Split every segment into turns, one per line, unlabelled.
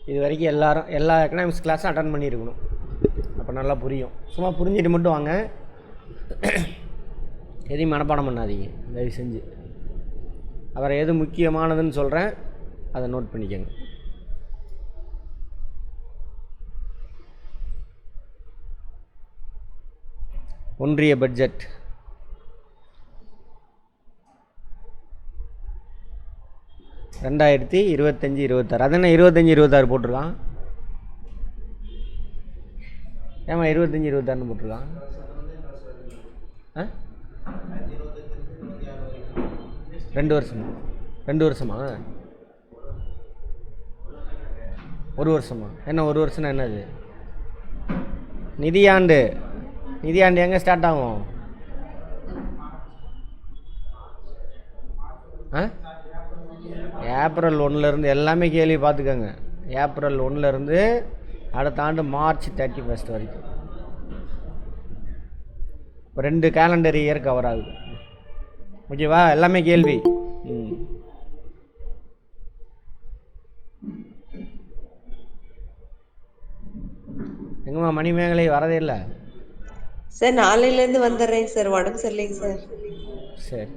இது வரைக்கும் எல்லா எக்கனாமிக்ஸ் கிளாஸும் அட்டன் பண்ணியிருக்கணும். அப்போ நல்லா புரியும். சும்மா புரிஞ்சுட்டு மட்டும் வாங்க, எதையும் மனப்பாடம் பண்ணாதீங்க தயவு செஞ்சு. அப்புறம் எது முக்கியமானதுன்னு சொல்கிறேன், அதை நோட் பண்ணிக்கோங்க. ஒன்றிய பட்ஜெட் ரெண்டாயிரத்தி 25-26. அது என்ன 25-26 போட்டிருக்கான்? ஏமா 25-26 போட்டிருக்கான்? 2 வருஷமா? 2 வருஷமா? 1 வருஷமா? என்ன 1 வருஷம்னா என்னது? நிதியாண்டு எங்கே ஸ்டார்ட் ஆகும்? ஏப்ரல் 1லேருந்து எல்லாமே கேள்வி பார்த்துக்கோங்க. ஏப்ரல் 1லேருந்து அடுத்த ஆண்டு மார்ச் 31 வரைக்கும் 2 கேலண்டர் இயர் கவர் ஆகுது. ஓகேவா? எல்லாமே கேள்வி. எங்கம்மா மணிமேகலை வரதே இல்லை
சார். நாளையிலேருந்து வந்துடுறேன் சார், உடம்பு சரியில்லைங்க சார்.
சரி.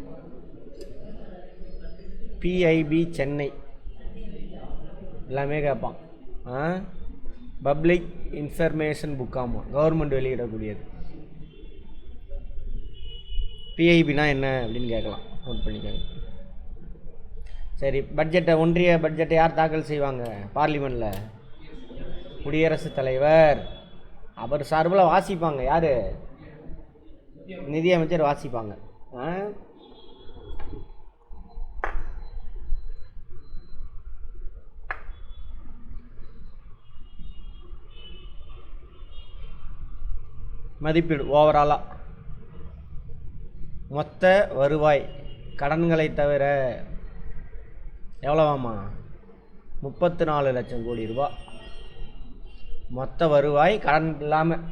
பிஐபி சென்னை எல்லாமே கேட்பான். பப்ளிக் இன்ஃபர்மேஷன் புக்காமா, கவர்மெண்ட் வெளியிடக்கூடியது. பிஐபினா என்ன அப்படின்னு கேட்கலாம், நோட் பண்ணிக்கோங்க. சரி, பட்ஜெட்டை, ஒன்றிய பட்ஜெட்டை யார் தாக்கல் செய்வாங்க பார்லிமெண்ட்டில்? குடியரசுத் தலைவர். அவர் சார்பில் வாசிப்பாங்க. யார்? நிதியமைச்சர் வாசிப்பாங்க. மதிப்பீடு ஓவராலாக மொத்த வருவாய் கடன்களை தவிர எவ்வளவாமா? 34 லட்சம் கோடி ரூபா மொத்த வருவாய். கடன் இல்லாமல்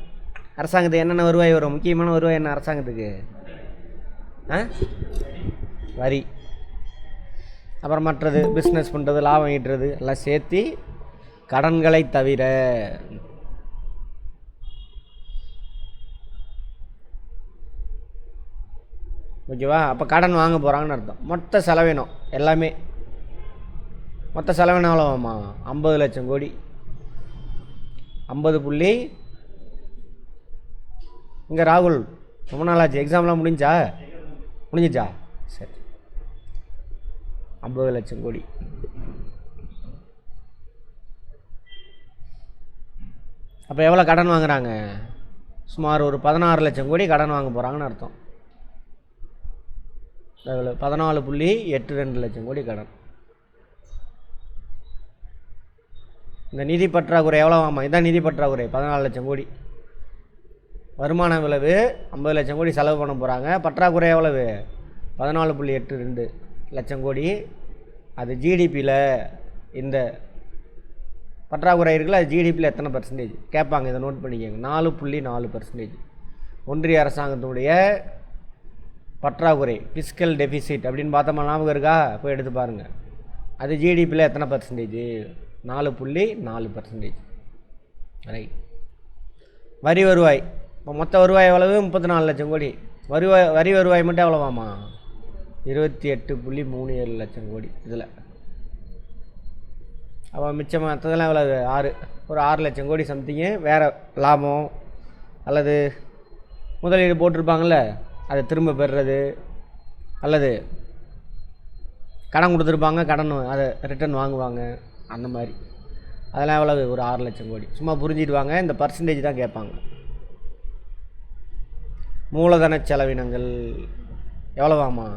அரசாங்கத்துக்கு என்னென்ன வருவாய் வரும்? முக்கியமான வருவாய் என்ன அரசாங்கத்துக்கு? வரி. அப்புறம் மற்றது பிஸ்னஸ் பண்ணுறது, லாபம் ஈட்டுறது எல்லாம் சேர்த்து கடன்களை தவிர. ஓகேவா? அப்போ கடன் வாங்க போகிறாங்கன்னு அர்த்தம். மொத்த செலவினம் எல்லாமே, மொத்த செலவினம் எவ்வளோவாம்மா? 50 லட்சம் கோடி. 50 புள்ளி. இங்கே ராகுல் ரொம்ப நாளாச்சு, எக்ஸாம்லாம் முடிஞ்சிச்சா? சரி, 50 லட்சம் கோடி. அப்போ எவ்வளோ கடன் வாங்குறாங்க? சுமார் ஒரு 16 லட்சம் கோடி கடன் வாங்க போகிறாங்கன்னு அர்த்தம். 14.82 லட்சம் கோடி கடன். இந்த நிதி பற்றாக்குறை எவ்வளோவாமா? இதுதான் நிதி பற்றாக்குறை, 14 லட்சம் கோடி. வருமான விளைவு 50 லட்சம் கோடி செலவு பண்ண போகிறாங்க. பற்றாக்குறை எவ்வளவு? 14.82 லட்சம் கோடி. அது ஜிடிபியில் இந்த பற்றாக்குறை இருக்குல்ல, அது ஜிடிபியில் எத்தனை பர்சன்டேஜ் கேட்பாங்க, இதை நோட் பண்ணிக்கோங்க. 4.4%. ஒன்றிய அரசாங்கத்தினுடைய பற்றாக்குறை, ஃபிஸ்கல் டெபிசிட் அப்படின்னு பார்த்தோம்னா ஞாபகம் இருக்கா? போய் எடுத்து பாருங்கள். அது ஜிடிபியில் எத்தனை பர்சன்டேஜ்? 4.4%. ரைட். வரி வருவாய், இப்போ மொத்த வருவாய் எவ்வளவு? 34 லட்சம் கோடி. வரி வருவாய் மட்டும் எவ்வளோவாமா? 28.37 லட்சம் கோடி. இதில் அப்போ மிச்சம் மற்றதெல்லாம் எவ்வளவு? 6 லட்சம் கோடி சம்திங்கு. வேறு லாபம் அல்லது முதலீடு போட்டிருப்பாங்கள்ல, அதை திரும்ப பெறுறது, அல்லது கடன் கொடுத்துருப்பாங்க, கடன் அதை ரிட்டர்ன் வாங்குவாங்க, அந்த மாதிரி. அதெல்லாம் எவ்வளவு? ஒரு 6 லட்சம் கோடி. சும்மா புரிஞ்சிட்டு வாங்க, இந்த பர்சன்டேஜ் தான் கேட்பாங்க. மூலதன செலவினங்கள் எவ்வளவாமா?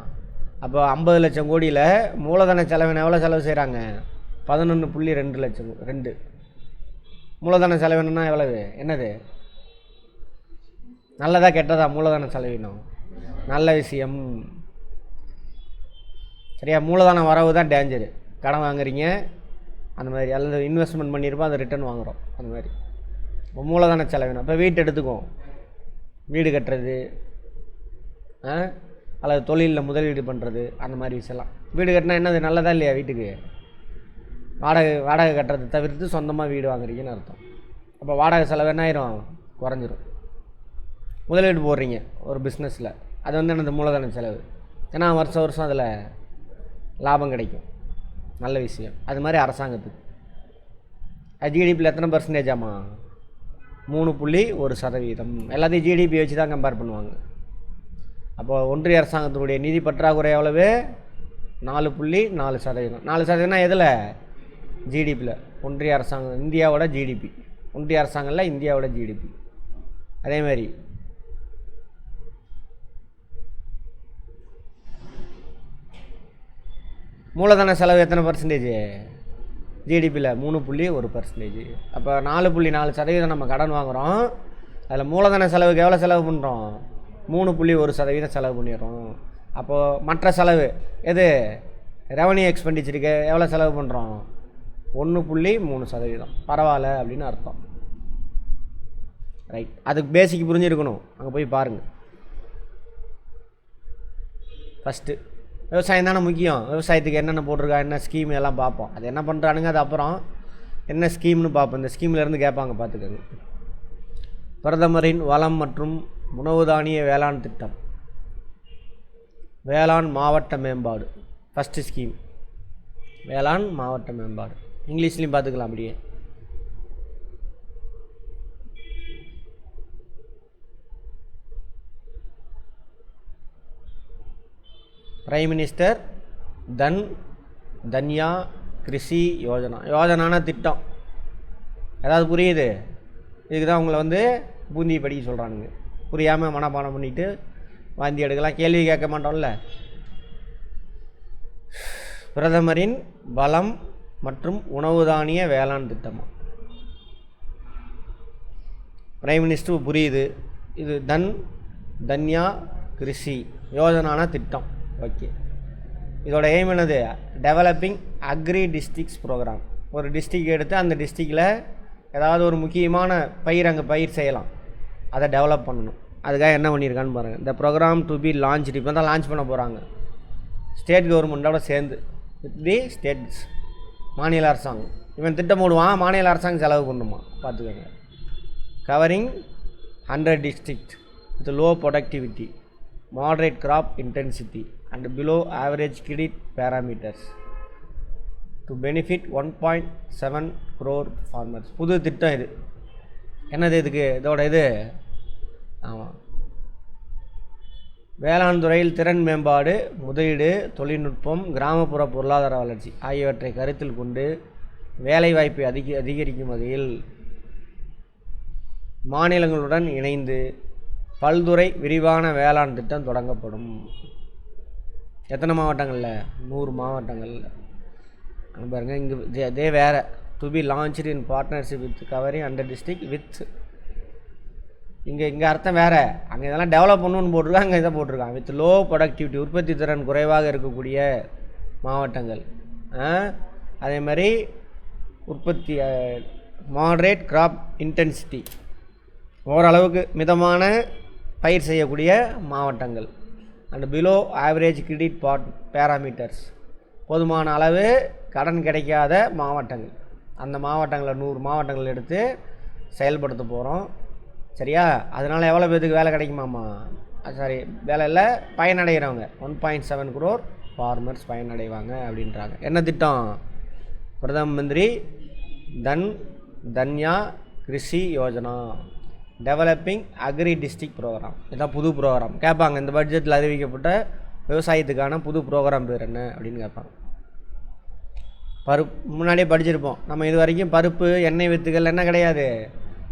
அப்போ 50 லட்சம் கோடியில் மூலதன செலவினம் எவ்வளோ செலவு செய்கிறாங்க? 11.2 லட்சம். 2 மூலதன செலவினம்னா எவ்வளவு? என்னது? நல்லதா கெட்டதா? மூலதன செலவினம் நல்ல விஷயம். சரியா? மூலதன வரவு தான் டேஞ்சரு. கடன் வாங்குறீங்க அந்த மாதிரி, அல்லது இன்வெஸ்ட்மெண்ட் பண்ணியிருப்போம், அதை ரிட்டர்ன் வாங்குகிறோம் அந்த மாதிரி. இப்போ மூலதன செலவினம். இப்போ வீட்டு எடுத்துக்குவோம், வீடு கட்டுறது அல்லது தொழிலில் முதலீடு பண்ணுறது, அந்த மாதிரி விஷயம்லாம். வீடு கட்டினா என்னது? நல்லதா இல்லையா? வீட்டுக்கு வாடகை கட்டுறதை தவிர்த்து சொந்தமாக வீடு வாங்குறீங்கன்னு அர்த்தம். அப்போ வாடகை செலவு என்ன ஆயிரும்? குறைஞ்சிரும். முதலீடு போடுறீங்க ஒரு பிஸ்னஸில், அது வந்து எனது மூலதன செலவு. ஏன்னா வருஷம் அதில் லாபம் கிடைக்கும், நல்ல விஷயம். அது மாதிரி அரசாங்கத்துக்கு ஜிடிபியில் எத்தனை பர்சன்டேஜ் ஆமா? 3.1%. எல்லாத்தையும் ஜிடிபி வச்சு தான் கம்பேர் பண்ணுவாங்க. அப்போ ஒன்றிய அரசாங்கத்தினுடைய நிதி பற்றாக்குறை எவ்வளவு? 4.4%. 4%னா எதில்? ஜிடிபியில். ஒன்றிய அரசாங்கம் இந்தியாவோட ஜிடிபி, ஒன்றிய அரசாங்கம்ல இந்தியாவோட ஜிடிபி. அதேமாதிரி மூலதன செலவு எத்தனை பர்சன்டேஜ்? ஜிடிபியில் 3.1%. அப்போ 4.4% நம்ம கடன் வாங்குகிறோம். அதில் மூலதன செலவுக்கு எவ்வளோ செலவு பண்ணுறோம்? 3.1% செலவு பண்ணிடுறோம். அப்போது மற்ற செலவு எது? ரெவன்யூ எக்ஸ்பெண்டிச்சருக்கு எவ்வளோ செலவு பண்ணுறோம்? 1.3%. பரவாயில்ல அப்படின்னு அர்த்தம். ரைட், அதுக்கு பேசிக் புரிஞ்சிருக்கணும். அங்கே போய் பாருங்கள். ஃபஸ்ட்டு விவசாயம் தானே முக்கியம். விவசாயத்துக்கு என்னென்ன போட்டிருக்கா, என்ன ஸ்கீம் எல்லாம் பார்ப்போம். அது என்ன பண்ணுறானுங்க, அது அப்புறம் என்ன ஸ்கீம்னு பார்ப்போம். இந்த ஸ்கீம்லேருந்து கேட்பாங்க, பார்த்துக்கோங்க. பிரதமரின் வளம் மற்றும் உணவு தானிய வேளாண் திட்டம், வேளாண் மாவட்ட மேம்பாடு. ஃபஸ்ட்டு ஸ்கீம் வேளாண் மாவட்ட மேம்பாடு. இங்கிலீஷ்லேயும் பார்த்துக்கலாம் அப்படியே. Prime minister Dhanya Krishi Yojana. யோஜனான திட்டம். ஏதாவது புரியுது? இதுக்கு தான் உங்களை வந்து பூந்தி படிக்க சொல்கிறானுங்க. புரியாமல் மனப்பாடம் பண்ணிவிட்டு வாந்தி எடுக்கலாம், கேள்வி கேட்க மாட்டோம்ல. பிரதமரின் வளம் மற்றும் உணவு தானிய வேளாண் திட்டமா. பிரைம் மினிஸ்டர் புரியுது. இது தன்யா கிருஷி யோஜனான திட்டம். ஓகே, இதோட எய்ம் என்னது? Developing agri districts program. ஒரு டிஸ்ட்ரிக் எடுத்து அந்த டிஸ்ட்ரிக்டில் ஏதாவது ஒரு முக்கியமான பயிர் அங்கே பயிர் செய்யலாம், அதை டெவலப் பண்ணணும். அதுக்காக என்ன பண்ணியிருக்கான்னு பாருங்கள். இந்த ப்ரோக்ராம் டு பி லான்ச், இப்போ தான் லான்ச் பண்ண போகிறாங்க ஸ்டேட் கவர்மெண்ட்டோட சேர்ந்து, வித் தி ஸ்டேட்ஸ், மாநில அரசாங்கம். இவன் திட்டம் போடுவான், மாநில அரசாங்கம் செலவு பண்ணுமா, பார்த்துக்கோங்க. Covering 100 districts with low productivity, moderate crop intensity and below average credit parameters to benefit 1.7 crore farmers. புது திட்டம் இது. என்னது இதுக்கு? இதோட இது ஆமாம், வேளாண் துறையில் திறன் மேம்பாடு, முதலீடு, தொழில்நுட்பம், கிராமப்புற பொருளாதார வளர்ச்சி ஆகியவற்றை கருத்தில் கொண்டு வேலைவாய்ப்பை அதிகரிக்கும் வகையில் மாநிலங்களுடன் இணைந்து பல்துறை விரிவான வேளாண் திட்டம் தொடங்கப்படும். எத்தனை மாவட்டங்களில்? 100 மாவட்டங்களில். அங்கே பாருங்கள், இங்கே இதே வேறு. To be launched in partnership with covering 100 districts வித். இங்கே அர்த்தம் வேறு. அங்கே இதெல்லாம் டெவலப் பண்ணணுன்னு போட்டிருக்காங்க, அங்கே இதை போட்டிருக்காங்க வித் லோ ப்ரொடக்டிவிட்டி, உற்பத்தி திறன் குறைவாக இருக்கக்கூடிய மாவட்டங்கள். அதே மாதிரி உற்பத்தி மாடரேட் கிராப் இன்டென்சிட்டி, ஓரளவுக்கு மிதமான பயிர் செய்யக்கூடிய மாவட்டங்கள். And below average credit parameters, போதுமான அளவு கடன் கிடைக்காத மாவட்டங்கள். அந்த மாவட்டங்களை 100 மாவட்டங்கள் எடுத்து செயல்படுத்த போகிறோம். சரியா? அதனால் எவ்வளோ பேருக்கு வேலை கிடைக்குமாம்மா? சாரி, வேலை இல்லை, பயனடைகிறவங்க 1.7 crore ஃபார்மர்ஸ் பயனடைவாங்க அப்படின்றாங்க. என்ன திட்டம்? Pradhan Mantri Dhanya Krishi Yojana, developing agri district program. இதுதான் புது ப்ரோக்ராம். கேட்பாங்க, இந்த பட்ஜெட்டில் அறிவிக்கப்பட்ட விவசாயத்துக்கான புது ப்ரோக்ராம் பேர் என்ன அப்படின்னு கேட்பாங்க. பருப்பு முன்னாடியே படிச்சிருப்போம் நம்ம. இது வரைக்கும் பருப்பு, எண்ணெய் வித்துகள் என்ன கிடையாது,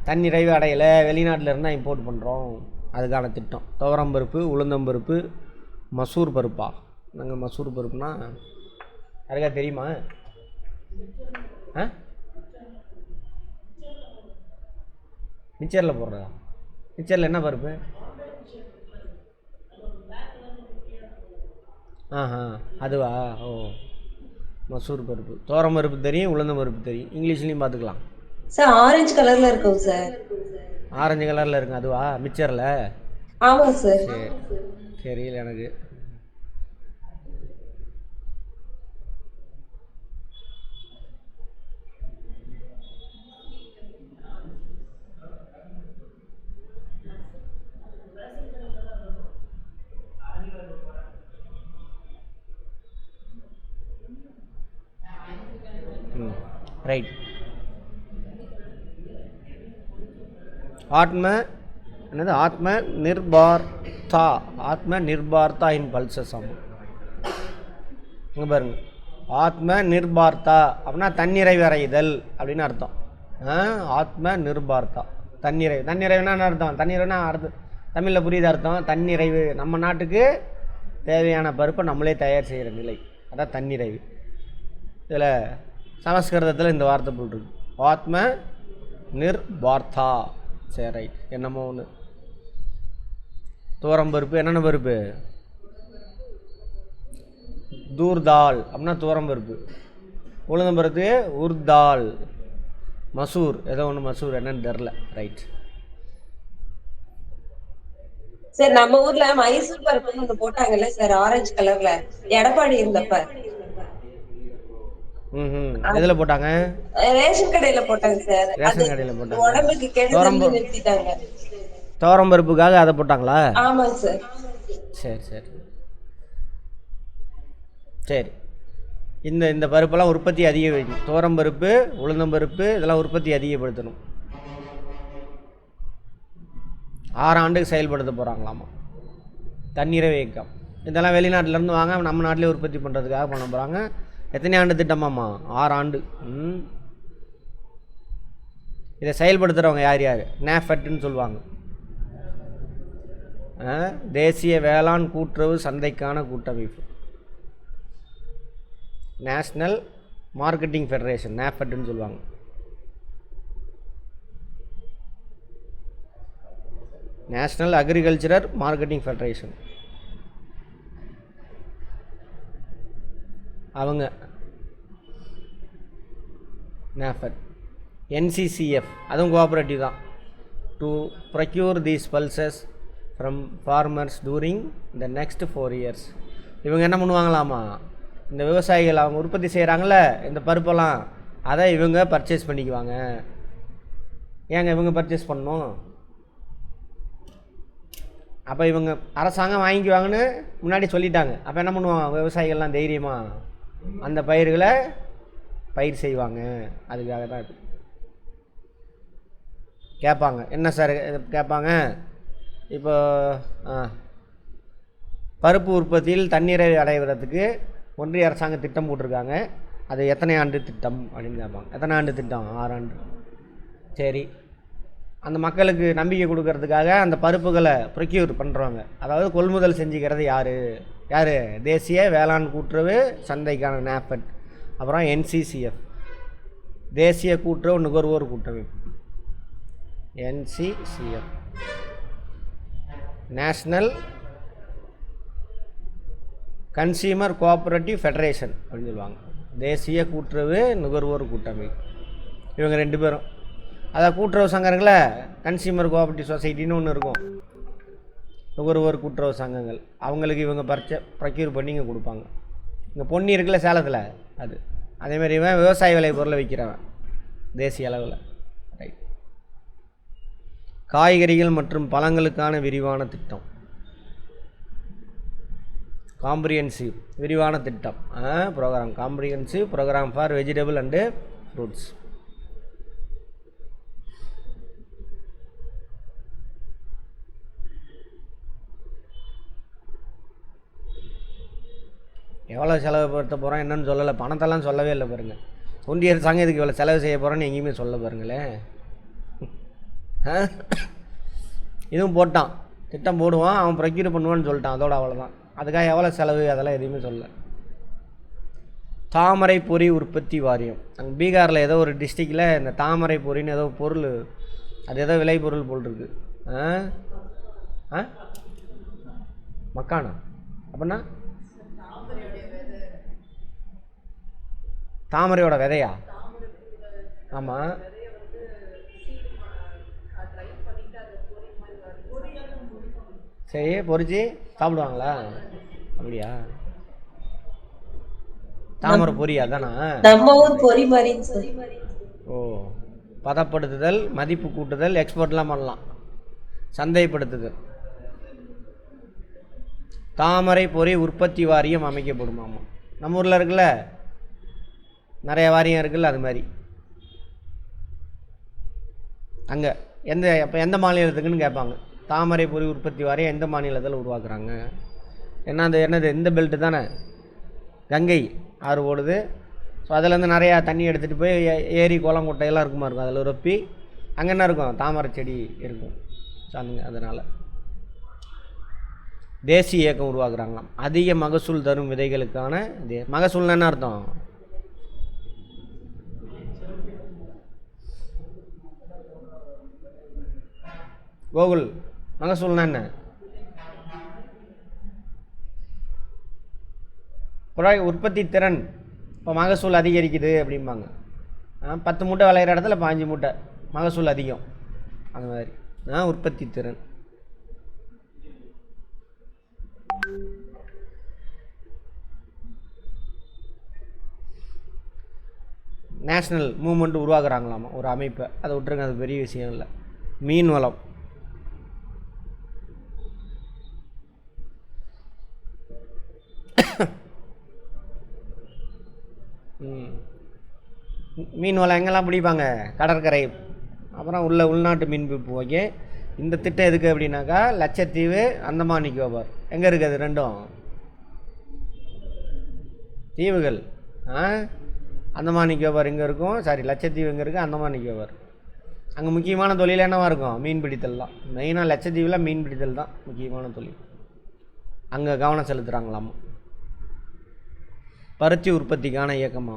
தன்னிறைவு அடையலை, வெளிநாட்டில் இருந்தால் இம்போர்ட் பண்ணுறோம். அதுக்கான திட்டம். துவரம் பருப்பு, உளுந்தம்பருப்பு, மசூர் பருப்பா. நாங்கள் மசூர் பருப்புனா யாருக்கா தெரியுமா? மிச்சரில் போடுறதா? மிச்சரில் என்ன பருப்பு? அதுவா? ஓ, மசூர் பருப்பு. துவரம் பருப்பு தெரியும், உளுந்தம் பருப்பு தெரியும். இங்கிலீஷ்லேயும் பார்த்துக்கலாம்.
சார் ஆரஞ்சு கலர்ல இருக்கும் சார்.
ஆரஞ்சு கலரில் இருக்குங்க, அதுவா மிச்சரில்?
ஆமாம் சார்.
சரி, தெரியல எனக்கு. ரைட். ஆத்ம என்னது? ஆத்ம நிர்பார்த்தா. ஆத்ம நிர்பார்த்தா இன் பல்சஸ். ஆமாம், இங்கே பாருங்க, ஆத்ம நிர்பார்த்தா அப்படின்னா தன்னிறைவு அடைதல் அப்படின்னு அர்த்தம். ஆத்ம நிர்பார்த்தா தன்னிறைவு. தன்னிறைவுனா என்ன அர்த்தம்? தன்னிறைவுனா அர்த்தம் தமிழில் புரியுது அர்த்தம். தன்னிறைவு, நம்ம நாட்டுக்கு தேவையான பருப்பை நம்மளே தயார் செய்கிற நிலை, அதான் தன்னிறைவு. இதில் சமஸ்கிருதத்தில் இந்த வார்த்தை போட்டிருக்கு, ஆத்ம நிர்பார்த்தா. சரி, ரைட். என்னமோ ஒன்று. துவரம் பருப்பு என்னென்ன பருப்பு? தூர்தால் அப்படின்னா துவரம் பருப்பு. உளுந்தம் பருப்பு உர்தால். மசூர் ஏதோ ஒன்று, மசூர் என்னன்னு தெரில. ரைட்.
சார் நம்ம ஊர்ல மைசூர் பருப்புன்னு ஒண்ணு போட்டாங்கல்ல சார், ஆரஞ்சு கலர்ல, எடப்பாடி இருந்தப்ப.
எதில் போட்டாங்க?
ரேஷன் கடையில போட்டாங்க சார்.
ரேஷன் கடையில் போட்டாங்க.
உடம்புக்கு கெடுதல் நிறுத்திட்டாங்க.
துவரம் பருப்புக்காக அதை போட்டாங்களா?
ஆமாங்க சார்.
சரி சரி சரி. இந்த பருப்பெல்லாம் உற்பத்தி அதிகரிக்கும். துவரம் பருப்பு, உளுந்தம் பருப்பு இதெல்லாம் உற்பத்தி அதிகப்படுத்தணும். 6 ஆண்டுக்கு செயல்படுத்த போகிறாங்களாமா தன்னிறைவு இயக்கம். இதெல்லாம் வெளிநாட்டிலேருந்து வாங்க, நம்ம நாட்டிலே உற்பத்தி பண்ணுறதுக்காக பண்ண போகிறாங்க. எத்தனை ஆண்டு திட்டமாம்மா? 6 ஆண்டு. இதை செயல்படுத்துகிறவங்க யார் யார்? நேஃபெட்டுன்னு சொல்லுவாங்க, தேசிய வேளாண் கூட்டுறவு சந்தைக்கான கூட்டமைப்பு. நேஷ்னல் மார்க்கெட்டிங் ஃபெடரேஷன், நேஃபெட்டுன்னு சொல்லுவாங்க. நேஷ்னல் அக்ரிகல்ச்சரல் மார்க்கெட்டிங் ஃபெடரேஷன் அவங்க. நேஃபெட். NCCF அதுவும் கோஆப்ரேட்டிவ் தான். To procure these pulses from farmers during the next 4 years. இவங்க என்ன பண்ணுவாங்களாமா? இந்த விவசாயிகள் அவங்க உற்பத்தி செய்கிறாங்கள இந்த பருப்பெல்லாம், அதை இவங்க பர்ச்சேஸ் பண்ணிக்குவாங்க. ஏங்க இவங்க பர்ச்சேஸ் பண்ணணும்? அப்போ இவங்க அரசாங்கம் வாங்கிக்குவாங்கன்னு முன்னாடி சொல்லிட்டாங்க. அப்போ என்ன பண்ணுவாங்க? விவசாயிகள்லாம் தைரியமாக அந்த பயிர்களை பயிர் செய்வாங்க. அதுக்காக தான் இது கேட்பாங்க. என்ன சார் கேட்பாங்க? இப்போ பருப்பு உற்பத்தியில் தன்னிறைவு அடைவதற்கு ஒன்றிய அரசாங்கம் திட்டம் போட்டிருக்காங்க. அது எத்தனை ஆண்டு திட்டம் அப்படின்னு கேட்பாங்க. எத்தனை ஆண்டு திட்டம்? 6 ஆண்டு. சரி, அந்த மக்களுக்கு நம்பிக்கை கொடுக்கறதுக்காக அந்த பருப்புகளை ப்ரொக்யூர் பண்ணுறவங்க, அதாவது கொள்முதல் செஞ்சுக்கிறது யார்? தேசிய வேளாண் கூட்டுறவு சந்தைக்கான நேஃபெட். அப்புறம் NCCF, தேசிய கூட்டுறவு நுகர்வோர் கூட்டமைப்பு. NCCF, national consumer cooperative federation அப்படின்னு சொல்லுவாங்க. தேசிய கூட்டுறவு நுகர்வோர் கூட்டமைப்பு. இவங்க 2 பேரும். அதாவது கூட்டுறவு சங்கங்களை கன்சியூமர் கோஆப்ரேட்டிவ் சொசைட்டின்னு ஒன்று இருக்கும், நுகர்வோர் கூட்டுறவு சங்கங்கள். அவங்களுக்கு இவங்க ப்ரொக்யூர் பண்ணி இங்கே கொடுப்பாங்க. இங்கே பொன்னி இருக்குல்ல சேலத்தில், அது அதேமாதிரி இவன் விவசாய விலை பொருளை விற்கிறவன் தேசிய அளவில். ரைட். காய்கறிகள் மற்றும் பழங்களுக்கான விரிவான திட்டம், காம்ப்ரிஹென்சிவ் விரிவான திட்டம் program, comprehensive program for vegetable and fruits. எவ்வளோ செலவுப்படுத்த போகிறோம் என்னன்னு சொல்லலை, பணத்தெல்லாம் சொல்லவே இல்லை பாருங்கள். ஒன்றிய அரசாங்கம் இதுக்கு இவ்வளோ செலவு செய்ய போகிறோன்னு எங்கேயுமே சொல்ல பாருங்களேன். இதுவும் போட்டான், திட்டம் போடுவான், அவன் ப்ரொக்யூர் பண்ணுவான்னு சொல்லிட்டான், அதோட அவ்வளோதான். அதுக்காக எவ்வளோ செலவு அதெல்லாம் எதுவுமே சொல்லலை. தாமரை பொறி உற்பத்தி வாரியம், அங்கே பீகாரில் ஏதோ ஒரு டிஸ்ட்ரிக்டில் இந்த தாமரை பொறின்னு ஏதோ பொருள், அது ஏதோ விலை பொருள் போல் இருக்கு. மக்கானா அப்படின்னா தாமரையோட விதையா? ஆமாம். சரி, பொறிச்சு சாப்பிடுவாங்களா? அப்படியா? தாமரை பொரியா தானா?
நம்ம ஊர் பொரி மாதிரி.
ஓ, பதப்படுத்துதல், மதிப்பு கூட்டுதல், எக்ஸ்போர்ட்லாம் பண்ணலாம், சந்தைப்படுத்துதல். தாமரை பொறி உற்பத்தி வாரியம் அமைக்கப்படுமாமா. நம்ம ஊரில் இருக்குல்ல, நிறைய வாரியம் இருக்குல்ல, அது மாதிரி அங்கே எந்த மாநிலத்துக்குன்னு கேட்பாங்க. தாமரை பொறி உற்பத்தி வாரியம் எந்த மாநிலத்தில் உருவாக்குறாங்க? என்னது இந்த பெல்ட்டு தானே, கங்கை ஆறு ஓடுது. ஸோ அதுலேருந்து நிறையா தண்ணி எடுத்துகிட்டு போய் ஏரி குளம் குட்டையெல்லாம் இருக்குமா இருக்கும், அதில் ரொப்பி அங்கே என்ன இருக்கும், தாமரை செடி இருக்கும். ஸோ அதனால் தேசிய இயக்கம் உருவாக்குறாங்களாம். அதிக மகசூல் தரும் விதைகளுக்கான மகசூல்னா என்ன அர்த்தம்? கோகுல், மகசூல்னா என்ன? உற்பத்தி திறன். இப்போ மகசூல் அதிகரிக்குது அப்படிம்பாங்க. 10 மூட்டை விளையிற இடத்துல 5 மூட்டை மகசூல் அதிகம், அந்த மாதிரி உற்பத்தி திறன். நேஷ்னல் மூமெண்ட் உருவாக்குறாங்களாமா ஒரு அமைப்பை, அதை விட்டுருங்க, அது பெரிய விஷயம் இல்லை. மீன் வளம். மீன் வளம் எங்கெல்லாம் பிடிப்பாங்க? கடற்கரை, அப்புறம் உள்நாட்டு மீன் பிடிப்பு. ஓகே, இந்த திட்டம் எதுக்கு அப்படின்னாக்கா லட்சத்தீவு, அந்தமான் நிக்கோபார். எங்கே இருக்குது அது ரெண்டும் தீவுகள்? அந்தமான் நிக்கோபார் இங்கே இருக்கும், லட்சத்தீவு எங்கே இருக்குது, அந்தமான் நிக்கோபார். அங்கே முக்கியமான தொழில் என்னவாக இருக்கும்? மீன் பிடித்தல் தான். மெயினாக லட்சத்தீவில் மீன் பிடித்தல் தான் முக்கியமான தொழில். அங்கே கவனம் செலுத்துகிறாங்களாமா. பருத்தி உற்பத்திக்கான இயக்கமா.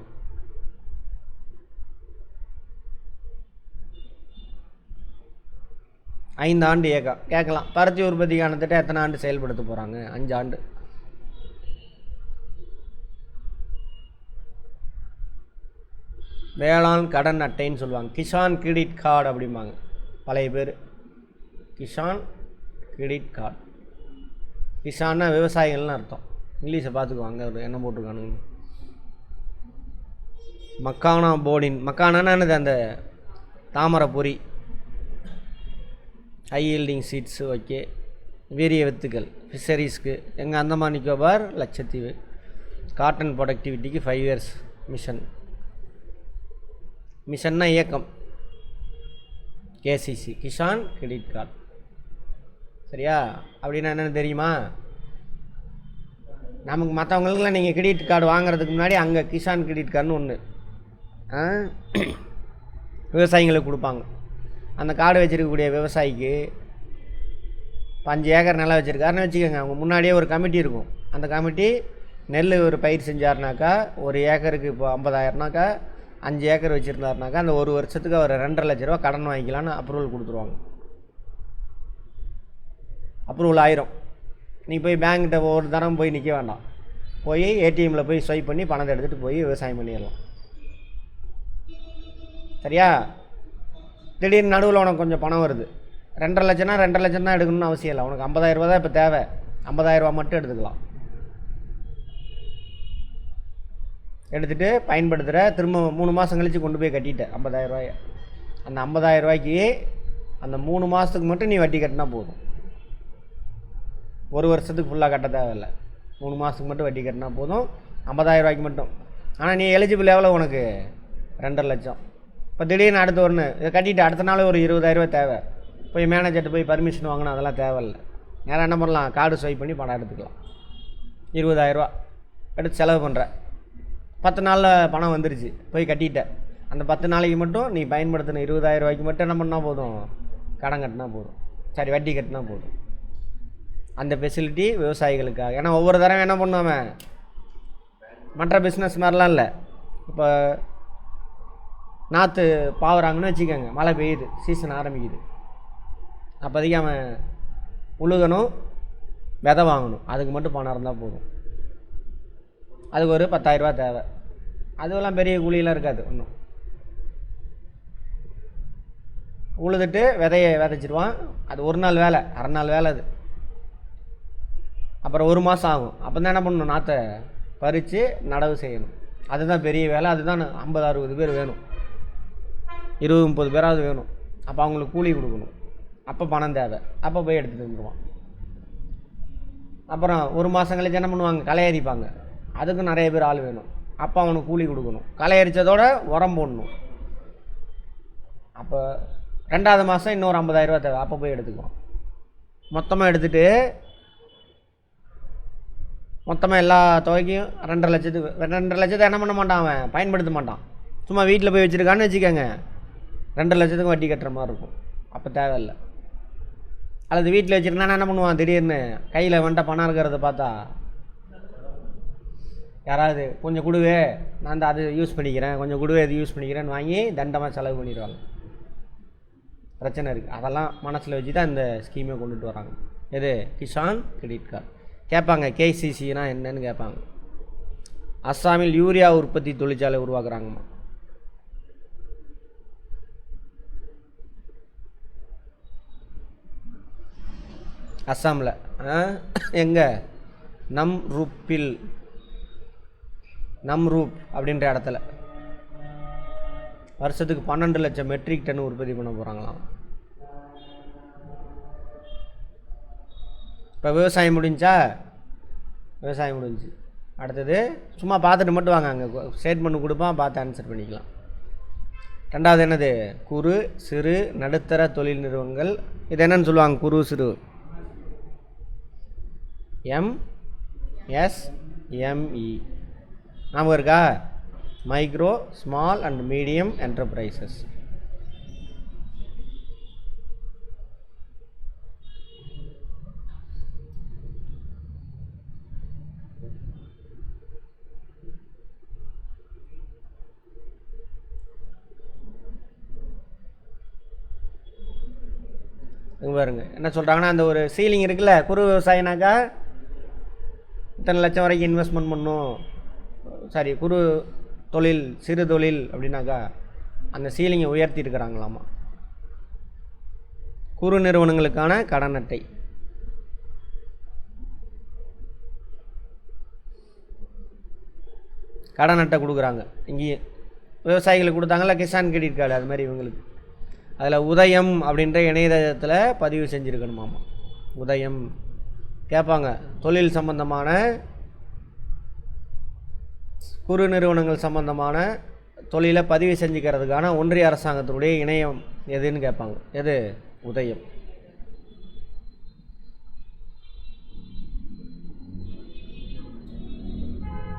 ஐந்து ஆண்டு இயக்கம் கேட்கலாம். பருத்தி உற்பத்திக்கான திட்டம் எத்தனை ஆண்டு செயல்படுத்த போகிறாங்க? 5 ஆண்டு. வேளாண் கடன் அட்டைன்னு சொல்லுவாங்க, கிசான் கிரெடிட் கார்டு அப்படிம்பாங்க பழைய பேர். Kisan credit card. கிசான்னா விவசாயிகள்னு அர்த்தம். இங்கிலீஷை பார்த்துக்குவாங்க, அவர் என்ன போட்டிருக்கானுங்க. மக்கானா போர்டின். மக்கானான்னு என்னது? அந்த தாமரை பொறி, ஹை ஈல்டிங் சீட்ஸு. ஓகே, வீரிய வித்துக்கள் ஃபிஷரிஸ்க்கு. எங்கள் அந்தமான் நிக்கோபார், லட்சத்தீவு. காட்டன் ப்ரொடக்டிவிட்டிக்கு 5 இயர்ஸ் மிஷன். மிஷன்னா இயக்கம். KCC, Kisan credit card. சரியா? அப்படின்னா என்னென்னு தெரியுமா? நமக்கு மற்றவங்களுக்குலாம் நீங்கள் கிரெடிட் கார்டு வாங்குறதுக்கு முன்னாடி அங்கே கிசான் கிரெடிட் கார்டுன்னு ஒன்று விவசாயிங்களுக்கு கொடுப்பாங்க. அந்த கார்டு வச்சுருக்கக்கூடிய விவசாயிக்கு 5 ஏக்கர் நிலம் வச்சுருக்காருன்னு வச்சுக்கோங்க. அவங்க முன்னாடியே ஒரு கமிட்டி இருக்கும். அந்த கமிட்டி நெல் ஒரு பயிர் செஞ்சார்னாக்கா 1 ஏக்கருக்கு இப்போ 50,000னாக்கா 5 ஏக்கர் வச்சுருந்தாருனாக்கா அந்த ஒரு வருஷத்துக்கு அவர் 2.5 லட்ச ரூபா கடன் வாங்கிக்கலான்னு அப்ரூவல் கொடுத்துருவாங்க. அப்ரூவல் ஆயிரும். நீ போய் பேங்க்கிட்ட ஒரு தரம் போய் நிற்க வேண்டாம். போய் ஏடிஎம்மில் போய் ஸ்வைப் பண்ணி பணத்தை எடுத்துகிட்டு போய் விவசாயம் பண்ணிடலாம். சரியா? திடீர்னு நடுவில் உனக்கு கொஞ்சம் பணம் வருது, 2.5 லட்சம்னா 2.5 லட்சம் தான் எடுக்கணும்னு அவசியம் இல்லை. உனக்கு 50,000 ரூபா தான் இப்போ தேவை. 50,000 ரூபா மட்டும் எடுத்துக்கலாம். எடுத்துகிட்டு பயன்படுத்துகிற, திரும்ப 3 மாதம் கழித்து கொண்டு போய் கட்டிட்டேன் 50,000 ரூபாயை. அந்த 50,000 ரூபாய்க்கு அந்த 3 மாதத்துக்கு மட்டும் நீ வட்டி கட்டினா போதும். 1 வருஷத்துக்கு ஃபுல்லாக கட்ட தேவையில்லை. 3 மாதத்துக்கு மட்டும் வட்டி கட்டினா போதும், 50,000 ரூபாய்க்கு மட்டும். ஆனால் நீ எலிஜிபிள் எவ்வளோ? உனக்கு 2.5 லட்சம். இப்போ திடீர்னு அடுத்த ஒன்று இதை கட்டிட்டு அடுத்த நாள் ஒரு 20,000 ரூபாய் தேவை. போய் மேனேஜர்கிட்ட போய் பர்மிஷன் வாங்கணும், அதெல்லாம் தேவையில்லை. நேரம் என்ன பண்ணலாம்? கார்டு ஸ்வைப் பண்ணி பணம் எடுத்துக்கலாம். 20,000 ரூபா எடுத்து செலவு பண்ணுற. 10 நாளில் பணம் வந்துருச்சு, போய் கட்டிட்டேன். அந்த 10 நாளைக்கு மட்டும் நீ பயன்படுத்தின 20,000 ரூபாய்க்கு மட்டும் என்ன பண்ணால் போதும்? கடன் கட்டினா போதும். வட்டி கட்டினா போதும். அந்த ஃபெசிலிட்டி விவசாயிகளுக்காக. ஏன்னா ஒவ்வொரு தடவை என்ன பண்ணுவாமல் மற்ற பிஸ்னஸ் மாதிரிலாம் இல்லை. இப்போ நாற்று பாவுறாங்கன்னு வச்சுக்கோங்க, மழை பெய்யுது, சீசன் ஆரம்பிக்குது. அப்போதைக்கு அவன் உழுகணும், விதை வாங்கணும், அதுக்கு மட்டும் பணம் இருந்தால் போதும். அதுக்கு ஒரு 10,000 ரூபா தேவை. அதுவெல்லாம் பெரிய கூலியெல்லாம் இருக்காது ஒன்றும். உழுதுட்டு விதையை விதைச்சிடுவான். அது ஒரு நாள் வேலை, அரை நாள் வேலை. அது அப்புறம் 1 மாதம் ஆகும். அப்போ தான் என்ன பண்ணணும்? நாற்றை பறித்து நடவு செய்யணும். அதுதான் பெரிய வேலை. அதுதான் 50-60 பேர் வேணும், 20-30 பேராவது வேணும். அப்போ அவங்களுக்கு கூலி கொடுக்கணும். அப்போ பணம் தேவை. அப்போ போய் எடுத்துகிட்டு வந்துடுவான். அப்புறம் 1 மாதம் கழிச்சு என்ன பண்ணுவாங்க? களை அரிப்பாங்க. அதுக்கும் நிறைய பேர் ஆள் வேணும். அப்போ அவனுக்கு கூலி கொடுக்கணும். களை அரித்ததோட உரம் போடணும். அப்போ 2வது மாதம் இன்னொரு 50,000 தேவை, அப்போ போய் எடுத்துக்குவோம். மொத்தமாக எடுத்துகிட்டு மொத்தமாக எல்லா தொகைக்கும் 2.5 லட்சத்துக்கு 2.5 லட்சத்தை என்ன பண்ண மாட்டான், அவன் பயன்படுத்த மாட்டான். சும்மா வீட்டில் போய் வச்சுருக்கான்னு வச்சுக்கோங்க, 2 லட்சத்துக்கு வட்டி கட்டுற மாதிரி இருக்கும். அப்போ தேவையில்லை. அல்லது வீட்டில் வச்சுருந்தானா என்ன பண்ணுவான், திடீர்னு கையில் வந்துட்ட பணம் இருக்கிறத பார்த்தா யாராவது கொஞ்சம் கொடுவே, நான் தான் அது யூஸ் பண்ணிக்கிறேன், கொஞ்சம் கொடுவே இது யூஸ் பண்ணிக்கிறேன்னு வாங்கி தண்டமாக செலவு பண்ணிடுவாங்க. பிரச்சனை இருக்குது. அதெல்லாம் மனசில் வச்சு தான் இந்த ஸ்கீமை கொண்டுட்டு வராங்க. எது? Kisan credit card. கேட்பாங்க கேசிசினா என்னன்னு கேட்பாங்க. அஸ்ஸாமில் யூரியா உற்பத்தி தொழிற்சாலை உருவாக்குறாங்கம்மா. அஸ்ஸாமில் எங்கே? நம்ரூப் அப்படின்ற இடத்துல வருஷத்துக்கு 12 லட்சம் மெட்ரிக் டன் உற்பத்தி பண்ண போகிறாங்களாம். இப்போ விவசாயம் முடிஞ்சா? விவசாயம் முடிஞ்சு. அடுத்தது சும்மா பார்த்துட்டு மட்டும் வாங்க, அங்கே ஸ்டேட்மெண்ட் கொடுப்பான், பார்த்து ஆன்சர் பண்ணிக்கலாம். 2வது என்னது? குறு சிறு நடுத்தர தொழில் நிறுவனங்கள். இது என்னன்னு சொல்லுவாங்க? குறு சிறு MSME. ஞாபகம் இருக்கா? Micro small and medium enterprises. பாருங்க என்ன சொல்கிறாங்கன்னா, அந்த ஒரு சீலிங் இருக்குல்ல, குறு விவசாயினாக்கா இத்தனை லட்சம் வரைக்கும் இன்வெஸ்ட்மெண்ட் பண்ணும், சாரி குறு தொழில் சிறு தொழில் அப்படின்னாக்கா அந்த சீலிங்கை உயர்த்தி இருக்கிறாங்களாமா. குறு நிறுவனங்களுக்கான கடன் அட்டை. கடன் அட்டை கொடுக்குறாங்க. இங்கேயே விவசாயிகளுக்கு கொடுத்தாங்கல்ல கிசான் கிரெடிட் கார்டு, அது மாதிரி இவங்களுக்கு. அதில் உதயம் அப்படின்ற இணையதளத்தில் பதிவு செஞ்சுருக்கணுமாமா. உதயம் கேட்பாங்க. தொழில் சம்பந்தமான குறு நிறுவனங்கள் சம்பந்தமான தொழிலை பதிவு செஞ்சுக்கிறதுக்கான ஒன்றிய அரசாங்கத்தினுடைய இணையம் எதுன்னு கேட்பாங்க. எது? உதயம்.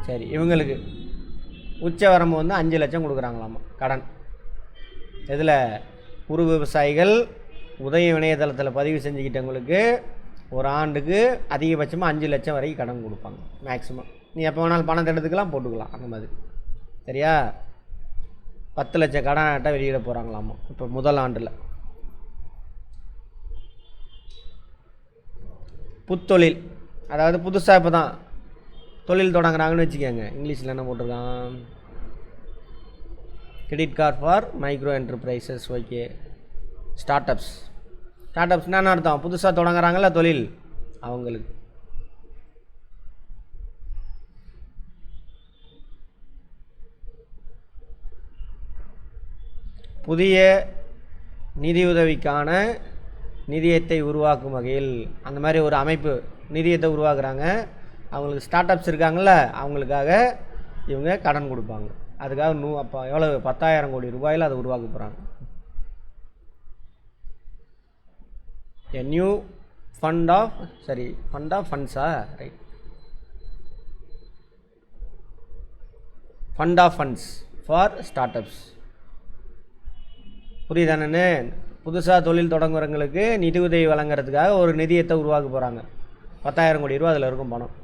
சரி, இவங்களுக்கு உச்ச வரம்பு வந்து 5 லட்சம் கொடுக்குறாங்களாமா கடன். இதில் குறு விவசாயிகள் உதயம் இணையதளத்தில் பதிவு செஞ்சுக்கிட்டவங்களுக்கு ஒரு ஆண்டுக்கு அதிகபட்சமாக 5 லட்சம் வரைக்கும் கடன் கொடுப்பாங்க. மேக்ஸிமம் நீ எப்போ வேணாலும் பணத்தை எடுத்துக்கலாம், போட்டுக்கலாம், அந்த மாதிரி. சரியா? 10 லட்சம் கடன் அட்டை வெளியிட போகிறாங்களாமா இப்போ முதல் ஆண்டில். புத்தொழில், அதாவது புதுசாக இப்போ தான் தொழில் தொடங்குறாங்கன்னு வச்சுக்கோங்க. இங்கிலீஷில் என்ன போட்டிருக்கான்? Credit card for micro enterprises. Okay. ஸ்டார்ட்அப்ஸ்னால் என்ன அர்த்தம்? புதுசாக தொடங்குறாங்கல்ல தொழில், அவங்களுக்கு. புதிய நிதியுதவிக்கான நிதியத்தை உருவாக்கும் வகையில் அந்த மாதிரி ஒரு அமைப்பு நிதியத்தை உருவாக்குறாங்க. அவங்களுக்கு ஸ்டார்ட் அப்ஸ் இருக்காங்கள்ல, அவங்களுக்காக இவங்க கடன் கொடுப்பாங்க. அதுக்காக அப்போ எவ்வளோ? 10,000 கோடி ரூபாயில் அதை உருவாக்க போகிறாங்க. எ நியூ ஃபண்ட் ஆஃப் ஃபண்ட்ஸா? Right. Fund of funds for startups. புரியுதானே? புதுசாக தொழில் தொடங்குறவங்களுக்கு நிதி உதவி வழங்குறதுக்காக ஒரு நிதியத்தை உருவாக்க போகிறாங்க. 10,000 கோடி ரூபா அதில் இருக்கும் பணம்,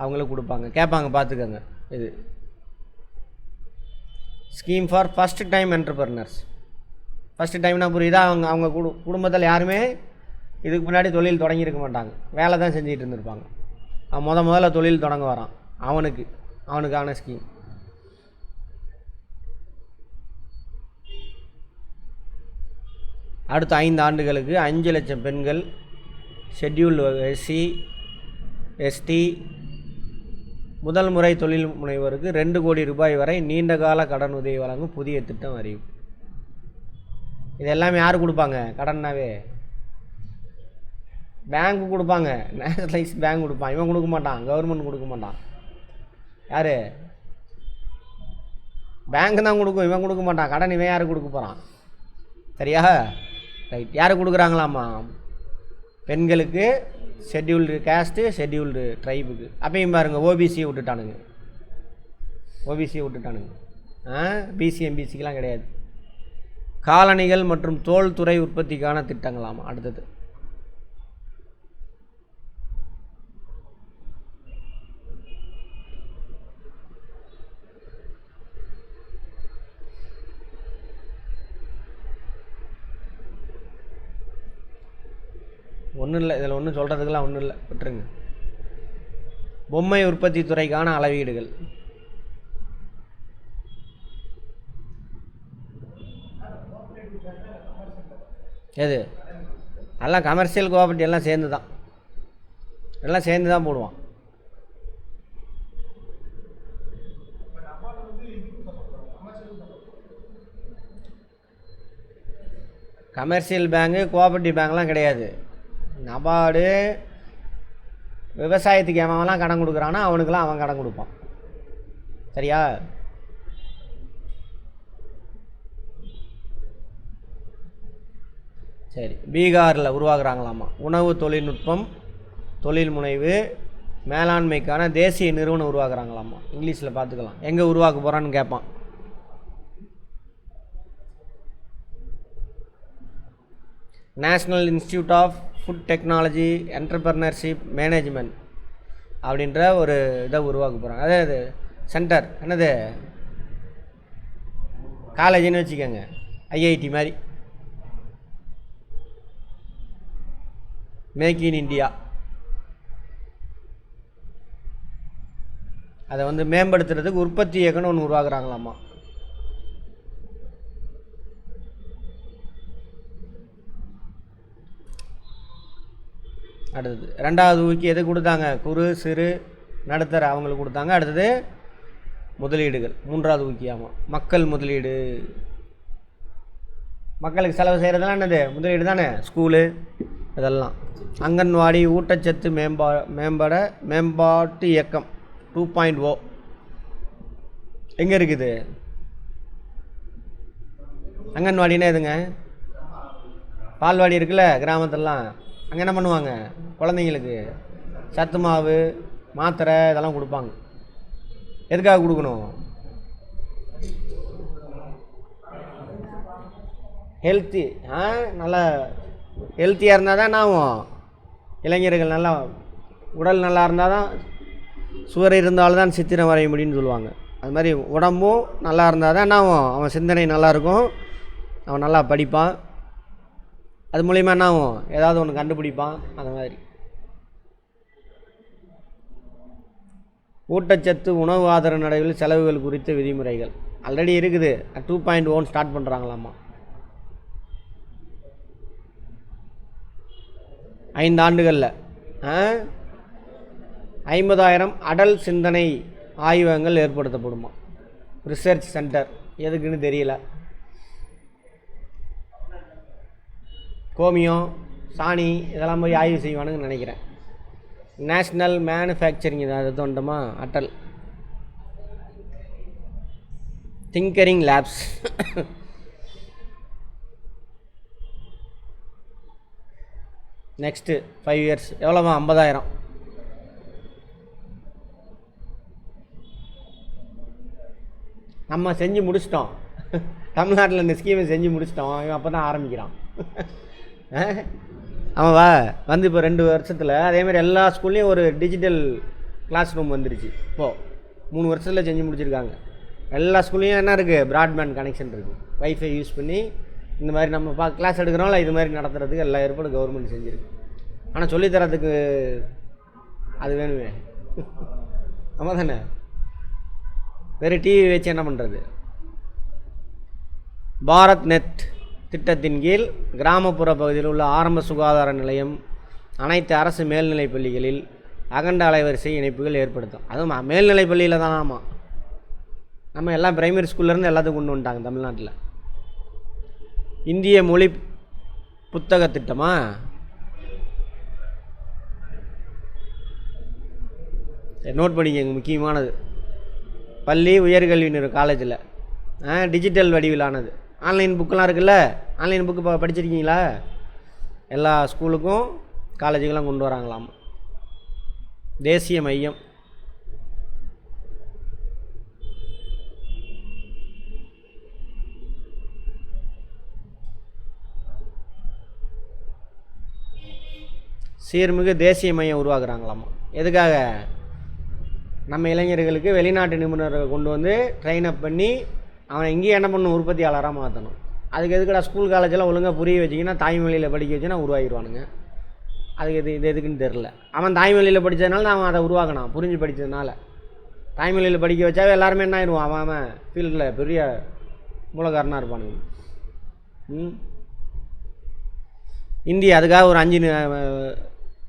அவங்களுக்கு கொடுப்பாங்க. கேட்பாங்க, பார்த்துக்கோங்க. இது scheme for first time entrepreneurs. First டைம்னா புரியுதா? அவங்க குடும்பத்தில் யாருமே இதுக்கு முன்னாடி தொழில் தொடங்கியிருக்க மாட்டாங்க, வேலை தான் செஞ்சுட்டு இருந்திருப்பாங்க. அவன் முதல்ல தொழில் தொடங்க வரான், அவனுக்கான ஸ்கீம். அடுத்த 5 ஆண்டுகளுக்கு 5 லட்சம் பெண்கள், ஷெட்யூல்டு எஸ்சி எஸ்டி, முதல் முறை தொழில் முனைவோருக்கு 2 கோடி ரூபாய் வரை நீண்டகால கடன் உதவி வழங்கும் புதிய திட்டம் அறிவிப்பு. இது எல்லாமே யார் கொடுப்பாங்க? கடன்னாவே பேங்க்கு கொடுப்பாங்க, நேஷனலைஸ் பேங்க் கொடுப்பான். இவன் கொடுக்க மாட்டான், கவர்மெண்ட் கொடுக்க மாட்டான். யார்? பேங்க் தான் கொடுக்கும், இவன் கொடுக்க மாட்டான். கடன் இவன் யார் கொடுக்க போகிறான்? சரியா? ரைட். யார் கொடுக்குறாங்களாமா? பெண்களுக்கு, ஷெட்யூல்டு கேஸ்ட்டு, ஷெட்யூல்டு ட்ரைபுக்கு. அப்பயும் பாருங்கள் ஓபிசியை விட்டுட்டானுங்க. ஓபிசியை விட்டுட்டானுங்க. பிசி எம்பிசிக்கெலாம் கிடையாது. காலணிகள் மற்றும் தோல் துறை உற்பத்திக்கான திட்டங்களாமா. அடுத்தது ஒன்றும் இல்லை, இதில் ஒன்றும் சொல்கிறதுக்கெல்லாம் ஒன்றும் இல்லை, விட்டுருங்க. பொம்மை உற்பத்தி துறைக்கான அளவீடுகள். எது? எல்லாம் கமர்ஷியல் கோஆப்ரேட்டிவ் எல்லாம் சேர்ந்து தான், எல்லாம் சேர்ந்து தான் போடுவான். கமர்ஷியல் பேங்கு, கோஆப்ரேட்டிவ் பேங்க்லாம் கிடையாது. நபார்டு விவசாயத்துக்கு எவன்லாம் கடன் கொடுக்குறானோ அவனுக்கெல்லாம் அவன் கடன் கொடுப்பான். சரியா? சரி. பீகாரில் உருவாக்குறாங்களாமா உணவு தொழில்நுட்பம் தொழில் முனைவு மேலாண்மைக்கான தேசிய நிறுவனம் உருவாக்குறாங்களாமா. இங்கிலீஷில் பார்த்துக்கலாம். எங்கே உருவாக்க போகிறான்னு கேட்பான். National institute of food technology entrepreneurship management அப்படின்ற ஒரு இதை உருவாக்க போகிறாங்க. அதாவது சென்டர் என்னது, காலேஜின்னு வச்சுக்கோங்க, ஐஐடி மாதிரி. Make in India. அதை வந்து மேம்படுத்துறதுக்கு உற்பத்தி இயக்கம்னு ஒன்று உருவாக்குறாங்களாமா. அடுத்தது ரெண்டாவது ஊக்கி எது கொடுத்தாங்க? குறு சிறு நடுத்தர அவங்களுக்கு கொடுத்தாங்க. அடுத்தது முதலீடுகள். மூன்றாவது ஊக்கியாமா மக்கள் முதலீடு. மக்களுக்கு செலவு செய்கிறதெல்லாம் என்னது? முதலீடு தானே. ஸ்கூலு இதெல்லாம். அங்கன்வாடி ஊட்டச்சத்து மேம்பாட்டு இயக்கம் 2.0 எங்கே இருக்குது? அங்கன்வாடினா எதுங்க? பால்வாடி இருக்குல்ல கிராமத்துலலாம். அங்கே என்ன பண்ணுவாங்க? குழந்தைங்களுக்கு சத்து மாவு மாத்திரை இதெல்லாம் கொடுப்பாங்க. எதுக்காக கொடுக்கணும்? ஹெல்த்தி. நல்லா ஹெல்த்தியாக இருந்தால் தான் என்ன ஆகும்? இளைஞர்கள் நல்லா உடல் நல்லா இருந்தால் தான், சுவர் இருந்தால்தான் சித்திரம் வரைய முடியும்னு சொல்லுவாங்க. அது மாதிரி உடம்பும் நல்லா இருந்தால் தான் என்ன ஆகும்? அவன் சிந்தனை நல்லாயிருக்கும், அவன் நல்லா படிப்பான். அது மூலிமா என்ன ஆகும்? ஏதாவது ஒன்று கண்டுபிடிப்பான். அந்த மாதிரி ஊட்டச்சத்து உணவு ஆதரவு நடைவில் செலவுகள் குறித்த விதிமுறைகள் ஆல்ரெடி இருக்குது. 2.1 ஸ்டார்ட் பண்ணுறாங்களாமா. 5 ஆண்டுகளில் 50,000 அடல் சிந்தனை ஆய்வகங்கள் ஏற்படுத்தப்படுமா. ரிசர்ச் சென்டர் எதுக்குன்னு தெரியல. கோமியம் சாணி இதெல்லாம் போய் ஆய்வு செய்வானுங்கன்னு நினைக்கிறேன். நேஷ்னல் மேனுஃபேக்சரிங் இது அது தோண்டமா. Atal tinkering labs. Next 5 years எவ்வளோமா? 50,000. நம்ம செஞ்சு முடிச்சிட்டோம். தமிழ்நாட்டில் இந்த ஸ்கீமை செஞ்சு முடிச்சிட்டோம். இவன் அப்போ தான் ஆரம்பிக்கிறான். ஆமாவா? வந்து இப்போ 2 வருஷத்தில் அதேமாதிரி எல்லா ஸ்கூல்லேயும் ஒரு டிஜிட்டல் கிளாஸ் ரூம் வந்துருச்சு. இப்போது 3 வருஷத்தில் செஞ்சு முடிச்சிருக்காங்க. எல்லா ஸ்கூல்லையும் என்ன இருக்குது? ப்ராட்பேண்ட் கனெக்ஷன் இருக்குது. வைஃபை யூஸ் பண்ணி இந்த மாதிரி நம்ம கிளாஸ் எடுக்கிறோம்ல, இது மாதிரி நடத்துறதுக்கு எல்லா ஏற்பாடும் கவர்மெண்ட் செஞ்சுருக்கு. ஆனால் சொல்லித்தரத்துக்கு அது வேணுமே. ஆமாம் தானே? வேறு டிவி வச்சு என்ன பண்ணுறது? பாரத் நெட் திட்டத்தின் கீழ் கிராமப்புற பகுதியில் உள்ள ஆரம்ப சுகாதார நிலையம் அனைத்து அரசு மேல்நிலைப் பள்ளிகளில் அகண்ட அலைவரிசை இணைப்புகள் ஏற்படுத்தும். அதுவும் மேல்நிலைப் பள்ளியில் தான். ஆமாம், நம்ம எல்லாம் பிரைமரி ஸ்கூல்லேருந்து எல்லாத்துக்கும் கொண்டு வந்துட்டாங்க தமிழ்நாட்டில். இந்திய மொழி புத்தக திட்டமா? நோட் பண்ணிக்கங்க, முக்கியமானது. பள்ளி உயர்கல்வி நிறுவனம் காலேஜில் டிஜிட்டல் வடிவிலானது. ஆன்லைன் புக்கெலாம் இருக்குல்ல, ஆன்லைன் புக்கு படிச்சிருக்கீங்களா? எல்லா ஸ்கூலுக்கும் காலேஜுக்கெல்லாம் கொண்டு வராங்களாம். தேசிய மையம். சீர்மிகு தேசிய மையம் உருவாக்குறாங்களாமா. எதுக்காக? நம்ம இளைஞர்களுக்கு வெளிநாட்டு நிபுணர்கள் கொண்டு வந்து ட்ரெயின் அப் பண்ணி அவனை இங்கேயும் என்ன பண்ணணும், உற்பத்தியாளராக மாற்றணும். அதுக்கு எதுக்கடா ஸ்கூல் காலேஜெல்லாம் ஒழுங்காக புரிய வச்சிங்கன்னா தாய்மொழியில் படிக்க வச்சுன்னா உருவாகிடுவானுங்க. அதுக்கு இது எதுக்குன்னு தெரில. அவன் தாய்மொழியில் படித்ததுனால அவன் அதை உருவாக்கினான், புரிஞ்சு படித்ததுனால. தாய்மொழியில் படிக்க வச்சாவே எல்லாருமே என்ன ஆயிடுவான், அவன் ஃபீல்டில் பெரிய மூலக்காரனாக இருப்பானுங்க. இந்தியா அதுக்காக ஒரு 5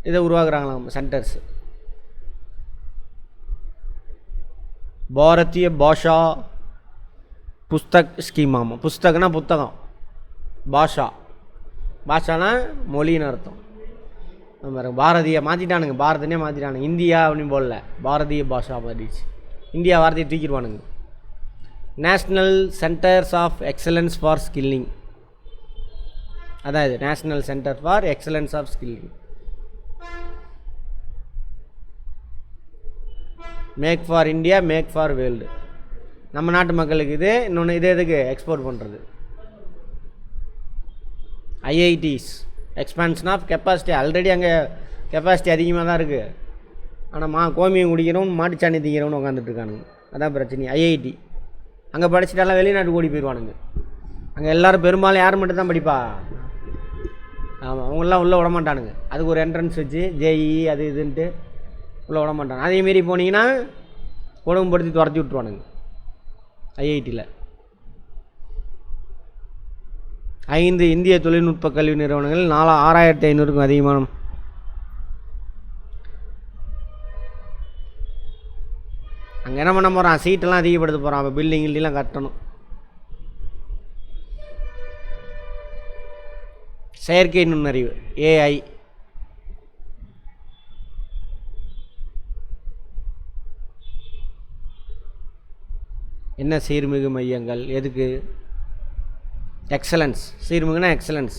இதை உருவாக்குறாங்களாம், சென்டர்ஸ். பாரதிய பாஷா புஸ்தக் ஸ்கீம். ஆமாம், புஸ்தகனா புத்தகம், பாஷானா மொழின்னு அர்த்தம். பாரதிய மாற்றிட்டானுங்க, பாரதனே மாற்றிட்டானுங்க, இந்தியா அப்படின்னு போடல, பாரதிய பாஷா மாறிடுச்சு. இந்தியா வார்த்தையை தூக்கிடுவானுங்க. National centres of excellence for skilling, அதான் இது national centre for excellence of skilling. Make for India, make for world. நம்ம நாட்டு மக்களுக்கு இது. இன்னொன்று இது எதுக்கு எக்ஸ்போர்ட் பண்ணுறது. IITs, expansion of capacity. Already அங்கே கெப்பாசிட்டி அதிகமாக தான் இருக்குது. ஆனால் கோமியம் குடிக்கிறவன் மாட்டுச்சாணி திங்கிறவனு உட்காந்துட்டு இருக்கானுங்க. அதான் பிரச்சனை. ஐஐடி அங்கே படிச்சுட்டாலாம் வெளிநாட்டுக்கு ஓடி போயிடுவானுங்க. அங்கே எல்லோரும் பெரும்பாலும் யார் மட்டும் தான் படிப்பா? ஆமாம், அவங்களாம் உள்ளே விட மாட்டானுங்க. அதுக்கு ஒரு என்ட்ரன்ஸ் வச்சு ஜேஇ அது இதுன்ட்டு உள்ளே விட மாட்டாங்க. அதேமாரி போனீங்கன்னா ஒழுங்குபடுத்தி துரத்தி விட்ருவானுங்க ஐஐடியில். 5 இந்திய தொழில்நுட்ப கல்வி நிறுவனங்கள் 6500க்கும் அதிகமான அங்கே என்ன பண்ண போகிறான், சீட்டெல்லாம் அதிகப்படுத்த போகிறான். அப்போ பில்டிங் கில்டிங்லாம் கட்டணும். செயற்கை நுண்ணறிவு, ஏஐ. என்ன சீர்மிகு மையங்கள் எதுக்கு? எக்ஸலன்ஸ். சீர்மிகுனா எக்ஸலன்ஸ்,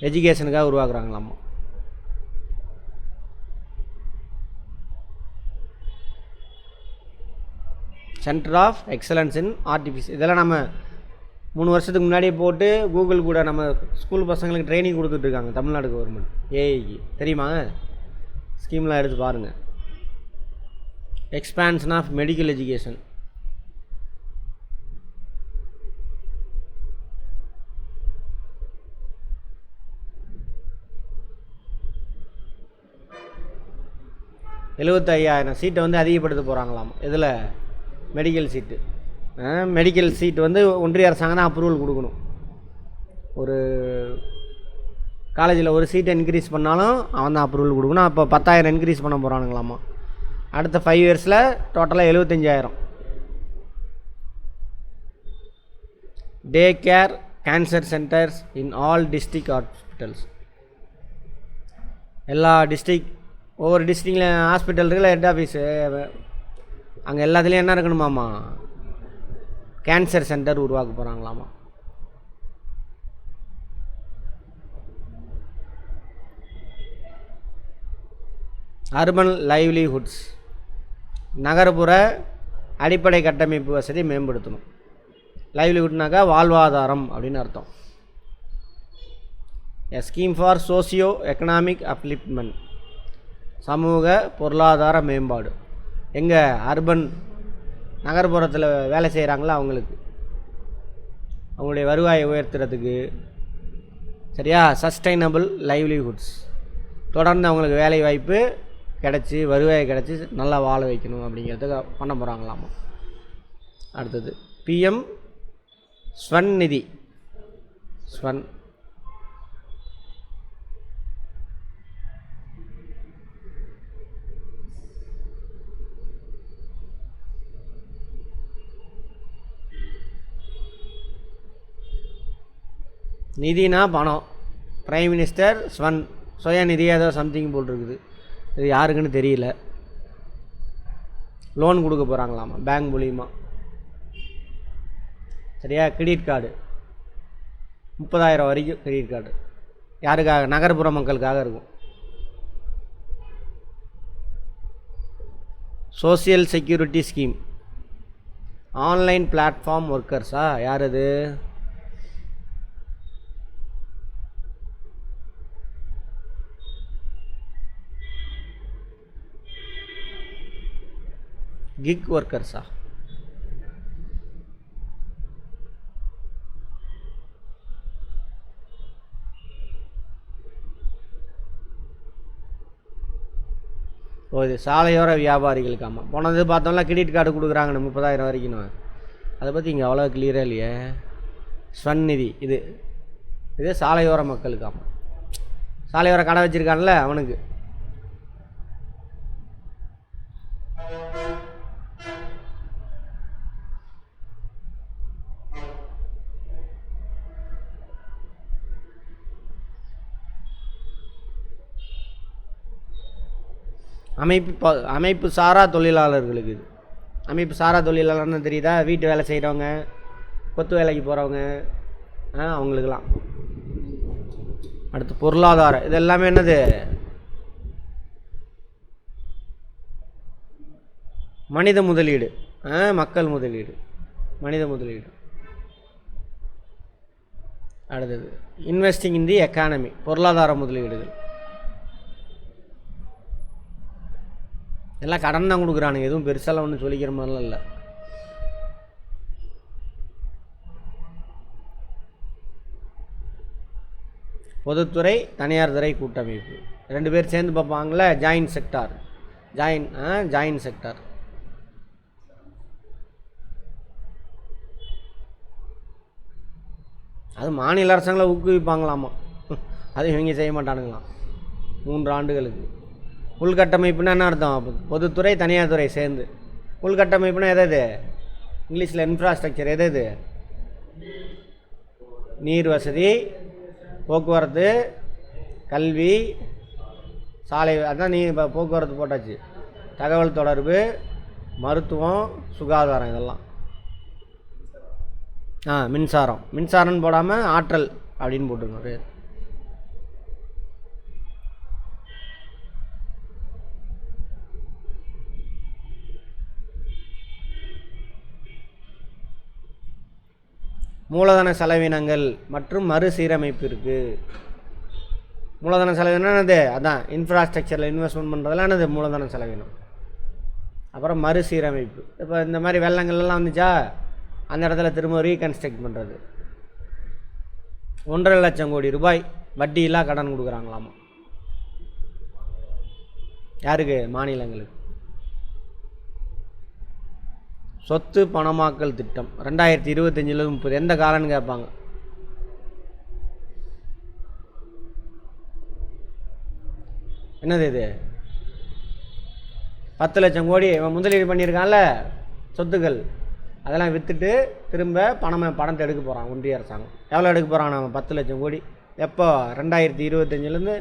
எஜுகேஷனுக்காக உருவாக்குறாங்களாமா. Centre of excellence in artificial. இதெல்லாம் நம்ம 3 வருஷத்துக்கு முன்னாடியே போட்டு கூகுள் கூட நம்ம ஸ்கூல் பசங்களுக்கு ட்ரைனிங் கொடுத்துட்ருக்காங்க தமிழ்நாடு கவர்மெண்ட். ஏஐக்கு தெரியுமா? ஸ்கீம்லாம் எடுத்து பாருங்கள். Expansion of medical education. $75,000 சீட்டை வந்து அதிகப்படுத்த போகிறாங்களாம். இதில் மெடிக்கல் சீட்டு. மெடிக்கல் சீட் வந்து ஒன்றிய அரசாங்கம் தான் அப்ரூவல் கொடுக்கணும். ஒரு காலேஜில் ஒரு சீட்டை இன்க்ரீஸ் பண்ணாலும் அவன் தான் அப்ரூவல் கொடுக்கணும். அப்போ 10,000 இன்க்ரீஸ் பண்ண போகிறானுங்களாமா. அடுத்த 5 இயர்ஸில் டோட்டலாக 75,000. Day care cancer centres in all district hospitals. எல்லா டிஸ்ட்ரிக்ட், ஒவ்வொரு டிஸ்ட்ரிக்டில் ஹாஸ்பிட்டல் இருக்குல்ல, ஹெட் ஆஃபீஸு, அங்கே எல்லாத்துலேயும் என்ன இருக்கணுமாம்மா, கேன்சர் சென்டர் உருவாக்க போகிறாங்களாமா. அர்பன் லைவ்லிஹுட்ஸ், நகர்ப்புற அடிப்படை கட்டமைப்பு வசதி மேம்படுத்தணும். லைவ்லிஹுட்னாக்கா வாழ்வாதாரம் அப்படின்னு அர்த்தம். எ ஸ்கீம் ஃபார் சோசியோ எக்கனாமிக் அப்லிப்மெண்ட், சமூக பொருளாதார மேம்பாடு. எங்கே அர்பன் நகர்ப்புறத்தில் வேலை செய்கிறாங்களோ அவங்களுக்கு, அவங்களுடைய வருவாயை உயர்த்துறதுக்கு. சரியா? சஸ்டைனபிள் லைவ்லிஹுட்ஸ், தொடர்ந்து அவங்களுக்கு வேலை வாய்ப்பு கிடச்சி வருவாய் கிடச்சி நல்லா வாழ வைக்கணும் அப்படிங்கிறதுக்கு பண்ண போகிறாங்களாமா. அடுத்தது பிஎம் ஸ்வன் நிதி. ஸ்வன் நிதினா பணம். பிரைம் மினிஸ்டர் ஸ்வன் சுயநிதி ஏதோ சம்திங் போட்டிருக்குது, இது யாருக்குன்னு தெரியல. லோன் கொடுக்க போகிறாங்களாமா பேங்க் மூலிமா. சரியா? கிரெடிட் கார்டு 30,000 வரைக்கும் கிரெடிட் கார்டு. யாருக்காக? நகர்ப்புற மக்களுக்காக இருக்கும். Social security scheme, online platform ஒர்க்கர்ஸா? யார் அது? கிக் ஒர்க்கர்ஸா? ஓ, இது சாலையோர வியாபாரிகளுக்காமா. போனது பார்த்தோம்னா கிரெடிட் கார்டு கொடுக்குறாங்கண்ணே 30,000 வரைக்கும். அதை பற்றி இங்கே அவ்வளோ கிளியராக இல்லையே. ஸ்வநிதி இது சாலையோர மக்களுக்காமா. சாலையோர கடை வச்சுருக்கான்ல அவனுக்கு. அமைப்பு சாரா தொழிலாளர்களுக்கு இது. அமைப்பு சாரா தொழிலாளர்னு தெரியுதா? வீட்டு வேலை செய்கிறவங்க, கொத்து வேலைக்கு போகிறவங்க, அவங்களுக்கெல்லாம். அடுத்து பொருளாதாரம், இது எல்லாமே என்னது? மனித முதலீடு, மக்கள் முதலீடு, மனித முதலீடு. அடுத்தது இன்வெஸ்டிங் இன் தி எக்கானமி, பொருளாதார முதலீடுகள். எல்லாம் கடன் தான் கொடுக்குறானுங்க, எதுவும் பெருசாலாம் ஒன்றும் சொல்லிக்கிற மாதிரிலாம் இல்லை. பொதுத்துறை தனியார் துறை கூட்டமைப்பு 2 பேர் சேர்ந்து பார்ப்பாங்களே, ஜாயின்ட் செக்டார். Joint sector. அது மாநில அரசாங்களை ஊக்குவிப்பாங்களாமா, அது இவங்க செய்ய மாட்டானுங்களாம் 3 ஆண்டுகளுக்கு. உள்கட்டமைப்புனா என்ன அர்த்தம்? பொதுத்துறை தனியார் துறை சேர்ந்து. உள்கட்டமைப்புனா எது? இங்கிலீஷில் இன்ஃப்ராஸ்ட்ரக்சர். எது? நீர் வசதி, போக்குவரத்து, கல்வி, சாலை. அதான் நீ இப்போ போக்குவரத்து போட்டாச்சு. தகவல் தொடர்பு, மருத்துவம், சுகாதாரம், இதெல்லாம். மின்சாரம்னு போடாமல் ஆற்றல் அப்படின்னு போட்டுருக்கோம். மூலதன செலவினங்கள் மற்றும் மறுசீரமைப்பு இருக்குது. மூலதன செலவினம் என்னது? அதான் இன்ஃப்ராஸ்ட்ரக்சரில் இன்வெஸ்ட்மெண்ட் பண்ணுறதுலாம் என்னது? மூலதன செலவினம். அப்புறம் மறுசீரமைப்பு, இப்போ இந்த மாதிரி வெள்ளங்கள்லாம் வந்துச்சா அந்த இடத்துல திரும்ப ரீகன்ஸ்ட்ரக்ட் பண்ணுறது. 1.5 லட்சம் கோடி ரூபாய் வட்டியில்லா கடன் கொடுக்குறாங்களாமா. யாருக்கு? மாநிலங்களுக்கு. சொத்து பணமாக்கல் திட்டம் 2025-30 எந்த காலம்னு கேட்பாங்க. என்னது இது? 10 லட்சம் கோடி முதலீடு பண்ணியிருக்கான்ல சொத்துக்கள், அதெல்லாம் விற்றுட்டு திரும்ப பணத்தை எடுக்க போகிறான் ஒன்றிய அரசாங்கம். எவ்வளோ எடுக்க போகிறான்? நம்ம 10 லட்சம் கோடி. எப்போ? 2025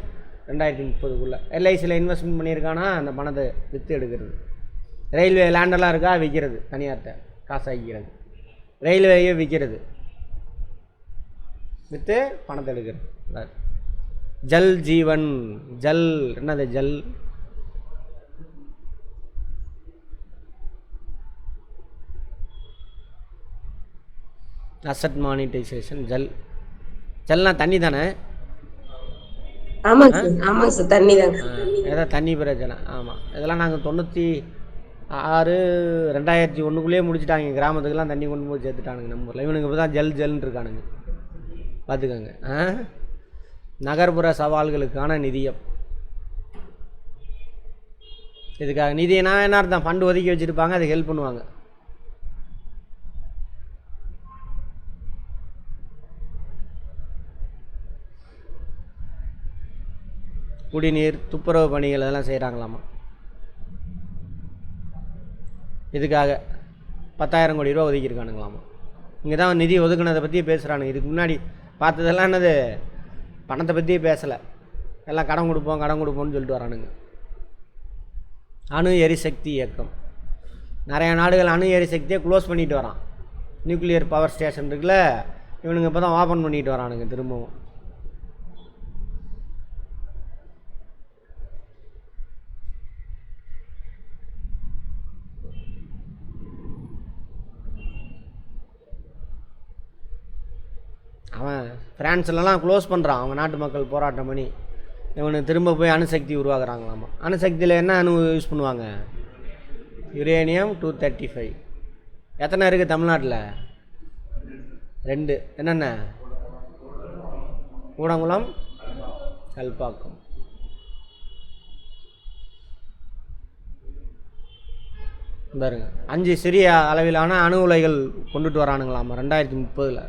2030 எல்ஐசியில் இன்வெஸ்ட்மெண்ட் பண்ணியிருக்கானா அந்த பணத்தை விற்று எடுக்கிறது. ரயில்வே லேண்டெல்லாம் இருக்கா, விற்கிறது, தனியார்கிட்ட காசு ஆகிக்கிறது. ரயில்வேயே விற்கிறது, விற்று பணத்தை எடுக்கிறது. ஜல் ஜீவன். ஜல் என்னது? Jal asset monetisation. ஜல்னா தண்ணி தானே?
ஆமாங்க சார், தண்ணி தாங்க.
ஏதாவது தண்ணி பிரச்சனை. ஆமாம், இதெல்லாம் நாங்கள் 96-2001 முடிச்சுட்டாங்க. கிராமத்துக்கெல்லாம் தண்ணி கொண்டு போய் சேர்த்துட்டானுங்க நம்ம ஊரில். இவனுக்கு இப்போ தான் ஜல்னு இருக்கானுங்க, பார்த்துக்கோங்க. நகர்ப்புற சவால்களுக்கான நிதியம். இதுக்காக நிதினா என்ன அர்த்தம்? ஃபண்டு ஒதுக்கி வச்சுருப்பாங்க, அதுக்கு ஹெல்ப் பண்ணுவாங்க. குடிநீர், துப்புரவு பணிகள் அதெல்லாம் செய்கிறாங்களாமா. இதுக்காக 10,000 கோடி ரூபா ஒதுக்கியிருக்கானுங்களாமா. இங்கே தான் நிதி ஒதுக்குனதை பற்றியே பேசுகிறானுங்க. இதுக்கு முன்னாடி பார்த்ததெல்லாம் என்னது? பணத்தை பற்றியே பேசலை, எல்லாம் கடன் கொடுப்போம்னு சொல்லிட்டு வரானுங்க. அணு எரிசக்தி இயக்கம். நிறையா நாடுகள் அணு எரிசக்தியை க்ளோஸ் பண்ணிட்டு வரான். நியூக்ளியர் பவர் ஸ்டேஷன் இருக்குல்ல, இவனுங்க இப்போ தான் ஓப்பன் பண்ணிட்டு வரானுங்க திரும்பவும். அவன் ஃப்ரான்ஸ்லலாம் க்ளோஸ் பண்ணுறான், அவங்க நாட்டு மக்கள் போராட்டம் பண்ணி. இவனுக்கு திரும்ப போய் அணுசக்தி உருவாக்குறாங்களாமா. அணுசக்தியில் என்ன அணு யூஸ் பண்ணுவாங்க? யுரேனியம் 235. எத்தனை இருக்குது தமிழ்நாட்டில்? 2. என்னென்ன? கூடங்குளம், கல்பாக்கம். பாருங்க, 5 சிறிய அளவிலான அணு உலைகள் கொண்டுட்டு வரானுங்களாமா 2030.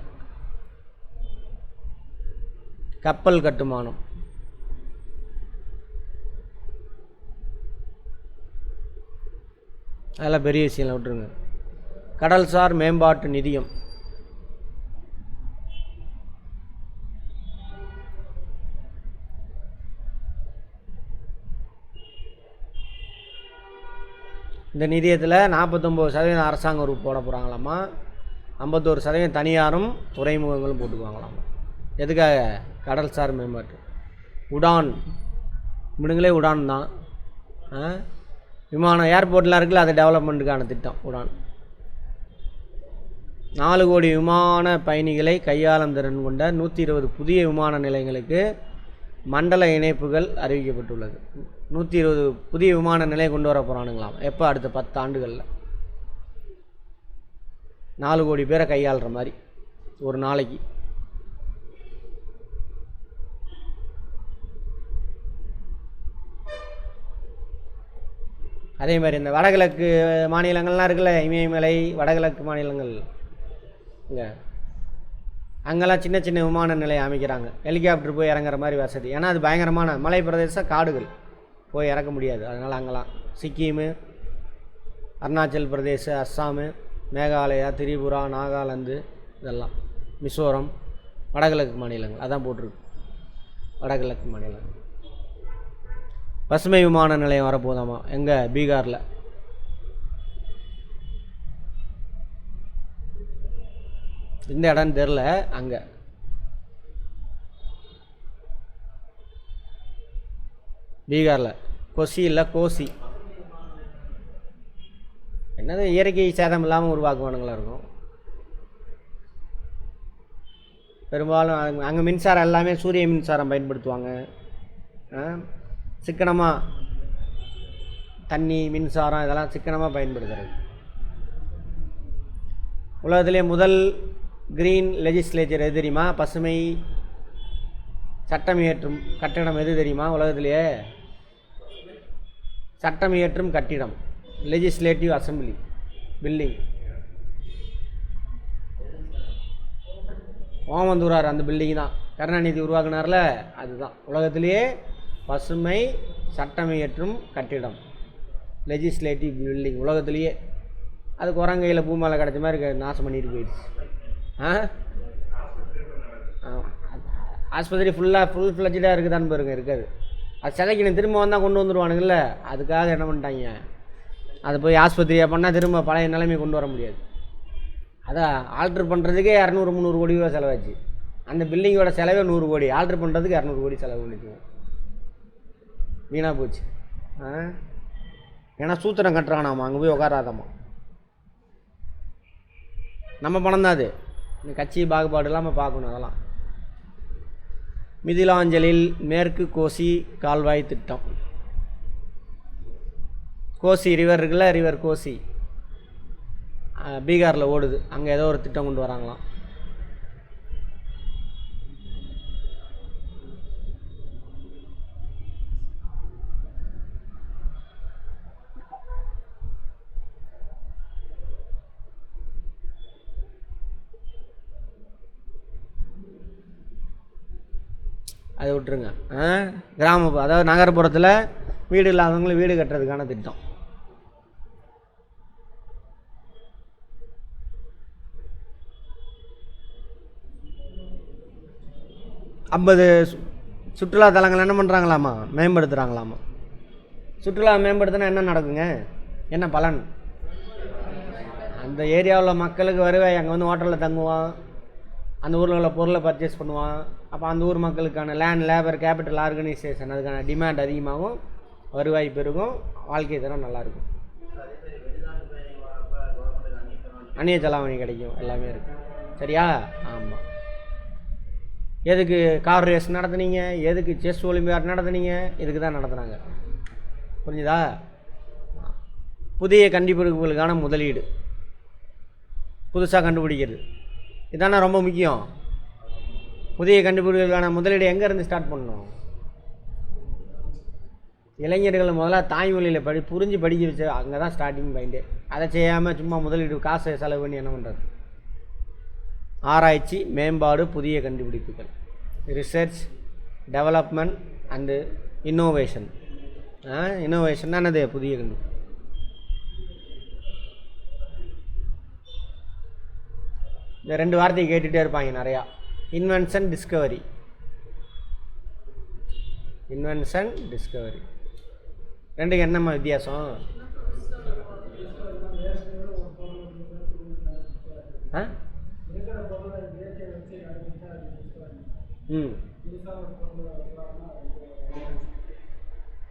கப்பல் கட்டுமானம். அதெல்லாம் பெரிய விஷயம் விட்டுருங்க. கடல்சார் மேம்பாட்டு நிதியம். இந்த நிதியத்தில் 49% அரசாங்க உறுப்பு போட போகிறாங்களாமா. 51% தனியாரும் துறைமுகங்களும் போட்டுக்குவாங்களாமா. எதுக்காக? கடல்சார் மேம்பாட்டு. உடான், இவனுங்களே உடான் தான். விமானம் ஏர்போர்ட்லாம் இருக்குல்ல, அது டெவலப்மெண்ட்டுக்கான திட்டம் உடான். 4 கோடி விமான பயணிகளை கையாளும் திறன் கொண்ட 120 புதிய விமான நிலையங்களுக்கு மண்டல இணைப்புகள் அறிவிக்கப்பட்டுள்ளது. 120 புதிய விமான நிலையம் கொண்டு வர போகிறானுங்களாம். எப்போ? அடுத்த 10 ஆண்டுகளில் 4 கோடி பேரை கையாளுற மாதிரி ஒரு நாளைக்கு. அதே மாதிரி இந்த வடகிழக்கு மாநிலங்கள்லாம் இருக்குல்ல, இமயமலை வடகிழக்கு மாநிலங்கள், இங்கே அங்கெல்லாம் சின்ன சின்ன விமான நிலையம் அமைக்கிறாங்க. ஹெலிகாப்டர் போய் இறங்குற மாதிரி வசதி. ஏன்னா அது பயங்கரமான மலை பிரதேசம், காடுகள், போய் இறக்க முடியாது. அதனால் அங்கெல்லாம் சிக்கிமு, அருணாச்சல் பிரதேச, அஸ்ஸாமு, மேகாலயா, திரிபுரா, நாகாலாந்து, இதெல்லாம் மிசோரம், வடகிழக்கு மாநிலங்கள் அதான் போட்டிருக்கு. வடகிழக்கு மாநிலங்கள். பசுமை விமான நிலையம் வரப்போதாமா. எங்கே? பீகாரில். இந்த இடம் தெரில. அங்கே பீகாரில் கொசி இல்லை, கோசி. என்னது இயற்கை சேதம் இல்லாமல் உருவாக்குவானுங்களா இருக்கும். பெரும்பாலும் அங்கே மின்சாரம் எல்லாமே சூரிய மின்சாரம் பயன்படுத்துவாங்க. சிக்கனமாக தண்ணி, மின்சாரம் இதெல்லாம் சிக்கனமாக பயன்படுத்துறது. உலகத்திலே முதல் கிரீன் லெஜிஸ்லேச்சர் எது தெரியுமா? பசுமை சட்டம் இயற்றும் கட்டிடம் எது தெரியுமா? உலகத்திலேயே சட்டம் இயற்றும் கட்டிடம், லெஜிஸ்லேட்டிவ் அசம்பிளி பில்டிங். ஓமந்தூரார் அந்த பில்டிங் தான் கருணாநிதி உருவாக்குனார்ல, அதுதான் உலகத்திலேயே பசுமை சட்டம் இயற்றும் கட்டிடம், லெஜிஸ்லேட்டிவ் பில்டிங் உலகத்திலேயே. அது குரங்கையில் பூமாலை கிடச்ச மாதிரி நாசம் பண்ணிட்டு போயிடுச்சு. ஆஸ்பத்திரி ஃபுல் ஃப்ளெஜ்டாக இருக்குதான்னு பாருங்க, இருக்காது. அது சிதைக்கணும், திரும்ப வந்தால் கொண்டு வந்துடுவானுங்கள்ல, அதுக்காக என்ன பண்ணிட்டாங்க, அது போய் ஆஸ்பத்திரியாக பண்ணால் திரும்ப பழைய நிலைமை கொண்டு வர முடியாது. அதான் ஆல்ட்ரு பண்ணுறதுக்கே 200-300 கோடி ரூபா செலவாச்சு. அந்த பில்டிங்கோட செலவே 100 கோடி, ஆல்ட்ரு பண்ணுறதுக்கு 200 கோடி செலவு பண்ணிச்சுங்க. வீணாக போச்சு. ஏன்னா சூத்திரம் கட்டுறானாமா, அங்கே போய் உட்காராதாமா. நம்ம பணம் தான் அது. இந்த கட்சி பாகுபாடு இல்லாமல் பார்க்கணும் அதெல்லாம். மிதிலாஞ்சலில் மேற்கு கோசி கால்வாய் திட்டம். கோசி ரிவர் இருக்குல்ல, ரிவர் கோசி பீகாரில் ஓடுது. அங்கே ஏதோ ஒரு திட்டம் கொண்டு வராங்களாம். அதை விட்டுருங்க. அதாவது நகர்ப்புறத்தில் வீடு இல்லாதவங்களும் வீடு கட்டுறதுக்கான திட்டம். ஐம்பது சுற்றுலா தலங்கள் என்ன பண்ணுறாங்களாமா, மேம்படுத்துகிறாங்களாமா. சுற்றுலா மேம்படுத்தினா என்ன நடக்குங்க, என்ன பலன்? அந்த ஏரியாவில் மக்களுக்கு வருவாய், அங்கே வந்து ஹோட்டலில் தங்குவான், அந்த ஊரில் உள்ள பொருளை பர்ச்சேஸ் பண்ணுவான். அப்போ அந்த ஊர் மக்களுக்கான லேண்ட், லேபர், கேபிட்டல், ஆர்கனைசேஷன் அதுக்கான டிமாண்ட் அதிகமாகும், வருவாய் பெருகும், வாழ்க்கை தரம் நல்லாயிருக்கும், அந்நிய செலாவணி கிடைக்கும், எல்லாமே இருக்கும். சரியா? ஆமாம். எதுக்கு கார் ரேஸ் நடத்துனீங்க, எதுக்கு செஸ் ஒலிம்பியாட் நடத்துனீங்க, இதுக்கு தான் நடத்துனாங்க. புரிஞ்சுதா? புதிய கண்டுபிடிப்புகளுக்கான முதலீடு, புதுசாக கண்டுபிடிக்கிறது, இதானே ரொம்ப முக்கியம். புதிய கண்டுபிடிப்புகளுக்கான முதலீடு எங்கேருந்து ஸ்டார்ட் பண்ணணும்? இளைஞர்கள் முதல்ல தாய்மொழியில் புரிஞ்சு படிக்க வச்சு அங்கே தான் ஸ்டார்டிங் பாயிண்ட்டு. அதை செய்யாமல் சும்மா முதலீடு காசை செலவு பண்ணி என்ன பண்ணுறது? ஆராய்ச்சி, மேம்பாடு, புதிய கண்டுபிடிப்புகள், research, development and innovation. Innovation தான் என்னது? புதிய கண்டுபிடிப்பு. இந்த 2 வார்த்தையை கேட்டுகிட்டே இருப்பாங்க நிறையா. Invention, Discovery. இன்வென்ஷன், டிஸ்கவரி ரெண்டுக்கு என்னம்மா வித்தியாசம்?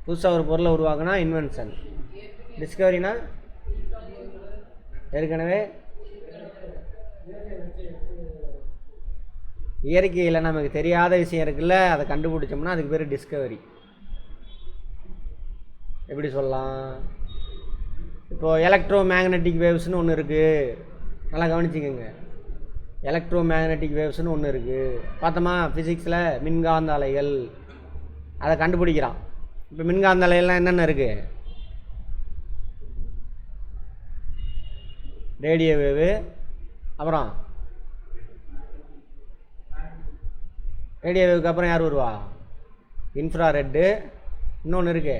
புதுசாக ஒரு பொருளை உருவாக்குனா இன்வென்ஷன். டிஸ்கவரினா ஏற்கனவே இயற்கையில் நமக்கு தெரியாத விஷயம் இருக்குல்ல, அதை கண்டுபிடிச்சோம்னா அதுக்கு பேர் டிஸ்கவரி. எப்படி சொல்லலாம்? இப்போது எலக்ட்ரோ மேக்னட்டிக் வேவ்ஸ்னு ஒன்று இருக்குது, நல்லா கவனிச்சிக்கோங்க. எலக்ட்ரோ மேக்னட்டிக் வேவ்ஸ்னு ஒன்று இருக்குது, பார்த்தோமா ஃபிசிக்ஸில்? மின்காந்த அலைகள், அதை கண்டுபிடிக்கிறான். இப்போ மின்காந்த அலைகள்லாம் என்னென்ன இருக்குது? ரேடியோ வேவு, அப்புறம் ரேடியோ வேவுக்கு அப்புறம் யார் வருவா? இன்ஃப்ராரெட்டு, இன்னொன்று இருக்கு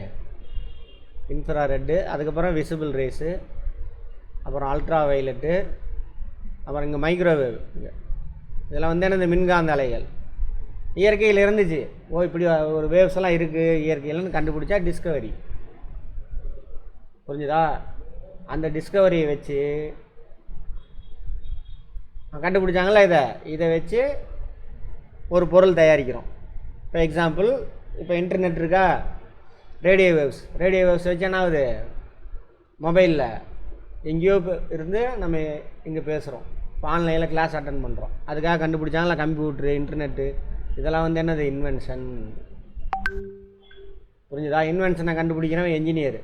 இன்ஃப்ராரெட்டு, அதுக்கப்புறம் விசிபிள் ரேஸு, அப்புறம் அல்ட்ரா வயலட்டு, அப்புறம் இங்கே மைக்ரோவேவ். இதெல்லாம் வந்து என்னது? மின்காந்த அலைகள். இயற்கையில் இருந்துச்சு, இப்படி ஒரு வேவ்ஸ் எல்லாம் இருக்குது இயற்கையில்னு கண்டுபிடிச்சா டிஸ்கவரி. புரிஞ்சுதா? அந்த டிஸ்கவரியை வச்சு கண்டுபிடிச்சாங்களா, இதை வச்சு ஒரு பொருள் தயாரிக்கிறோம். இப்போ எக்ஸாம்பிள், இப்போ இன்டர்நெட் இருக்கா, ரேடியோ வேவ்ஸ் வச்சு என்ன ஆகுது? மொபைலில் எங்கேயோ இருந்து நம்ம இங்கே பேசுகிறோம், இப்போ ஆன்லைனில் கிளாஸ் அட்டன் பண்ணுறோம். அதுக்காக கண்டுபிடிச்சாங்களா கம்ப்யூட்ரு, இன்டர்நெட்டு, இதெல்லாம் வந்து என்னது? இன்வென்ஷன். புரிஞ்சுதா? இன்வென்ஷனை கண்டுபிடிக்கிறவன் என்ஜினியர்.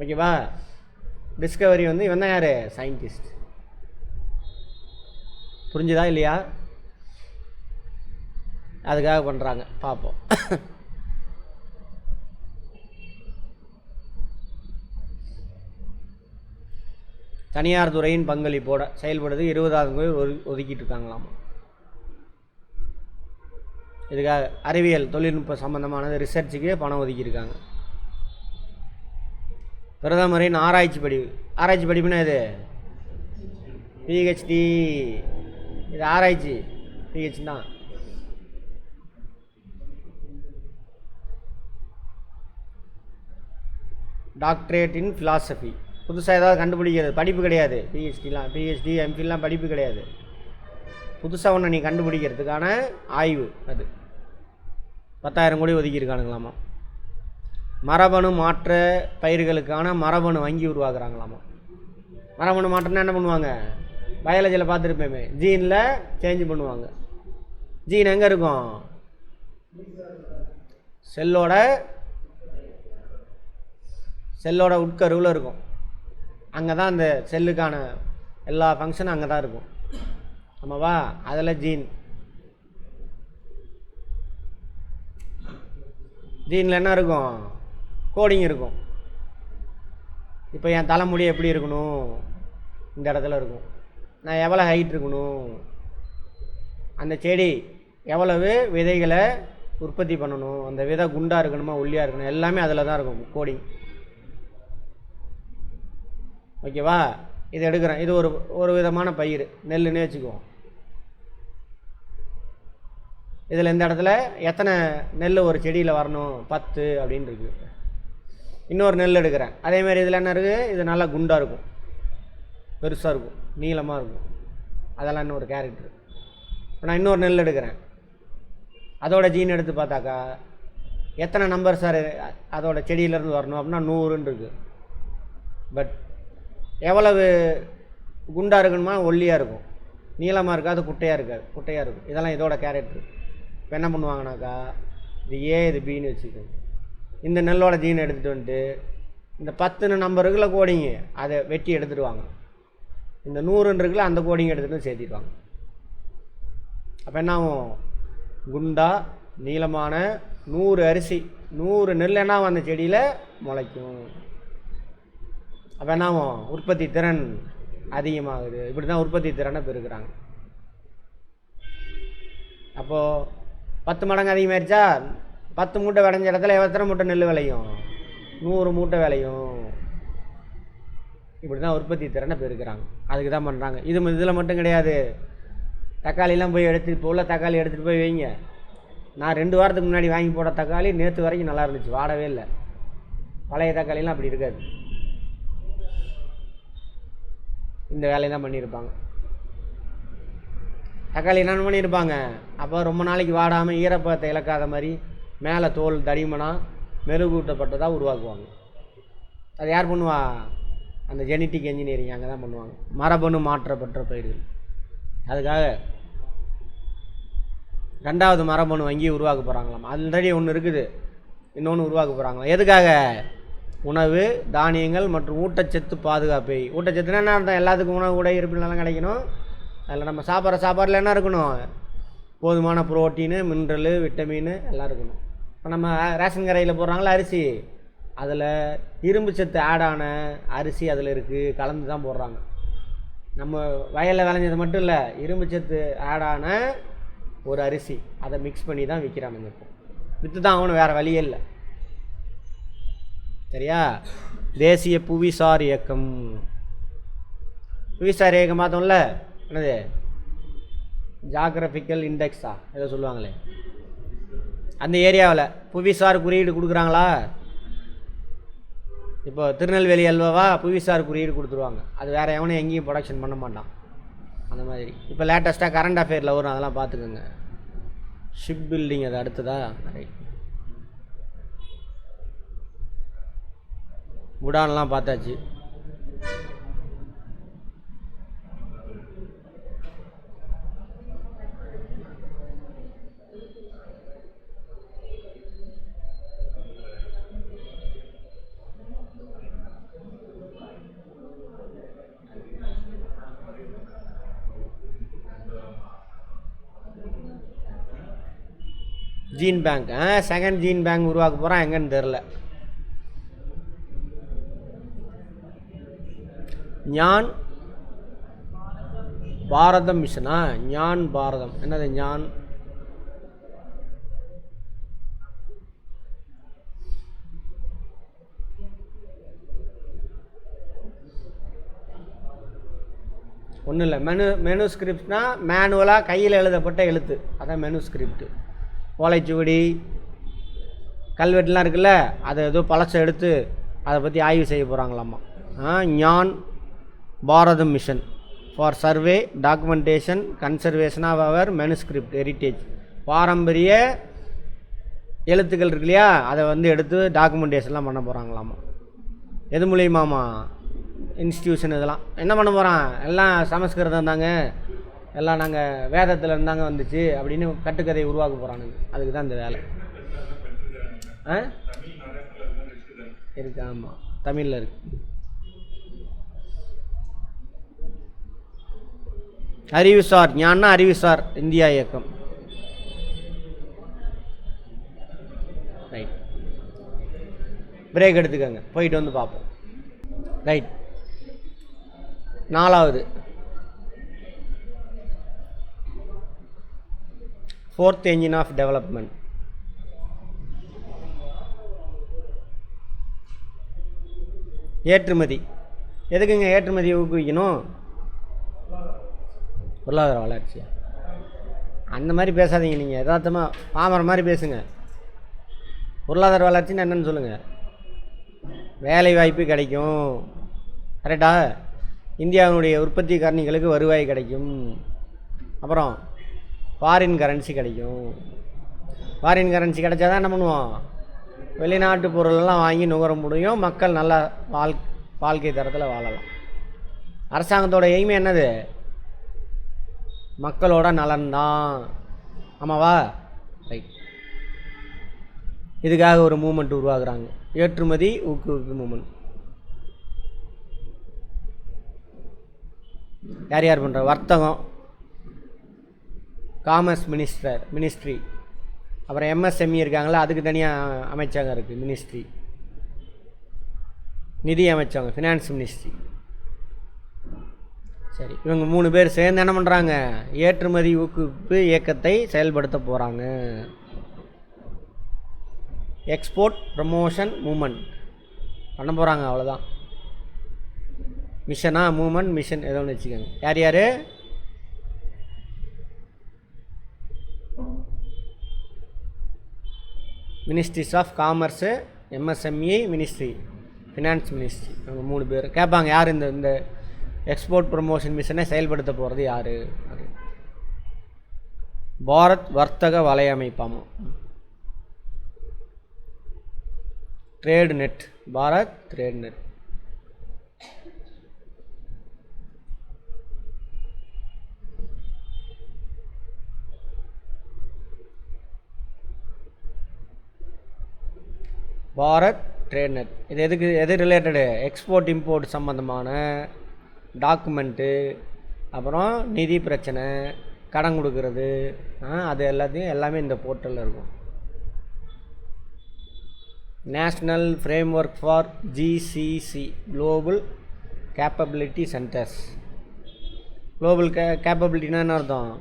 ஓகேவா? டிஸ்கவரி வந்து இவன் தான் யார்? சயின்டிஸ்ட். புரிஞ்சுதா இல்லையா? அதுக்காக பண்ணுறாங்க, பார்ப்போம். தனியார் துறையின் பங்களிப்போட செயல்படுறது 20,000 கோடி ஒதுக்கிட்டு இருக்காங்களாமா. இதுக்காக அறிவியல் தொழில்நுட்ப சம்பந்தமானது ரிசர்ச்சுக்கு பணம் ஒதுக்கியிருக்காங்க. பிரதமரின் ஆராய்ச்சி படிப்புனா இது பிஹெச்டி. இது ஆராய்ச்சி, பிஹெச்டி தான். டாக்டரேட் இன் ஃபிலாசபி, புதுசாக ஏதாவது கண்டுபிடிக்கிறது, படிப்பு கிடையாது. பிஹெச்டி எம்ஃபில்லாம் படிப்பு கிடையாது. புதுசாக ஒன்று நீ கண்டுபிடிக்கிறதுக்கான ஆய்வு, அது 10,000 கோடி ஒதுக்கியிருக்கானுங்களாமா. மரபணு மாற்ற பயிர்களுக்கான மரபணு வங்கி உருவாக்குறாங்களாமா. மரபணு மாற்றம்னா என்ன பண்ணுவாங்க? பயாலஜியில் பார்த்துருப்பேமே, ஜீனில் சேஞ்ச் பண்ணுவாங்க. ஜீன் எங்கே இருக்கும்? செல்லோட உட்கருவில் இருக்கும். அங்கே தான் அந்த செல்லுக்கான எல்லா ஃபங்க்ஷனும் அங்கே தான் இருக்கும். ஆமாவா? அதில் ஜீனில் என்ன இருக்கும்? கோடிங் இருக்கும். இப்போ என் தலைமுடி எப்படி இருக்கணும்? இந்த இடத்துல இருக்கும். நான் எவ்வளோ ஹைட் இருக்கணும்? அந்த செடி எவ்வளவு விதைகளை உற்பத்தி பண்ணணும்? அந்த விதை குண்டாக இருக்கணுமா ஒல்லியாக இருக்கணும்? எல்லாமே அதில் தான் இருக்கும் கோடிங். ஓகேவா? இது எடுக்கிறேன், இது ஒரு விதமான பயிர், நெல்லுன்னே வச்சுக்குவோம். இதில் இந்த இடத்துல எத்தனை நெல் ஒரு செடியில் வரணும்? 10 அப்படின்னு இருக்கு. இன்னொரு நெல் எடுக்கிறேன். அதேமாதிரி இதில் என்ன இருக்குது, இது நல்லா குண்டாக இருக்கும், பெருசாக இருக்கும், நீளமாக இருக்கும், அதெல்லாம் இன்னொரு கேரக்டர். இப்போ நான் இன்னொரு நெல் எடுக்கிறேன், அதோட ஜீன் எடுத்து பார்த்தாக்கா எத்தனை நம்பர் சார் அதோட செடியிலேருந்து வரணும் அப்படின்னா 100ன்னு இருக்குது. பட் எவ்வளவு குண்டாக இருக்கணுமா, ஒல்லியாக இருக்கும், நீளமாக இருக்காது, குட்டையாக இருக்கும். இதெல்லாம் இதோட கேரக்டர். இப்போ என்ன பண்ணுவாங்கனாக்கா, இது ஏ இது பின்னு வச்சுக்கோங்க. இந்த நெல்லோட ஜீனை எடுத்துகிட்டு வந்துட்டு இந்த 10 நம்பர் இருக்குல்ல கோடிங்கு, அதை வெட்டி எடுத்துடுவாங்க. இந்த 100 இருக்குல்ல அந்த கோடிங் எடுத்துகிட்டு சேர்த்திடுவாங்க. அப்போ என்ன ஆகும், குண்டா நீளமான 100 அரிசி 100 நெல் என்ன அந்த செடியில் முளைக்கும். அப்போ என்ன ஆகும், உற்பத்தி திறன் அதிகமாகுது. இப்படி தான் உற்பத்தி திறனை பெருக்கிறாங்க. அப்போது 10 மடங்கு அதிகமாகிடுச்சா, 10 மூட்டை விளைஞ்ச இடத்துல எத்தனை மூட்டை நெல் விளையும், 100 மூட்டை விளையும். இப்படி தான் உற்பத்தி திறனை பெருக்கிறாங்க. அதுக்கு தான் பண்ணுறாங்க. இதில் மட்டும் கிடையாது. தக்காளிலாம் போய் இப்போ உள்ள தக்காளி எடுத்துகிட்டு போய் வைங்க. நான் 2 வாரத்துக்கு முன்னாடி வாங்கி போட தக்காளி நேற்று வரைக்கும் நல்லா இருந்துச்சு, வாடவே இல்லை. பழைய தக்காளிலாம் அப்படி இருக்காது. இந்த வேலையை தான் பண்ணியிருப்பாங்க. தக்காளி என்னென்ன பண்ணியிருப்பாங்க, அப்போ ரொம்ப நாளைக்கு வாடாமல் ஈரப்பதத்தை இழக்காத மாதிரி மேலே தோல் தடிமனாக மெருகூட்டப்பட்டதாக உருவாக்குவாங்க. அது யார் பண்ணுவா, அந்த ஜெனட்டிக் என்ஜினியரிங் அங்கே தான் பண்ணுவாங்க. மரபணு மாற்றப்பட்ட பயிர்கள். அதுக்காக 2வது மரபணு வங்கி உருவாக்க போகிறாங்களாம். ஆல்ரெடி ஒன்று இருக்குது, இன்னொன்று உருவாக்க போகிறாங்களாம். எதுக்காக, உணவு தானியங்கள் மற்றும் ஊட்டச்சத்து பாதுகாப்பை. ஊட்டச்சத்துனா என்ன அர்த்தம், எல்லாத்துக்கும் உணவு கூட இருப்பிலாம் கிடைக்கணும். அதில் நம்ம சாப்பிட்ற சாப்பாடில் என்ன இருக்கணும், போதுமான புரோட்டீனு மினரலு விட்டமின் எல்லாம் இருக்கணும். இப்போ நம்ம ரேஷன் கடையில் போடுறாங்களா அரிசி, அதில் இரும்பு சத்து ஆடான அரிசி அதில் இருக்குது, கலந்து தான் போடுறாங்க. நம்ம வயலில் விளைஞ்சது மட்டும் இல்லை, இரும்பு சத்து ஆடான ஒரு அரிசி அதை மிக்ஸ் பண்ணி தான் விற்கிறானுங்க. இப்போ விற்று தான் ஆகணும், வேறு வழியே இல்லை. சரியா. தேசிய புவிசார் இயக்கம். புவிசார் இயக்கம் பார்த்தோம்ல, என்னது ஜாகிரபிக்கல் இண்டெக்ஸா ஏதோ சொல்லுவாங்களே, அந்த ஏரியாவில் புவிசார் குறியீடு கொடுக்குறாங்களா. இப்போ திருநெல்வேலி அல்வாவா புவிசார் குறியீடு கொடுத்துருவாங்க. அது வேறு எவனும் எங்கேயும் ப்ரொடக்ஷன் பண்ண மாட்டான். அந்த மாதிரி இப்போ லேட்டஸ்ட்டாக கரண்ட் அஃபேரில் வரும், அதெல்லாம் பார்த்துக்கோங்க. ஷிப் பில்டிங் அது அடுத்ததா. ரைட், குடான்லாம் பார்த்தாச்சு. Gene bank, second gene bank உருவாக்க போகிறான், எங்கன்னு தெரில. ஞான் பாரதம் மிஷனா, ஞான் பாரதம் என்னது, ஞான் ஒன்றும் இல்லை. மெனுஸ்கிரிப்ட்னா மேனுவலாக கையில் எழுதப்பட்ட எழுத்து, அதான் மெனுஸ்கிரிப்ட். ஓலைச்சுவடி கல்வெட்டுலாம் இருக்குல்ல, அதை ஏதோ பழசை எடுத்து அதை பற்றி ஆய்வு செய்ய போகிறாங்களாம்மா. Gyan Bharatam mission for survey documentation conservation of our manuscript heritage. பாரம்பரிய எழுத்துக்கள் இருக்கு இல்லையா, அதை வந்து எடுத்து டாக்குமெண்டேஷன்லாம் பண்ண போகிறாங்களாம்மா. எது மூலியமாம்மா, இன்ஸ்டியூஷன். இதெல்லாம் என்ன பண்ண போகிறான், எல்லாம் சமஸ்கிருதம் தாங்க, எல்லாம் நாங்கள் வேதத்தில் இருந்தாங்க வந்துச்சு அப்படின்னு கட்டுக்கதையை உருவாக்க போகிறானுங்க. அதுக்கு தான் இந்த வேலை இருக்கு. ஆமாம், தமிழில் இருக்கு. அறிவுசார் ஞானா, அறிவுசார் இந்தியா இயக்கம். ரைட், பிரேக் எடுத்துக்கோங்க, போயிட்டு வந்து பார்ப்போம். ரைட், 4வது fourth engine of development. ஏற்றுமதி. எதுக்குங்க ஏற்றுமதியை ஊக்குவிக்கணும், பொருளாதார வளர்ச்சியா? அந்த மாதிரி பேசாதீங்க, நீங்கள் யதார்த்தமாக பாமர மாதிரி பேசுங்க. பொருளாதார வளர்ச்சின்னு என்னன்னு சொல்லுங்கள். வேலை வாய்ப்பு கிடைக்கும். கரெக்டா? இந்தியாவினுடைய உற்பத்தி காரணிகளுக்கு வருவாய் கிடைக்கும். அப்புறம் ஃபாரின் கரன்சி கிடைக்கும். ஃபாரின் கரன்சி கிடைச்சா தான் என்ன பண்ணுவோம்? வெளிநாட்டு பொருளெல்லாம் வாங்கி நுகர முடியும். மக்கள் நல்லா வாழ்க்கை தரத்தில் வாழலாம். அரசாங்கத்தோட எய்மே என்னது? மக்களோட நலன்தான். ஆமாவா? ரைட். இதுக்காக ஒரு மூமெண்ட் உருவாக்குறாங்க, ஏற்றுமதி ஊக்குவிப்பு மூமெண்ட். யார் யார் பண்ணுற? வர்த்தகம், காமர்ஸ் மினிஸ்ட்ரி, அப்புறம் எம்எஸ்எம்இ இருக்காங்களா, அதுக்கு தனியாக அமைச்சகம் இருக்குது மினிஸ்ட்ரி. நிதி அமைச்சகம் ஃபினான்ஸ் மினிஸ்ட்ரி. சரி, இவங்க 3 பேர் சேர்ந்து என்ன பண்ணுறாங்க? ஏற்றுமதி ஊக்குவிப்பு இயக்கத்தை செயல்படுத்த போகிறாங்க. எக்ஸ்போர்ட் ப்ரமோஷன் மூமெண்ட் பண்ண போகிறாங்க. அவ்வளோதான். மிஷனா மூமெண்ட் மிஷன் ஏதோ ஒன்று வச்சுக்கோங்க. யார் யார்? Ministries of commerce, MSME ministry, finance ministry. அவங்க 3 பேர் கேட்பாங்க, யார் இந்த எக்ஸ்போர்ட் ப்ரமோஷன் மிஷனை செயல்படுத்த போகிறது யார்? பாரத் வர்த்தக வலையமைப்பாமா, trade net, Bharat trade net. Bharat trade net இது எது ரிலேட்டடு? எக்ஸ்போர்ட் இம்போர்ட் சம்மந்தமான டாக்குமெண்ட்டு, அப்புறம் நிதி பிரச்சனை, கடன் கொடுக்கறது, அது எல்லாமே இந்த போர்ட்டலில் இருக்கும். National framework for GCC, global capability centres. Global கேப்பபிலிட்டினா என்ன அர்த்தம்?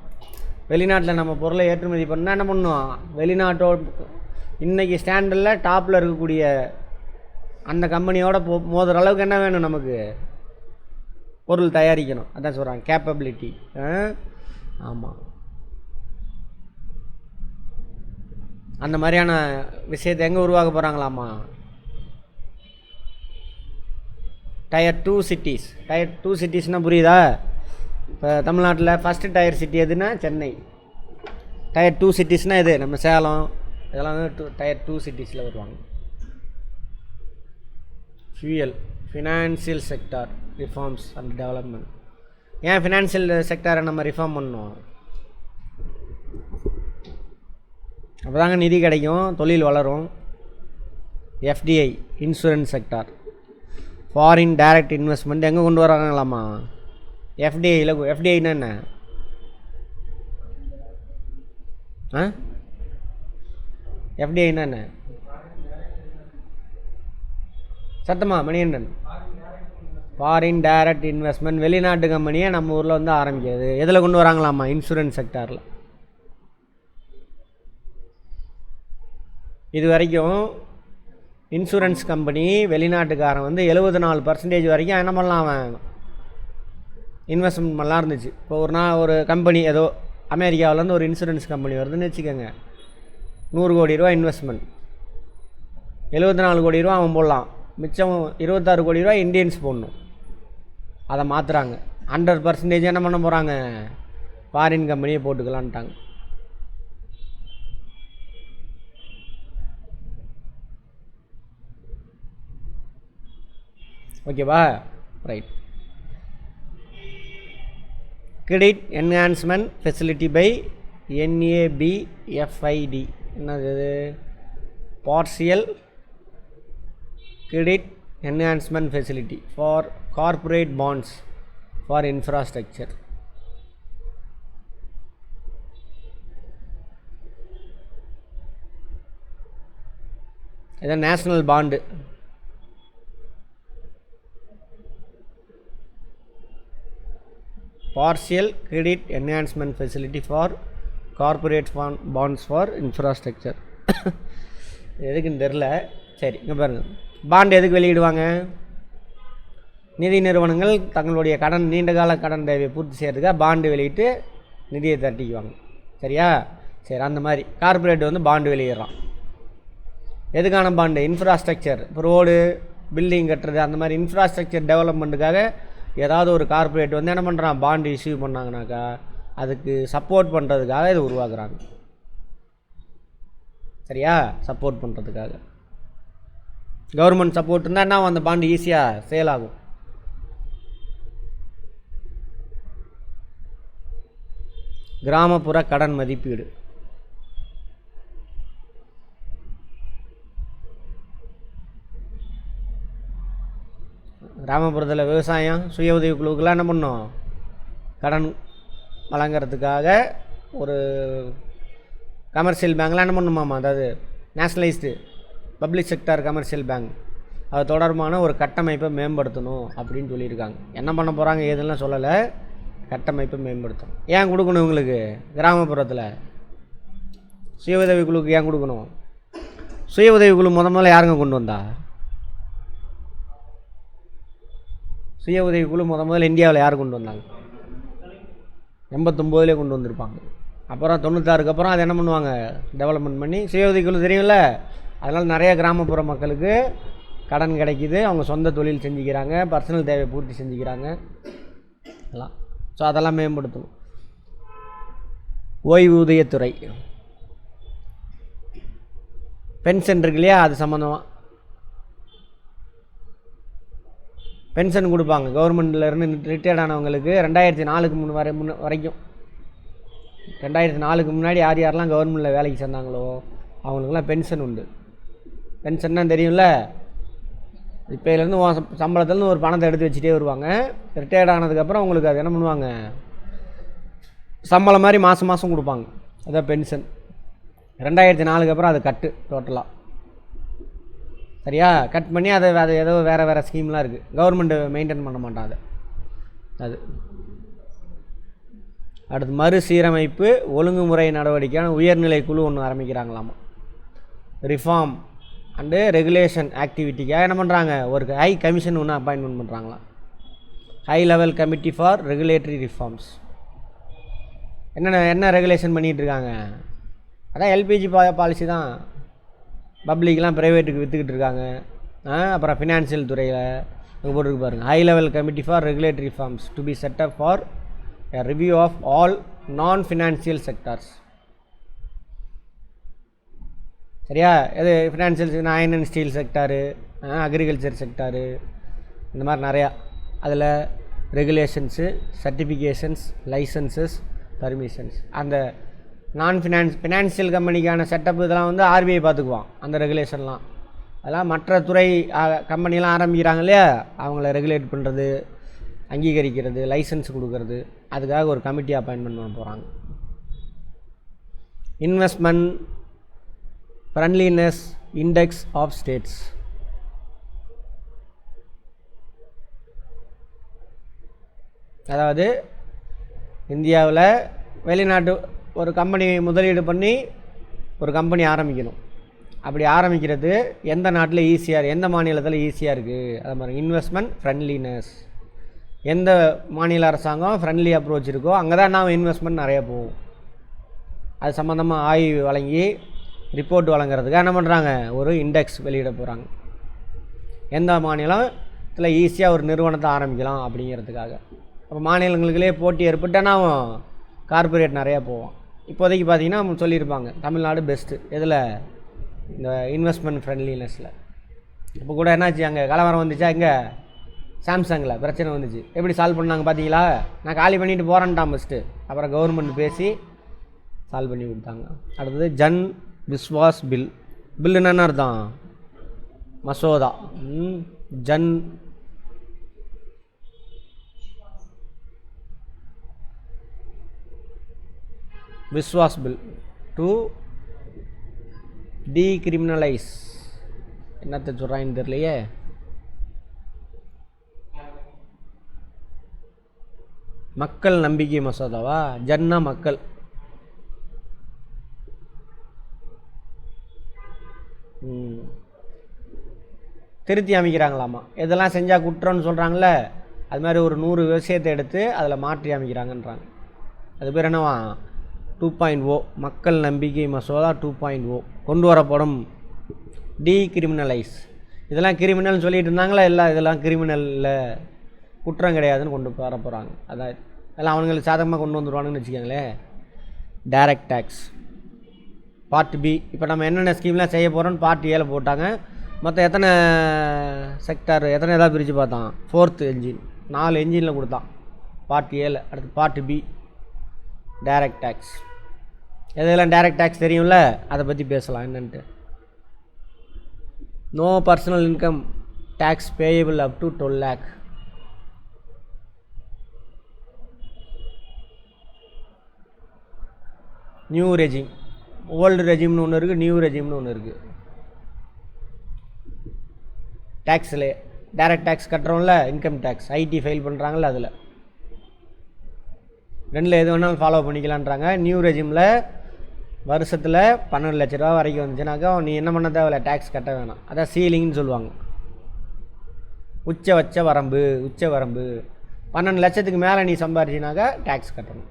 வெளிநாட்டில் நம்ம பொருளை ஏற்றுமதி பண்ணால் என்ன பண்ணுவோம்? வெளிநாட்டோட இன்றைக்கி ஸ்டாண்டர்டில் டாப்பில் இருக்கக்கூடிய அந்த கம்பெனியோட மோதுற அளவுக்கு என்ன வேணும்? நமக்கு பொருள் தயாரிக்கணும். அதான் சொல்கிறாங்க கேப்பபிலிட்டி. ஆமாம், அந்த மாதிரியான விஷயத்தை எங்கே உருவாக்க போகிறாங்களாமா? Tier 2 cities. டயர் 2 சிட்டிஸ்னால் புரியுதா? இப்போ தமிழ்நாட்டில் ஃபஸ்ட்டு டயர் சிட்டி எதுனா சென்னை. டயர் 2 சிட்டிஸ்னால் எது? நம்ம சேலம், இதெல்லாம் வந்து டயர் 2 சிட்டிஸில் வருவாங்க. Fuel, financial sector reforms and development. ஏன் ஃபினான்சியல் செக்டாரை நம்ம ரிஃபார்ம் பண்ணோம்? அப்போ தாங்க நிதி கிடைக்கும், தொழில் வளரும். FDI, insurance sector, foreign direct investment எங்கே கொண்டு வராங்களாமா? எஃப்டிஐயில். எஃப்டிஐன்னா என்ன? எஃப்டிஐன்னா என்ன? சத்தமா மணிகண்டன்? ஃபாரின் டைரக்ட் இன்வெஸ்ட்மெண்ட், வெளிநாட்டு கம்பெனியை நம்ம ஊரில் வந்து ஆரம்பிக்கிறது. எதில் கொண்டு வராங்களாமா? இன்சூரன்ஸ் செக்டாரில். இது வரைக்கும் இன்சூரன்ஸ் கம்பெனி வெளிநாட்டுக்காரன் வந்து 74% வரைக்கும் என்ன பண்ணலாம், அவன் இன்வெஸ்ட்மெண்ட் பண்ணலாம் இருந்துச்சு. இப்போ ஒரு கம்பெனி ஏதோ அமெரிக்காவிலேருந்து ஒரு இன்சூரன்ஸ் கம்பெனி வருதுன்னு வச்சுக்கோங்க, 100 கோடி ரூபா இன்வெஸ்ட்மெண்ட், 74 கோடி ரூபா அவன் போடலாம், மிச்சம் 26 கோடி ரூபா இந்தியன்ஸ் போடணும். அதை மாற்றுறாங்க. 100% என்ன பண்ண போகிறாங்க? ஃபாரின் கம்பெனியை போட்டுக்கலான்ட்டாங்க. ஓகேவா? Right. Credit enhancement facility by NABFID. என்னது? Partial credit enhancement facility for corporate bonds for infrastructure. இதான் national bond. Partial credit enhancement facility for corporate bonds for infrastructure. எதுக்குன்னு தெரில. சரி, இங்கே பாருங்கள். பாண்டு எதுக்கு வெளியிடுவாங்க? நிதி நிறுவனங்கள் தங்களுடைய நீண்டகால கடன் தேவையை பூர்த்தி செய்கிறதுக்காக பாண்டு வெளியிட்டு நிதியை தட்டிக்குவாங்க. சரியா? சரி, அந்த மாதிரி கார்ப்பரேட் வந்து பாண்டு வெளியிடுறான். எதுக்கான பாண்டு? இன்ஃப்ராஸ்ட்ரக்சர். இப்போ ரோடு, பில்டிங் கட்டுறது அந்த மாதிரி இன்ஃப்ராஸ்ட்ரக்சர் டெவலப்மெண்ட்டுக்காக ஏதாவது ஒரு கார்ப்பரேட் வந்து என்ன பண்ணுறான், பாண்ட் இஷ்யூ பண்ணாங்கனாக்கா அதுக்கு சப்போர்ட் பண்ணுறதுக்காக இதை உருவாக்குறாங்க. சரியா, சப்போர்ட் பண்ணுறதுக்காக. கவர்மெண்ட் சப்போர்ட் இருந்தால் என்ன, அந்த பாண்டு ஈஸியாக சேல் ஆகும். கிராமப்புற கடன் மதிப்பீடு. கிராமப்புறத்தில் விவசாயம் சுய உதவி குழுக்கெல்லாம் என்ன பண்ணோம், கடன் வழங்கிறதுக்காக ஒரு கமர்ஷியல் பேங்க்லாம் என்ன பண்ணுமாமா, அதாவது nationalised public sector commercial bank, அது தொடர்பான ஒரு கட்டமைப்பை மேம்படுத்தணும் அப்படின்னு சொல்லியிருக்காங்க. என்ன பண்ண போகிறாங்க ஏதுலாம் சொல்லலை, கட்டமைப்பை மேம்படுத்தணும். ஏன் கொடுக்கணும் இவங்களுக்கு, கிராமப்புறத்தில் சுய உதவி குழுக்கு ஏன் கொடுக்கணும்? சுய உதவி குழு முதல்ல யாருங்க கொண்டு வந்தா? சுய உதவி குழு முதல்ல இந்தியாவில் யார் கொண்டு வந்தாங்க? 89 கொண்டு வந்திருப்பாங்க. அப்புறம் 96க்கு அப்புறம் அதை என்ன பண்ணுவாங்க, டெவலப்மெண்ட் பண்ணி சுய உதவி குழு தெரியும்ல. அதனால் நிறைய கிராமப்புற மக்களுக்கு கடன் கிடைக்கிது, அவங்க சொந்த தொழில் செஞ்சுக்கிறாங்க, பர்சனல் தேவையை பூர்த்தி செஞ்சுக்கிறாங்க எல்லாம். ஸோ அதெல்லாம் மேம்படுத்தணும். ஓய்வூதியத்துறை, பென்ஷன் இருக்கு இல்லையா, அது சம்மந்தமாக பென்ஷன் கொடுப்பாங்க. கவர்மெண்ட்லேருந்து ரிட்டையர்ட் ஆனவங்களுக்கு 2004 வரைக்கும் 2004க்கு முன்னாடி யார் யாரெல்லாம் கவர்மெண்ட்டில் வேலைக்கு சேர்ந்தாங்களோ அவங்களுக்குலாம் பென்ஷன் உண்டு. பென்ஷன்னா தெரியும்ல, இப்போலேருந்து சம்பளத்துலேருந்து ஒரு பணத்தை எடுத்து வச்சுட்டே வருவாங்க. ரிட்டையர்ட் ஆனதுக்கப்புறம் உங்களுக்கு அது என்ன பண்ணுவாங்க, சம்பளம் மாதிரி மாதம் மாதம் கொடுப்பாங்க. அதான் பென்ஷன். 2004க்கு அப்புறம் அது கட்டு டோட்டலாக. சரியா, கட் பண்ணி அதை ஏதோ வேறு ஸ்கீம்லாம் இருக்குது, கவர்மெண்ட்டு மெயின்டைன் பண்ண மாட்டாங்க அது. அடுத்து மறுசீரமைப்பு ஒழுங்குமுறை நடவடிக்கையான உயர்நிலை குழு ஒன்று ஆரம்பிக்கிறாங்களாமா. ரிஃபார்ம் அண்டு ரெகுலேஷன் ஆக்டிவிட்டிக்காக என்ன பண்ணுறாங்க, ஒரு ஹை கமிஷன் ஒன்று அப்பாயின்மெண்ட் பண்ணுறாங்களாம். High level committee for regulatory reforms. என்ன ரெகுலேஷன் பண்ணிகிட்ருக்காங்க, அதான் எல்பிஜி பாலிசி தான். பப்ளிக்லாம் ப்ரைவேட்டுக்கு விற்றுக்கிட்டு இருக்காங்க. அப்புறம் ஃபினான்ஷியல் துறையில் அங்கே போட்டுருக்கு பாருங்கள், high level committee for regulatory reforms to be set up for a review of all non-financial sectors. சரியா, இது financial iron and steel sector, agriculture sector, இந்த மாதிரி நிறையா. அதில் ரெகுலேஷன்ஸு, சர்டிஃபிகேஷன்ஸ், லைசன்சஸ், பர்மிஷன்ஸ், அந்த ஃபினான்ஷியல் கம்பெனிக்கான செட்டப் இதெல்லாம் வந்து ஆர்பிஐ பார்த்துக்குவான். அந்த ரெகுலேஷன்லாம் அதெல்லாம் மற்ற துறை கம்பெனிலாம் ஆரம்பிக்கிறாங்க இல்லையா, அவங்கள ரெகுலேட் பண்ணுறது, அங்கீகரிக்கிறது, லைசன்ஸ் கொடுக்கறது, அதுக்காக ஒரு கமிட்டி அப்பாயின்மெண்ட் பண்ண போகிறாங்க. Investment friendliness index of states. அதாவது இந்தியாவில் வெளிநாட்டு ஒரு கம்பெனி முதலீடு பண்ணி ஒரு கம்பெனி ஆரம்பிக்கணும். அப்படி ஆரம்பிக்கிறது எந்த நாட்டில் ஈஸியாக, எந்த மாநிலத்தில் ஈஸியாக இருக்குது, அது மாதிரி இன்வெஸ்ட்மெண்ட் ஃப்ரெண்ட்லினஸ். எந்த மாநில அரசாங்கம் ஃப்ரெண்ட்லி அப்ரோச் இருக்கோ அங்கே தான் நாம் இன்வெஸ்ட்மெண்ட் நிறைய போகும். அது சம்மந்தமாக ஆய்வு வழங்கி ரிப்போர்ட் வழங்குறதுக்கு என்ன பண்ணுறாங்க, ஒரு இண்டெக்ஸ் வெளியிட போகிறாங்க. எந்த மாநிலத்தில் ஈஸியாக ஒரு நிறுவனத்தை ஆரம்பிக்கலாம் அப்படிங்கிறதுக்காக. அப்போ மாநிலங்களுக்குள்ளே போட்டி ஏற்பட்டுனா கார்ப்பரேட் நிறையா போவோம். இப்போதைக்கு பார்த்திங்கன்னா சொல்லியிருப்பாங்க தமிழ்நாடு பெஸ்ட்டு எதில், இந்த இன்வெஸ்ட்மெண்ட் ஃப்ரெண்ட்லினஸில். இப்போ கூட என்னாச்சு, அங்கே கலவரம் வந்துச்சா, இங்கே சாம்சங்கில் பிரச்சனை வந்துச்சு. எப்படி சால்வ் பண்ணாங்க பார்த்தீங்களா, நான் காலி பண்ணிவிட்டு போகிறேன்ட்டான் ஃபஸ்ட்டு, அப்புறம் கவர்மெண்ட் பேசி சால்வ் பண்ணி கொடுத்தாங்க. அடுத்தது ஜன் விஸ்வாஸ் பில். பில்லுன்னு என்ன அர்த்தம், மசோதா. Jan Vishwas bill to decriminalise, என்னத்தை சொல்கிறான்னு தெரியலையே. மக்கள் நம்பிக்கை மசோதாவா, ஜன்னா மக்கள். திருத்தி அமைக்கிறாங்களாமா. எதெல்லாம் செஞ்சால் குற்றம்னு சொல்கிறாங்கள, அது மாதிரி ஒரு 100 விஷயத்தை எடுத்து அதில் மாற்றி அமைக்கிறாங்கன்றாங்க. அது பேர் என்னவா, 2.0 மக்கள் நம்பிக்கை மசோதா 2.0 கொண்டு வரப்படும். டீக்ரிமினலைஸ், இதெல்லாம் கிரிமினல்னு சொல்லிட்டு இருந்தாங்களா, இல்லை இதெல்லாம் கிரிமினல் இல்லை, குற்றம் கிடையாதுன்னு கொண்டு வர போகிறாங்க. அதான் எல்லாம் அவங்களுக்கு சாதகமாக கொண்டு வந்துடுவானுங்கன்னு வச்சுக்கோங்களேன். Direct tax part B. இப்போ நம்ம என்னென்ன ஸ்கீம்லாம் செய்ய போகிறோன்னு பார்ட் ஏல போட்டாங்க. மொத்தம் எத்தனை செக்டார், எத்தனை எதாவது பிரித்து பார்த்தான், 4th என்ஜின், 4 என்ஜினில் கொடுத்தான் பார்ட் ஏல. அடுத்து பார்ட் பி டைரக்ட் டேக்ஸ். எதெல்லாம் டைரக்ட் டேக்ஸ் தெரியும்ல, அதை பற்றி பேசலாம் என்னன்ட்டு. No personal income tax payable up to 12 lakh. New regime, old ரெஜிம்னு ஒன்று இருக்குது, நியூ ரெஜிம்னு ஒன்று இருக்குது. டேக்ஸில் டைரக்ட் டேக்ஸ் கட்டுறோம்ல, இன்கம் டேக்ஸ், ஐடி ஃபைல் பண்ணுறாங்கல்ல, அதில் ரெண்டில் எது வேணாலும் ஃபாலோ பண்ணிக்கலான்றாங்க. நியூ ரெஜிமில் வருஷத்தில் 12 லட்ச ரூபா வரைக்கும் வந்துச்சுனாக்கா நீ என்ன பண்ண தேவையில்ல, டேக்ஸ் கட்ட வேணாம். அதான் சீலிங்னு சொல்லுவாங்க. உச்ச வரம்பு 12 லட்சத்துக்கு மேலே நீ சம்பாரிச்சினாக்கா டேக்ஸ் கட்டணும்.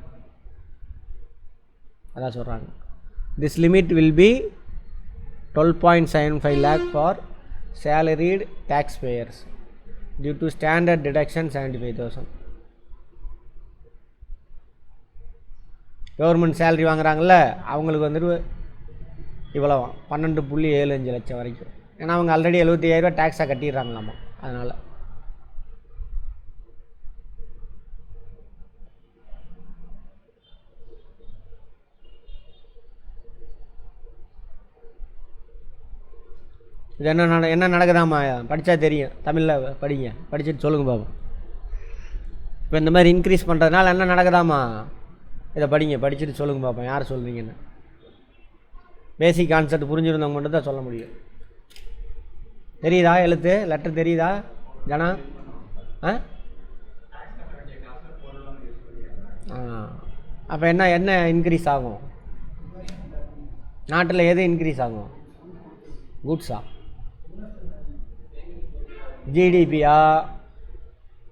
அதான் சொல்கிறாங்க. This limit will be 12.75 lakh for salaried taxpayers due to standard deduction 75,000. Government salary வாங்குறாங்கள்ல, அவங்களுக்கு வந்துட்டு இவ்வளோ 12.75 லட்சம் வரைக்கும். ஏன்னா அவங்க ஆல்ரெடி 75,000 டேக்ஸாக கட்டிடுறாங்களாமா. அதனால் இது என்ன நடக்குதாம்மா, படித்தா தெரியும், தமிழில் படிங்க, படிச்சுட்டு சொல்லுங்க பாப்போம். இப்போ இந்த மாதிரி இன்க்ரீஸ் பண்ணுறதுனால என்ன நடக்குதாம்மா, இதை படிங்க, படிச்சுட்டு சொல்லுங்க பார்ப்போம் யார் சொல்கிறீங்கன்னு. பேசிக் கான்செப்ட் புரிஞ்சுருந்தவங்க மட்டும் தான் சொல்ல முடியும். தெரியுதா எழுத்து லெட்டர் தெரியுதா ஜனா? அப்போ என்ன இன்க்ரீஸ் ஆகும் நாட்டில்? எது இன்க்ரீஸ் ஆகும்? குட்ஸா, ஜிடிபியா,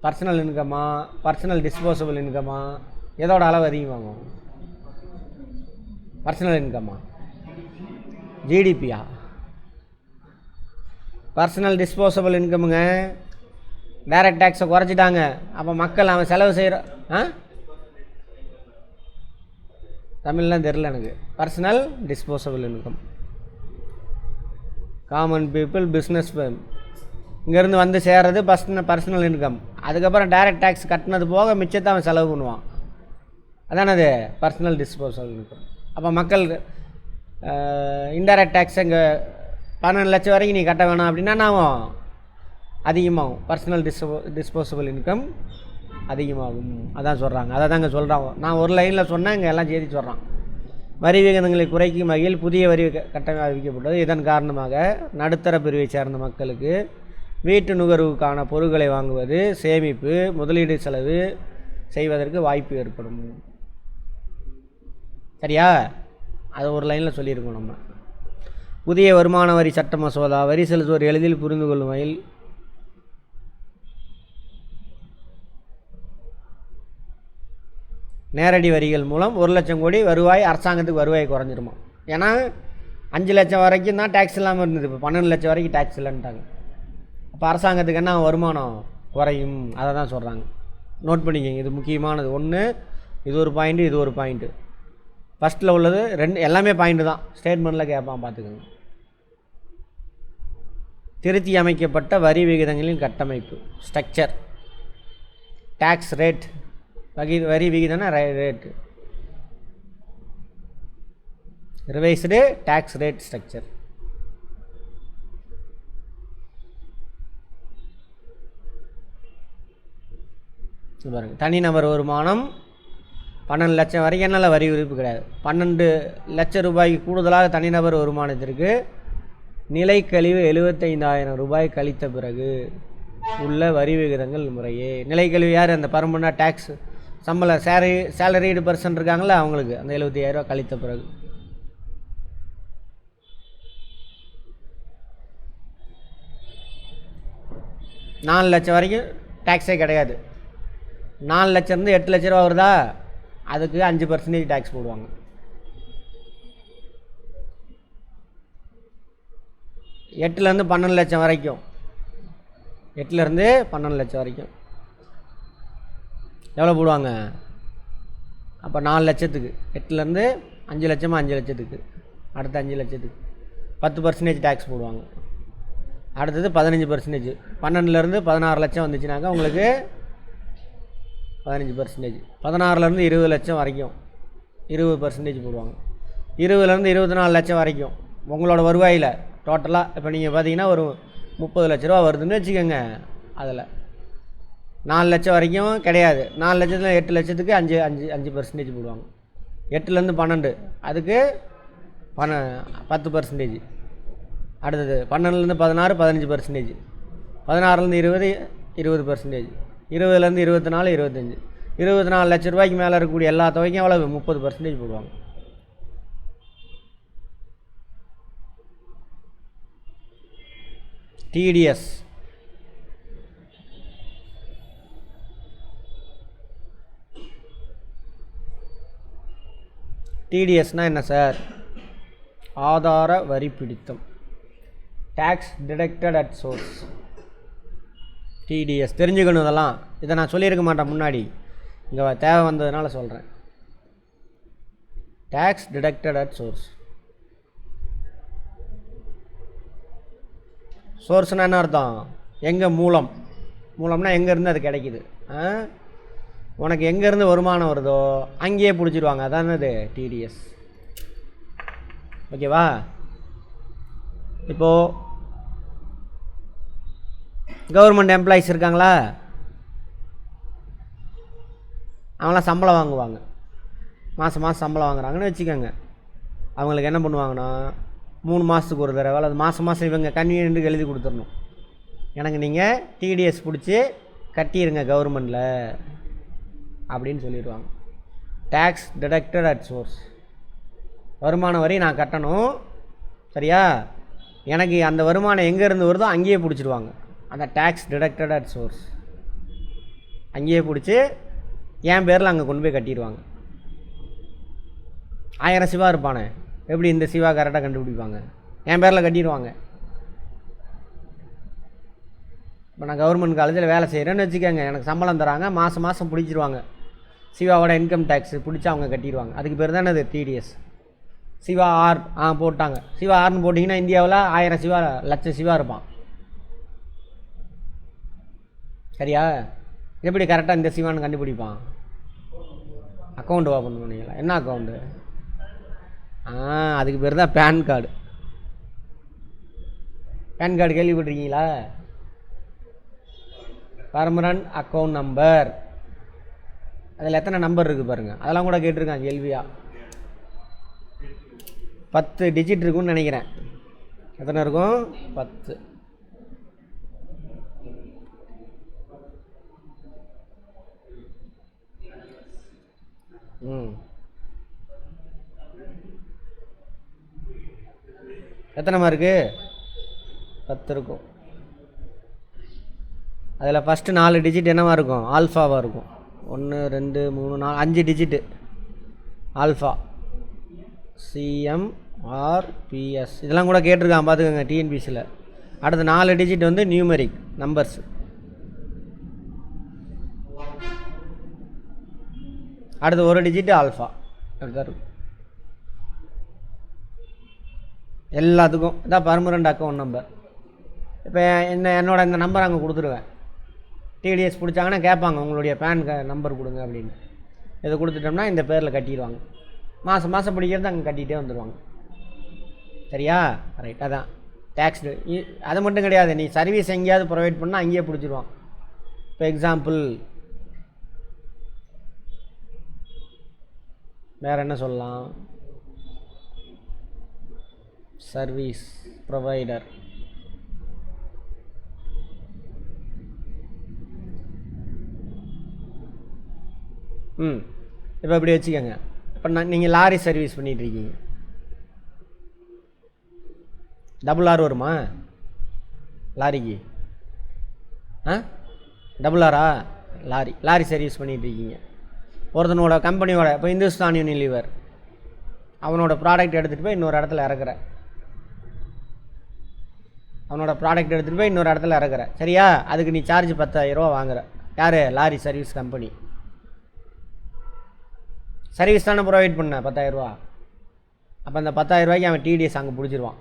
பர்சனல் இன்கமா, பர்சனல் டிஸ்போசபிள் இன்கமா, எதோட அளவு அதிகமாகும்? பர்சனல் இன்கமா, ஜிடிபியா? பர்சனல் டிஸ்போசபிள் இன்கமுங்க. டைரக்ட் டேக்ஸை குறைச்சிட்டாங்க. அப்போ மக்கள் அவன் செலவு செய்கிற தமிழ்லாம் தெரில எனக்கு. Personal disposable income, common people, business இங்கேருந்து வந்து சேர்றது பர்சனல் இன்கம். அதுக்கப்புறம் டைரக்ட் டேக்ஸ் கட்டினது போக மிச்சத்தை அவன் செலவு பண்ணுவான். அதானே அது பர்சனல் டிஸ்போசல் இன்கம். அப்போ மக்கள் இன்டைரக்ட் டேக்ஸ் இங்கே 12 லட்சம் வரைக்கும் நீ கட்ட வேணாம் அப்படின்னா நான் அதிகமாகும். பர்சனல் டிஸ்போசபிள் இன்கம் அதிகமாகும். அதான் சொல்கிறாங்க. அதை தாங்க சொல்கிறாங்க. நான் ஒரு லைனில் சொன்னேன், இங்கே எல்லாம் செய்தி சொல்கிறான். வரி விகிதங்களை குறைக்கும் வகையில் புதிய வரி கட்டணம் அறிவிக்கப்பட்டது. இதன் காரணமாக நடுத்தர பிரிவை சேர்ந்த மக்களுக்கு வீட்டு நுகர்வுக்கான பொருட்களை வாங்குவது, சேமிப்பு, முதலீடு செலவு செய்வதற்கு வாய்ப்பு ஏற்படும். சரியா? அது ஒரு லைனில் சொல்லியிருக்கோம் நம்ம. புதிய வருமான வரி சட்ட மசோதா வரி செலுத்துவோர் எளிதில் புரிந்து கொள்ளும் வகையில் நேரடி வரிகள் மூலம் 1 லட்சம் கோடி வருவாய் அரசாங்கத்துக்கு வருவாய் குறைஞ்சிருமா. ஏன்னா 5 லட்சம் வரைக்கும் தான் டேக்ஸ் இல்லாமல் இருந்தது. இப்போ 12 லட்சம் வரைக்கும் டேக்ஸ் இல்லைன்ட்டாங்க. அப்போ அரசாங்கத்துக்கு என்ன வருமானம் குறையும். அதை தான் சொல்கிறாங்க. நோட் பண்ணிக்கங்க, இது முக்கியமானது. ஒன்று இது ஒரு பாயிண்ட்டு, இது ஒரு பாயிண்ட்டு. ஃபஸ்ட்டில் உள்ளது எல்லாமே பாயிண்ட்டு தான். ஸ்டேட்மெண்ட்டில் கேட்பான், பார்த்துக்கோங்க. திருத்தி அமைக்கப்பட்ட வரி விகிதங்களின் கட்டமைப்பு, ஸ்ட்ரக்சர், டேக்ஸ் ரேட், வரி விகிதம்னா rate, revised tax rate structure. பாருங்க, தனிநபர் வருமானம் 12 லட்சம் வரைக்கும் என்னால் வரி விதிப்பு கிடையாது. 12 லட்சம் ரூபாய்க்கு கூடுதலாக தனிநபர் வருமானத்திற்கு நிலைக்கழிவு 75,000 ரூபாய் கழித்த பிறகு உள்ள வரி விகிதங்கள் முறையே. நிலைக்கழிவு யார்? அந்த பர்மனெண்ட் டேக்ஸ் சேலரிடு பர்சன் இருக்காங்களா, அவங்களுக்கு அந்த 75,000 ரூபா கழித்த பிறகு. நாலு லட்சம் வரைக்கும் டேக்ஸே கிடையாது. 4 லட்சம்லேருந்து 8 லட்ச ரூபா வருதா, அதுக்கு 5% டேக்ஸ் போடுவாங்க. எட்டுலேருந்து 12 லட்சம் வரைக்கும் 8லேருந்து 12 லட்சம் வரைக்கும் எவ்வளோ போடுவாங்க? அப்போ 4 லட்சத்துக்கு 8லேருந்து 5 லட்சமாக 5 லட்சத்துக்கு, அடுத்த 5 லட்சத்துக்கு 10% டேக்ஸ் போடுவாங்க. அடுத்தது 15%. 12லேருந்து 16 லட்சம் வந்துச்சுனாக்கா உங்களுக்கு 15%. 16லேருந்து 20 லட்சம் வரைக்கும் 20% போடுவாங்க. 20லேருந்து 24 லட்சம் வரைக்கும் உங்களோட வருவாயில் டோட்டலாக இப்போ நீங்கள் பார்த்தீங்கன்னா ஒரு 30 லட்ச ரூபா வருதுன்னு வச்சுக்கோங்க. அதில் 4 லட்சம் வரைக்கும் கிடையாது. 4 லட்சத்தில் 8 லட்சத்துக்கு 5% போடுவாங்க. 8லேருந்து 12 அதுக்கு 10%. அடுத்தது 12லேருந்து 16 15%. 16லேருந்து 20 20%. 20லேருந்து 24 25. 24 லட்ச ரூபாய்க்கு மேலே இருக்கக்கூடிய எல்லா தொகைக்கும் எவ்வளவு? 30% போடுவாங்க. TDS டிடிஎஸ்னால் என்ன சார்? ஆதார வரி பிடித்தம், tax deducted at source. TDS தெரிஞ்சுக்கணும். இதெல்லாம் இதை நான் சொல்லியிருக்க மாட்டேன் முன்னாடி, இங்கே தேவை வந்ததுனால சொல்கிறேன். Tax deducted at source. சோர்ஸ்னால் என்ன அர்த்தம்? எங்கே மூலம், மூலம்னா எங்கேருந்து அது கிடைக்கிது. உனக்கு எங்கேருந்து வருமானம் வருதோ அங்கேயே பிடிச்சிடுவாங்க. அதான் அது டிடிஎஸ். ஓகேவா? இப்போது கவர்மெண்ட் எம்ப்ளாயீஸ் இருக்காங்களா, அவங்களாம் சம்பளம் வாங்குவாங்க. மாதம் மாதம் சம்பளம் வாங்குறாங்கன்னு வச்சுக்கோங்க. அவங்களுக்கு என்ன பண்ணுவாங்கன்னா 3 மாதத்துக்கு ஒரு தடவை அல்லது மாதம் இவங்க கன்வீனியன்ட்டுக்கு எழுதி கொடுத்துடணும். எனக்கு நீங்கள் டிடிஎஸ் பிடிச்சி கட்டிடுங்க கவர்மெண்டில் அப்படின்னு சொல்லிடுவாங்க. Tax deducted at source. வருமான வரி நான் கட்டணும், சரியா? எனக்கு அந்த வருமானம் எங்கேருந்து வருதோ அங்கேயே பிடிச்சிடுவாங்க. அந்த டேக்ஸ் டிடக்டட் அட் சோர்ஸ் அங்கேயே பிடிச்சி என் பேரில் அங்கே கொண்டு போய் கட்டிடுவாங்க. 1000 சிவா இருப்பானே, எப்படி இந்த சிவா கரெக்டாக கண்டுபிடிப்பாங்க? என் பேரில் கட்டிடுவாங்க. இப்போ நான் கவர்மெண்ட் காலேஜில் வேலை செய்கிறேன்னு வச்சுக்கோங்க, எனக்கு சம்பளம் தராங்க, மாதம் மாதம் பிடிச்சிருவாங்க. சிவாவோட இன்கம் டேக்ஸ் பிடிச்சி அவங்க கட்டிடுவாங்க. அதுக்கு பேர் தானே அது டிடிஎஸ். சிவா ஆர் போட்டாங்க. சிவா ஆர்னு போட்டிங்கன்னா இந்தியாவில் 1000 சிவா லட்சம் சிவா இருப்பான். சரியா? எப்படி கரெக்டாக இந்த சிவான்னு கண்டுபிடிப்பான்? அக்கௌண்ட் ஓப்பன் பண்ணிங்களா? என்ன அக்கௌண்ட்டு? அதுக்கு பேர் தான் பேன் கார்டு. பேன் கார்டு கேள்விப்பட்டிருக்கீங்களா? Permanent account number. அதில் எத்தனை நம்பர் இருக்குது பாருங்கள். அதெல்லாம் கூட கேட்டிருக்காங்க கேள்வியா. 10 டிஜிட் இருக்குன்னு நினைக்கிறேன். எத்தனை இருக்கும்? 10. எத்தனை மார்க்கு? 10 இருக்கும். அதில் ஃபஸ்ட்டு 4 டிஜிட் என்னவாக இருக்கும்? ஆல்ஃபாவாக இருக்கும். 1 2 3 4 5 டிஜிட்டு ஆல்ஃபா. CMRPS இதெல்லாம் கூட கேட்டிருக்கான் பார்த்துக்கோங்க டிஎன்பிசியில். அடுத்து 4 டிஜிட் வந்து நியூமெரிக் நம்பர்ஸ். அடுத்து 1 டிஜிட் ஆல்ஃபா. அப்படிதான் இருக்கும் எல்லாத்துக்கும். இதான் பர்மனன்ட் அக்கௌண்ட் நம்பர். இப்போ என்னோட இந்த நம்பர் அங்கே கொடுத்துருவேன். டிடிஎஸ் பிடிச்சாங்கன்னா கேட்பாங்க உங்களுடைய பேன் நம்பர் கொடுங்க அப்படின்னு. இதை கொடுத்துட்டோம்னா இந்த பேரில் கட்டிடுவாங்க. மாதம் மாதம் பிடிக்கிறது அங்கே கட்டிகிட்டே வந்துடுவாங்க. சரியா? ரைட். அதான் டேக்ஸ். அது மட்டும் கிடையாது, நீ சர்வீஸ் எங்கேயாவது ப்ரொவைட் பண்ணால் அங்கேயே பிடிச்சிடுவாங்க. இப்போ எக்ஸாம்பிள் வேறு என்ன சொல்லலாம்? Service provider. இப்போ இப்படி வச்சுக்கோங்க. இப்போ நீங்கள் லாரி சர்வீஸ் பண்ணிகிட்ருக்கீங்க. R வருமா லாரிக்கு? RRஆ? லாரி சர்வீஸ் பண்ணிகிட்ருக்கீங்க. ஒருத்தனோட கம்பெனியோட, இப்போ இந்துஸ்தான் யூனிலிவர், அவனோட ப்ராடக்ட் எடுத்துகிட்டு போய் இன்னொரு இடத்துல இறக்குற. அவனோட ப்ராடக்ட் எடுத்துகிட்டு போய் இன்னொரு இடத்துல இறக்குற, சரியா? அதுக்கு நீ சார்ஜ் 10,000 ரூபா வாங்குற. யார்? Lorry service company. சர்வீஸ் தானே ப்ரொவைட் பண்ண 10,000 ரூபா. அப்போ அந்த 10,000 ரூபாய்க்கு அவன் டிடிஎஸ் அங்கே பிடிச்சிருவான்.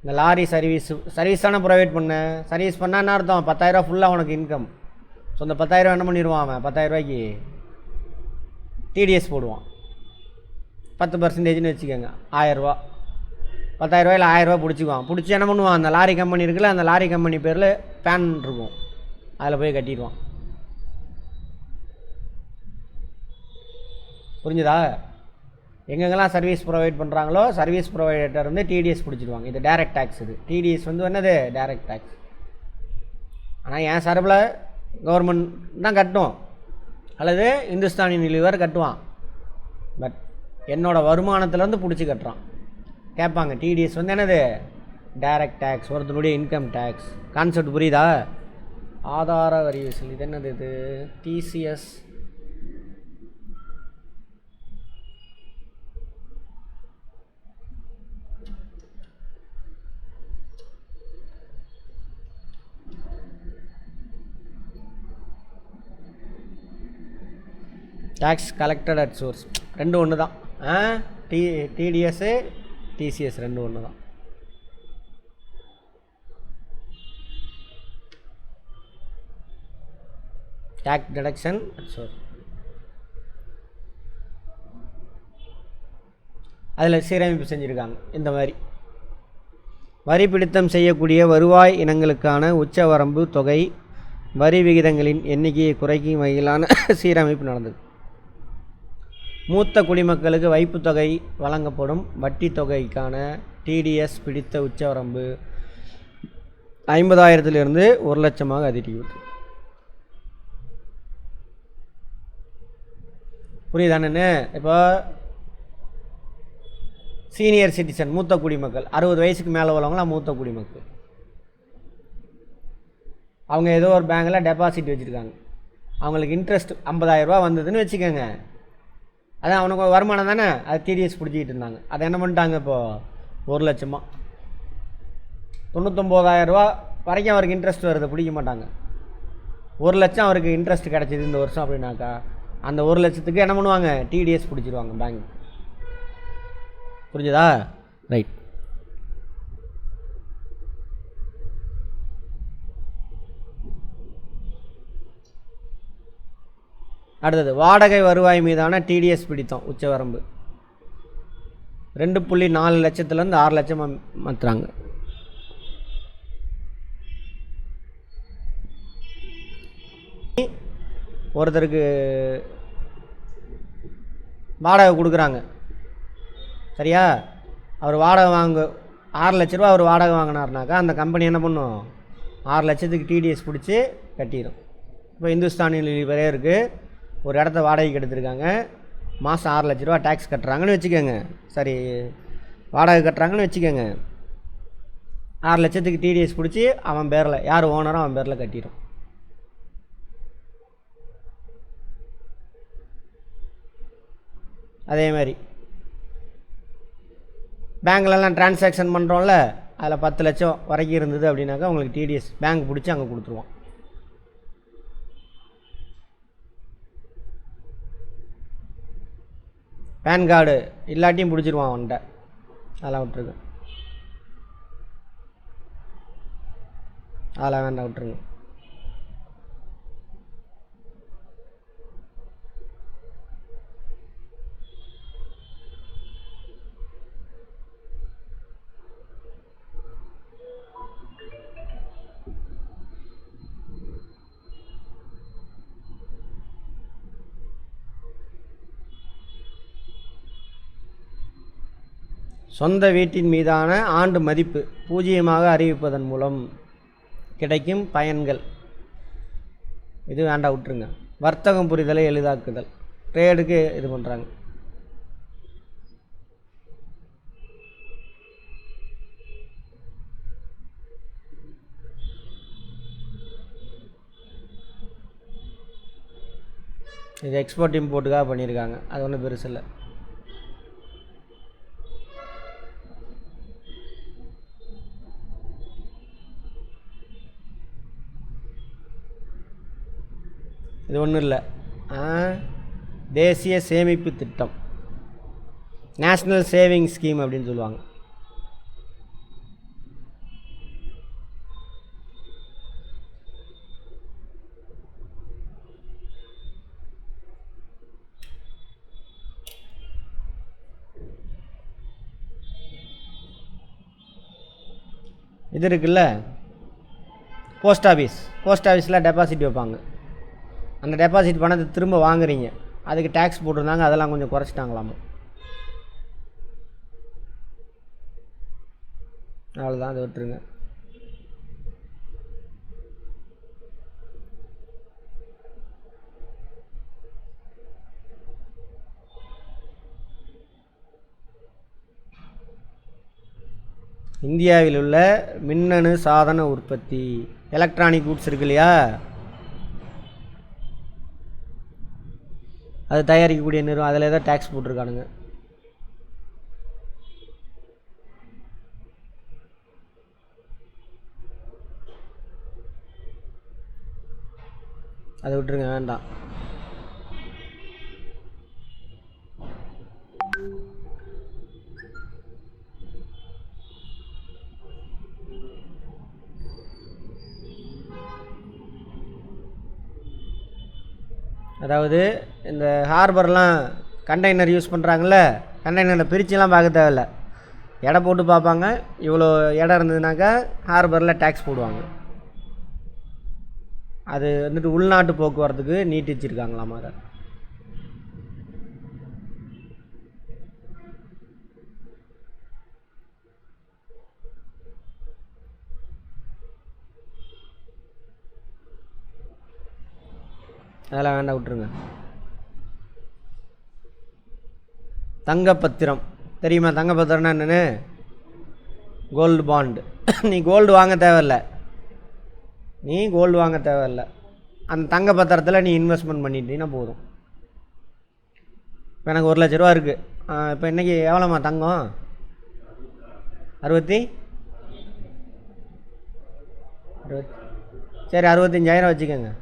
இந்த லாரி சர்வீஸ் தானே ப்ரொவைட் பண்ண. சர்வீஸ் பண்ணால் என்ன அர்த்தம்? 10,000 ரூபா ஃபுல்லாக அவனுக்கு இன்கம். ஸோ அந்த 10,000 ரூபா என்ன பண்ணிடுவான் அவன்? 10,000 ரூபாய்க்கு டிடிஎஸ் போடுவான். 10% வச்சுக்கோங்க, 1000 ரூபா. 10,000 ரூபாயில் 1000 ரூபா பிடிச்சிக்குவான். பிடிச்சி என்ன பண்ணுவான்? அந்த லாரி கம்பெனி இருக்குல்ல, அந்த லாரி கம்பெனி பேரில் பேன் இருக்கும், அதில் போய் கட்டிடுவான். புரிஞ்சுதா? எங்கெங்கெல்லாம் சர்வீஸ் ப்ரொவைட் பண்ணுறாங்களோ சர்வீஸ் ப்ரொவைடர் வந்து டிடிஎஸ் பிடிச்சிடுவாங்க. இது டைரக்ட் டேக்ஸ். இது டிடிஎஸ் வந்து என்னது? Direct tax. ஆனால் என் சார்பில் கவர்மெண்ட் தான் கட்டும், அல்லது இந்துஸ்தான் யூனிலிவர் கட்டுவான். பட் என்னோடய வருமானத்துலேருந்து பிடிச்சி கட்டுறான். கேட்பாங்க டிடிஎஸ் வந்து என்னது? டைரக்ட் டேக்ஸ், ஒருத்தனுடைய இன்கம் டேக்ஸ். கான்செப்ட் புரியுதா? ஆதார வரி வசூல். இது என்னது? இது TCS. Tax collected at source. ரெண்டும் ஒன்று தான். டிடிஎஸ்ஸு டிசிஎஸ் ரெண்டும் ஒன்று தான். Tax deduction at source. அதில் சீரமைப்பு செஞ்சுருக்காங்க. இந்த மாதிரி வரி பிடித்தம் செய்யக்கூடிய வருவாய் இனங்களுக்கான உச்சவரம்பு தொகை, வரி விகிதங்களின் எண்ணிக்கையை குறைக்கும் வகையிலான சீரமைப்பு நடந்தது. மூத்த குடிமக்களுக்கு வைப்பு தொகை வழங்கப்படும் வட்டி தொகைக்கான டிடிஎஸ் பிடித்த உச்சவரம்பு 50,000 1,00,000 அதிகரிக்கிறது. புரியுதானே? இப்போ சீனியர் சிட்டிசன், மூத்த குடிமக்கள், 60 வயசுக்கு மேலே உள்ளவங்களாம் மூத்த குடிமக்கள். அவங்க ஏதோ ஒரு பேங்கில் டெபாசிட் வச்சுருக்காங்க. அவங்களுக்கு இன்ட்ரெஸ்ட் 50,000 ரூபா வந்ததுன்னு வச்சுக்கோங்க. அதான் அவனுக்கு வருமானம் தானே, அது டிடிஎஸ் பிடிச்சிக்கிட்டு இருந்தாங்க. அதை என்ன பண்ணிட்டாங்க? இப்போது 1,00,000 99,000 ரூபா வரைக்கும் அவருக்கு இன்ட்ரெஸ்ட் வருது, பிடிக்க மாட்டாங்க. 1,00,000 அவருக்கு இன்ட்ரெஸ்ட் கிடச்சிது இந்த வருஷம் அப்படின்னாக்கா, அந்த 1,00,000த்துக்கு என்ன பண்ணுவாங்க? டிடிஎஸ் பிடிச்சிருவாங்க பேங்க். புரிஞ்சுதா? ரைட். அடுத்தது வாடகை வருவாய் மீதான டிடிஎஸ் பிடித்தம் உச்சவரம்பு 2.4 லட்சத்துலேருந்து 6 லட்சம் மாற்றுறாங்க. ஒருத்தருக்கு வாடகை கொடுக்குறாங்க, சரியா? அவர் வாடகை 6 லட்ச ரூபா அவர் வாடகை வாங்கினார்னாக்கா அந்த கம்பெனி என்ன பண்ணும்? 6 லட்சத்துக்கு டிடிஎஸ் பிடிச்சி கட்டிடும். இப்போ இந்துஸ்தான் யூனிலிவரே இருக்குது, ஒரு இடத்த வாடகைக்கு எடுத்திருக்காங்க, மாதம் 6 லட்ச ரூபா டேக்ஸ் கட்டுறாங்கன்னு வச்சுக்கோங்க. சரி, வாடகை கட்டுறாங்கன்னு வச்சுக்கோங்க. 6 லட்சத்துக்கு டிடிஎஸ் பிடிச்சி அவன் பேரில், யார் ஓனரோ அவன் பேரில் கட்டிடும். அதே மாதிரி பேங்க்லலாம் டிரான்சாக்ஷன் பண்ணுறோம்ல, அதில் 10 லட்சம் வரைக்கும் இருந்தது அப்படின்னாக்கா உங்களுக்கு டிடிஎஸ் பேங்க் பிடிச்சி அங்கே கொடுத்துருவான். பேன் கார்டு இல்லாட்டியும் பிடிச்சிருவான் அவன்கிட்ட, அதெல்லாம் விட்டுருங்க, அதெல்லாம் வேண்டாம், விட்டுருங்க. சொந்த வீட்டின் மீதான ஆண்டு மதிப்பு 0 அறிவிப்பதன் மூலம் கிடைக்கும் பயன்கள், இது வேண்டாம், விட்டுருங்க. வர்த்தகம் புரிதலை எளிதாக்குதல், ட்ரேடுக்கு இது பண்ணுறாங்க. இது எக்ஸ்போர்ட் இம்போர்ட்டுக்காக பண்ணியிருக்காங்க, அது ஒன்றும் பெருசு இல்லை. இது ஒன்றும் இல்லை. தேசிய சேமிப்பு திட்டம், நேஷ்னல் சேவிங் ஸ்கீம் அப்படின்னு சொல்லுவாங்க. இது இருக்குல்ல போஸ்ட் ஆஃபீஸில் டெபாசிட் வைப்பாங்க. அந்த டெபாசிட் பணத்தை திரும்ப வாங்குறீங்க, அதுக்கு டேக்ஸ் போட்டிருந்தாங்க, அதெல்லாம் கொஞ்சம் குறைச்சிட்டாங்களாமா. அவ்வளோதான், அதை விட்டுருங்க. இந்தியாவில் உள்ள மின்னணு சாதன உற்பத்தி, எலக்ட்ரானிக் கூட்ஸ் இருக்கு இல்லையா, அது தயாரிக்கக்கூடிய நிறுவனம், அதில் ஏதோ டேக்ஸ் போட்டிருக்கானுங்க. அதை விட்டுருங்க, வேண்டாம். அதாவது இந்த ஹார்பர்லாம் கண்டெய்னர் யூஸ் பண்ணுறாங்கள்ல, கண்டெய்னரில் பிரிச்சுலாம் பார்க்க தேவையில்ல, எடை போட்டு பார்ப்பாங்க. இவ்வளோ இடம் இருந்ததுனாக்கா ஹார்பரில் டேக்ஸ் போடுவாங்க. அது வந்துட்டு உள்நாட்டு போக்குவரத்துக்கு நீட்டி வச்சுருக்காங்களாமா. அதை அதெல்லாம் வேண்டாம், விட்டுருங்க. தங்கப்பத்திரம் தெரியுமா? தங்கப்பத்திரம்னா என்னென்னு? Gold bond. நீ கோல்டு வாங்க தேவையில்லை, அந்த தங்க பத்திரத்தில் நீ இன்வெஸ்ட்மெண்ட் பண்ணிட்டீங்கன்னா போதும். இப்போ எனக்கு 1 லட்ச ரூபா இருக்குது. இப்போ இன்றைக்கி எவ்வளோம்மா தங்கம்? 60 சரி 65,000 வச்சுக்கோங்க.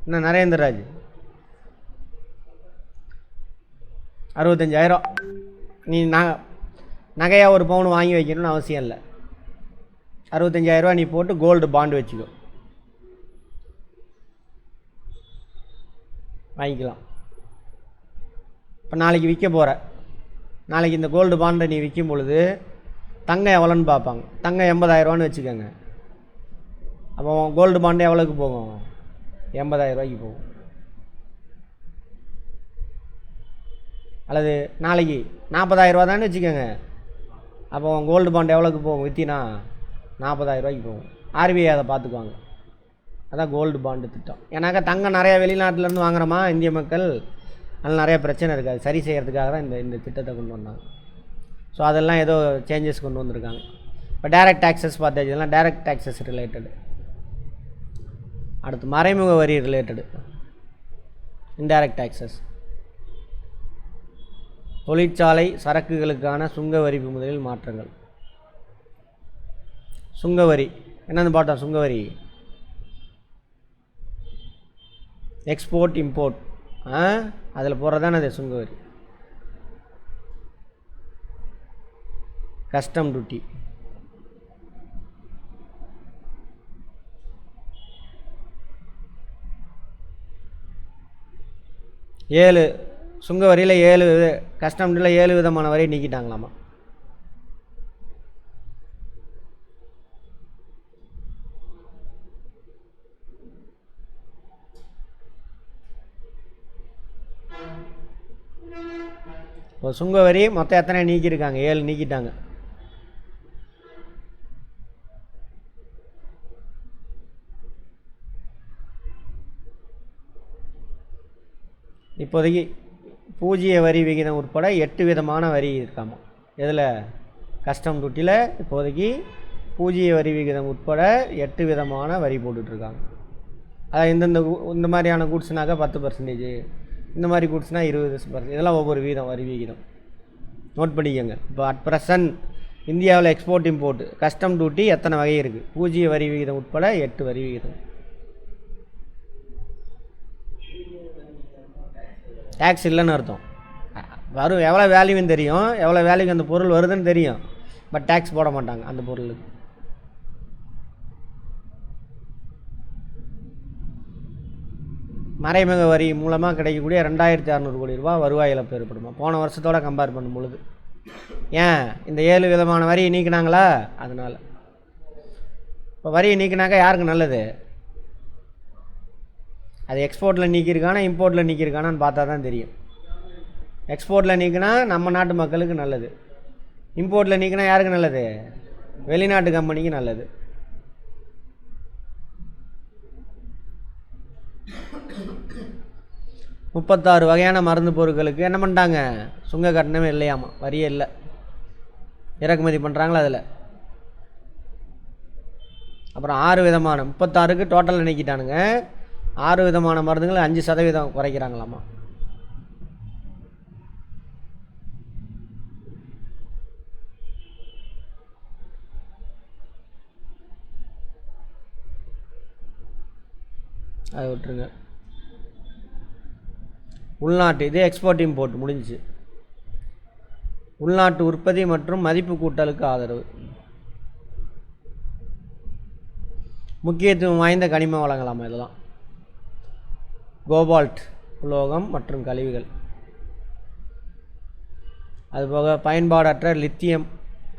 என்ன நரேந்திரராஜ் 65,000. நீ நகையாக ஒரு பவுன் வாங்கி வைக்கணும்னு அவசியம் இல்லை. 65,000 நீ போட்டு கோல்டு பாண்டு வச்சுக்கோ, வாங்கிக்கலாம். இப்போ நாளைக்கு விற்க போகிற, நாளைக்கு இந்த கோல்டு பாண்டை நீ விற்கும் பொழுது தங்கம் எவ்வளோன்னு பார்ப்பாங்க. தங்கம் 80,000 வச்சுக்கோங்க. அப்போ கோல்டு பாண்டு எவ்வளோக்கு போகும்? 80,000 போகும். அல்லது நாளைக்கு 40,000 தானே வச்சுக்கோங்க. அப்போ கோல்டு பாண்டு எவ்வளோக்கு போகும்? விற்றினா 40,000 போகும். ஆர்பிஐ அதை பார்த்துக்குவாங்க. அதான் கோல்டு பாண்டு திட்டம். ஏன்னாக்கா தங்கம் நிறையா வெளிநாட்டிலேருந்து வாங்குறோமா இந்திய மக்கள், அதில் நிறைய பிரச்சனை இருக்காது. சரி செய்கிறதுக்காக தான் இந்த திட்டத்தை கொண்டு வந்தாங்க. ஸோ அதெல்லாம் ஏதோ சேஞ்சஸ் கொண்டு வந்திருக்காங்க. இப்போ டைரக்ட் டேக்ஸஸ் பார்த்தாச்சு, இதெல்லாம் டைரக்ட் டேக்ஸஸ் ரிலேட்டடு. அடுத்து மறைமுக வரி ரிலேட்டடு, இன்டைரக்ட் டேக்ஸஸ். தொழிற்சாலை சரக்குகளுக்கான சுங்க வரி முதலில் மாற்றங்கள். சுங்கவரி என்னென்னு பார்த்தோம். சுங்கவரி எக்ஸ்போர்ட் இம்போர்ட், அதில் போடுறதானே அது சுங்கவரி. கஸ்டம் டியூட்டி, சுங்க வரியில் 7 கஸ்டம் டியூட்டியில் 7 விதமான வரி நீக்கிட்டாங்களாமா. இப்போ சுங்க வரி மொத்தம் எத்தனை நீக்கியிருக்காங்க? 7 நீக்கிட்டாங்க. இப்போதைக்கு பூஜ்ஜிய வரி விகிதம் உட்பட 8 விதமான வரி இருக்காமா. இதில் கஸ்டம் டியூட்டியில் இப்போதைக்கு பூஜ்ஜிய வரி விகிதம் உட்பட 8 விதமான வரி போட்டுட்ருக்காங்க. அதான் இந்த மாதிரியான கூட்ஸ்னாக்கா 10%, இந்த மாதிரி கூட்ஸ்னால் 20%. இதெல்லாம் ஒவ்வொரு வீதம் வரி விகிதம் நோட் பண்ணிக்கோங்க. இப்போ அட் ப்ரெசன்ட் இந்தியாவில் எக்ஸ்போர்ட் இம்போர்ட் கஸ்டம் டியூட்டி எத்தனை வகை இருக்குது? பூஜ்ஜிய வரி விகிதம் உட்பட 8 வரி விகிதம். டேக்ஸ் இல்லைன்னு அர்த்தம். வரும் எவ்வளோ வேல்யூன்னு தெரியும், எவ்வளோ வேல்யூக்கு அந்த பொருள் வருதுன்னு தெரியும், பட் டேக்ஸ் போட மாட்டாங்க அந்த பொருளுக்கு. மறைமுக வரி மூலமாக கிடைக்கக்கூடிய 2600 கோடி ரூபா வருவாய் இழப்பு ஏற்படுமா போன வருஷத்தோட கம்பேர் பண்ணும் பொழுது. ஏன் இந்த 7 விதமான வரியை நீக்கினாங்களா, அதனால். இப்போ வரியை நீக்கினாக்கா யாருக்கு நல்லது? அது எக்ஸ்போர்ட்டில் நீக்கியிருக்கானா இம்போர்ட்டில் நீக்கியிருக்கானான்னு பார்த்தா தான் தெரியும். எக்ஸ்போர்ட்டில் நீக்கினா நம்ம நாட்டு மக்களுக்கு நல்லது, இம்போர்ட்டில் நீக்கினா யாருக்கு நல்லது? வெளிநாட்டு கம்பெனிக்கு நல்லது. முப்பத்தாறு வகையான மருந்து பொருட்களுக்கு என்ன பண்ணிட்டாங்க? சுங்க கட்டணமே இல்லையாமா, வரியே இல்லை, இறக்குமதி பண்ணுறாங்களா அதில். அப்புறம் 6 விதமான 36க்கு டோட்டல் நினைக்கிட்டானுங்க. 6 விதமான மருந்துகள் 5% குறைக்கிறாங்களாமா. அதை விட்டுருங்க. உள்நாட்டு இது எக்ஸ்போர்ட் இம்போர்ட் முடிஞ்சிச்சு. உள்நாட்டு உற்பத்தி மற்றும் மதிப்பு கூட்டலுக்கு ஆதரவு. முக்கியத்துவம் வாய்ந்த கனிம வளங்களாமா இதெல்லாம். கோபால்ட் உலோகம் மற்றும் கழிவுகள். அதுபோக பயன்பாடற்ற லித்தியம்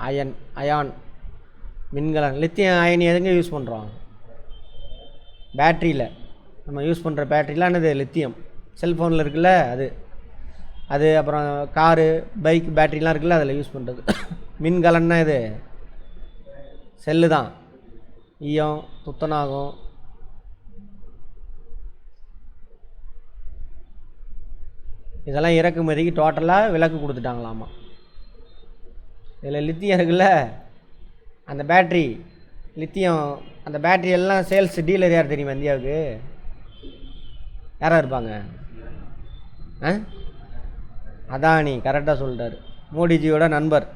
அயான் மின்கலன். லித்தியம் அயன் எதுங்க யூஸ் பண்ணுறோம்? பேட்ரியில் நம்ம யூஸ் பண்ணுற பேட்ரிலாம் என்னது? லித்தியம். செல்ஃபோனில் இருக்குல்ல அது அது அப்புறம் காரு பைக் பேட்ரிலாம் இருக்குல்ல அதில் யூஸ் பண்ணுறது. மின்கலன்னா இது செல்லு தான். ஈயம் துத்தநாகம் இதெல்லாம் இறக்குமதிக்கு டோட்டலாக விலக்கு கொடுத்துட்டாங்களாமா. இதில் லித்தியம் இருக்குல்ல அந்த பேட்ரி லித்தியம், அந்த பேட்ரி எல்லாம் சேல்ஸ் டீலர் யார் தெரியுமா இந்தியாவுக்கு? யாராக இருப்பாங்க? அதானி. கரெக்டாக சொல்லிட்டார், மோடிஜியோட நண்பர்.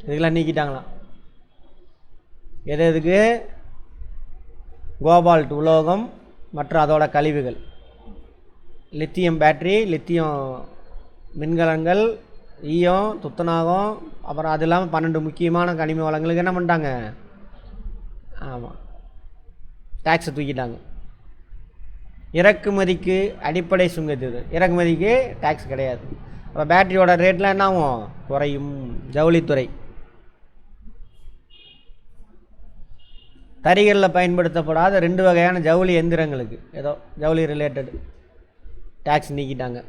இதுக்கெல்லாம் நீக்கிட்டாங்களாம். எதுக்கு? கோபால்ட் உலோகம் மற்றும் அதோட கழிவுகள், லித்தியம் பேட்ரி, லித்தியம் மின்கலன்கள், ஈயம் துத்தநாகம், அப்புறம் அது இல்லாமல் 12 முக்கியமான கனிம வளங்களுக்கு என்ன பண்ணிட்டாங்க? ஆமாம், டேக்ஸை தூக்கிட்டாங்க. இறக்குமதிக்கு அடிப்படை சுங்கத்தீர்வு, இறக்குமதிக்கு டேக்ஸ் கிடையாது. அப்போ பேட்டரியோட ரேட்லாம் என்ன ஆகும்? குறையும். ஜவுளித்துறை. தறிகளில் பயன்படுத்தப்படாத 2 வகையான ஜவுளி எந்திரங்களுக்கு ஏதோ ஜவுளி ரிலேட்டட் டேக்ஸ் நீக்கிட்டாங்க.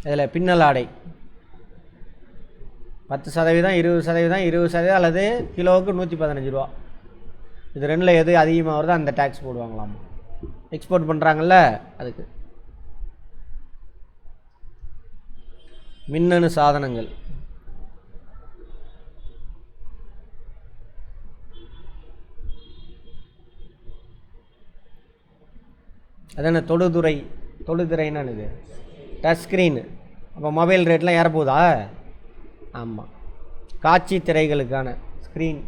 இதில் பின்னல் ஆடை 10%, 20%, 20% அல்லது கிலோவுக்கு 115 ரூபா. இது ரெண்டில் எது அதிகமாக வருதோ அந்த டேக்ஸ் போடுவாங்களாமா. எக்ஸ்போர்ட் பண்ணுறாங்கல்ல அதுக்கு. மின்னணு சாதனங்கள். அதென்ன? தொடுதுறைன்னு இது டச் ஸ்க்ரீனு. அப்போ மொபைல் ரேட்லாம் ஏறப்போகுதா? ஆமாம், காட்சி திரைகளுக்கான ஸ்க்ரீன்.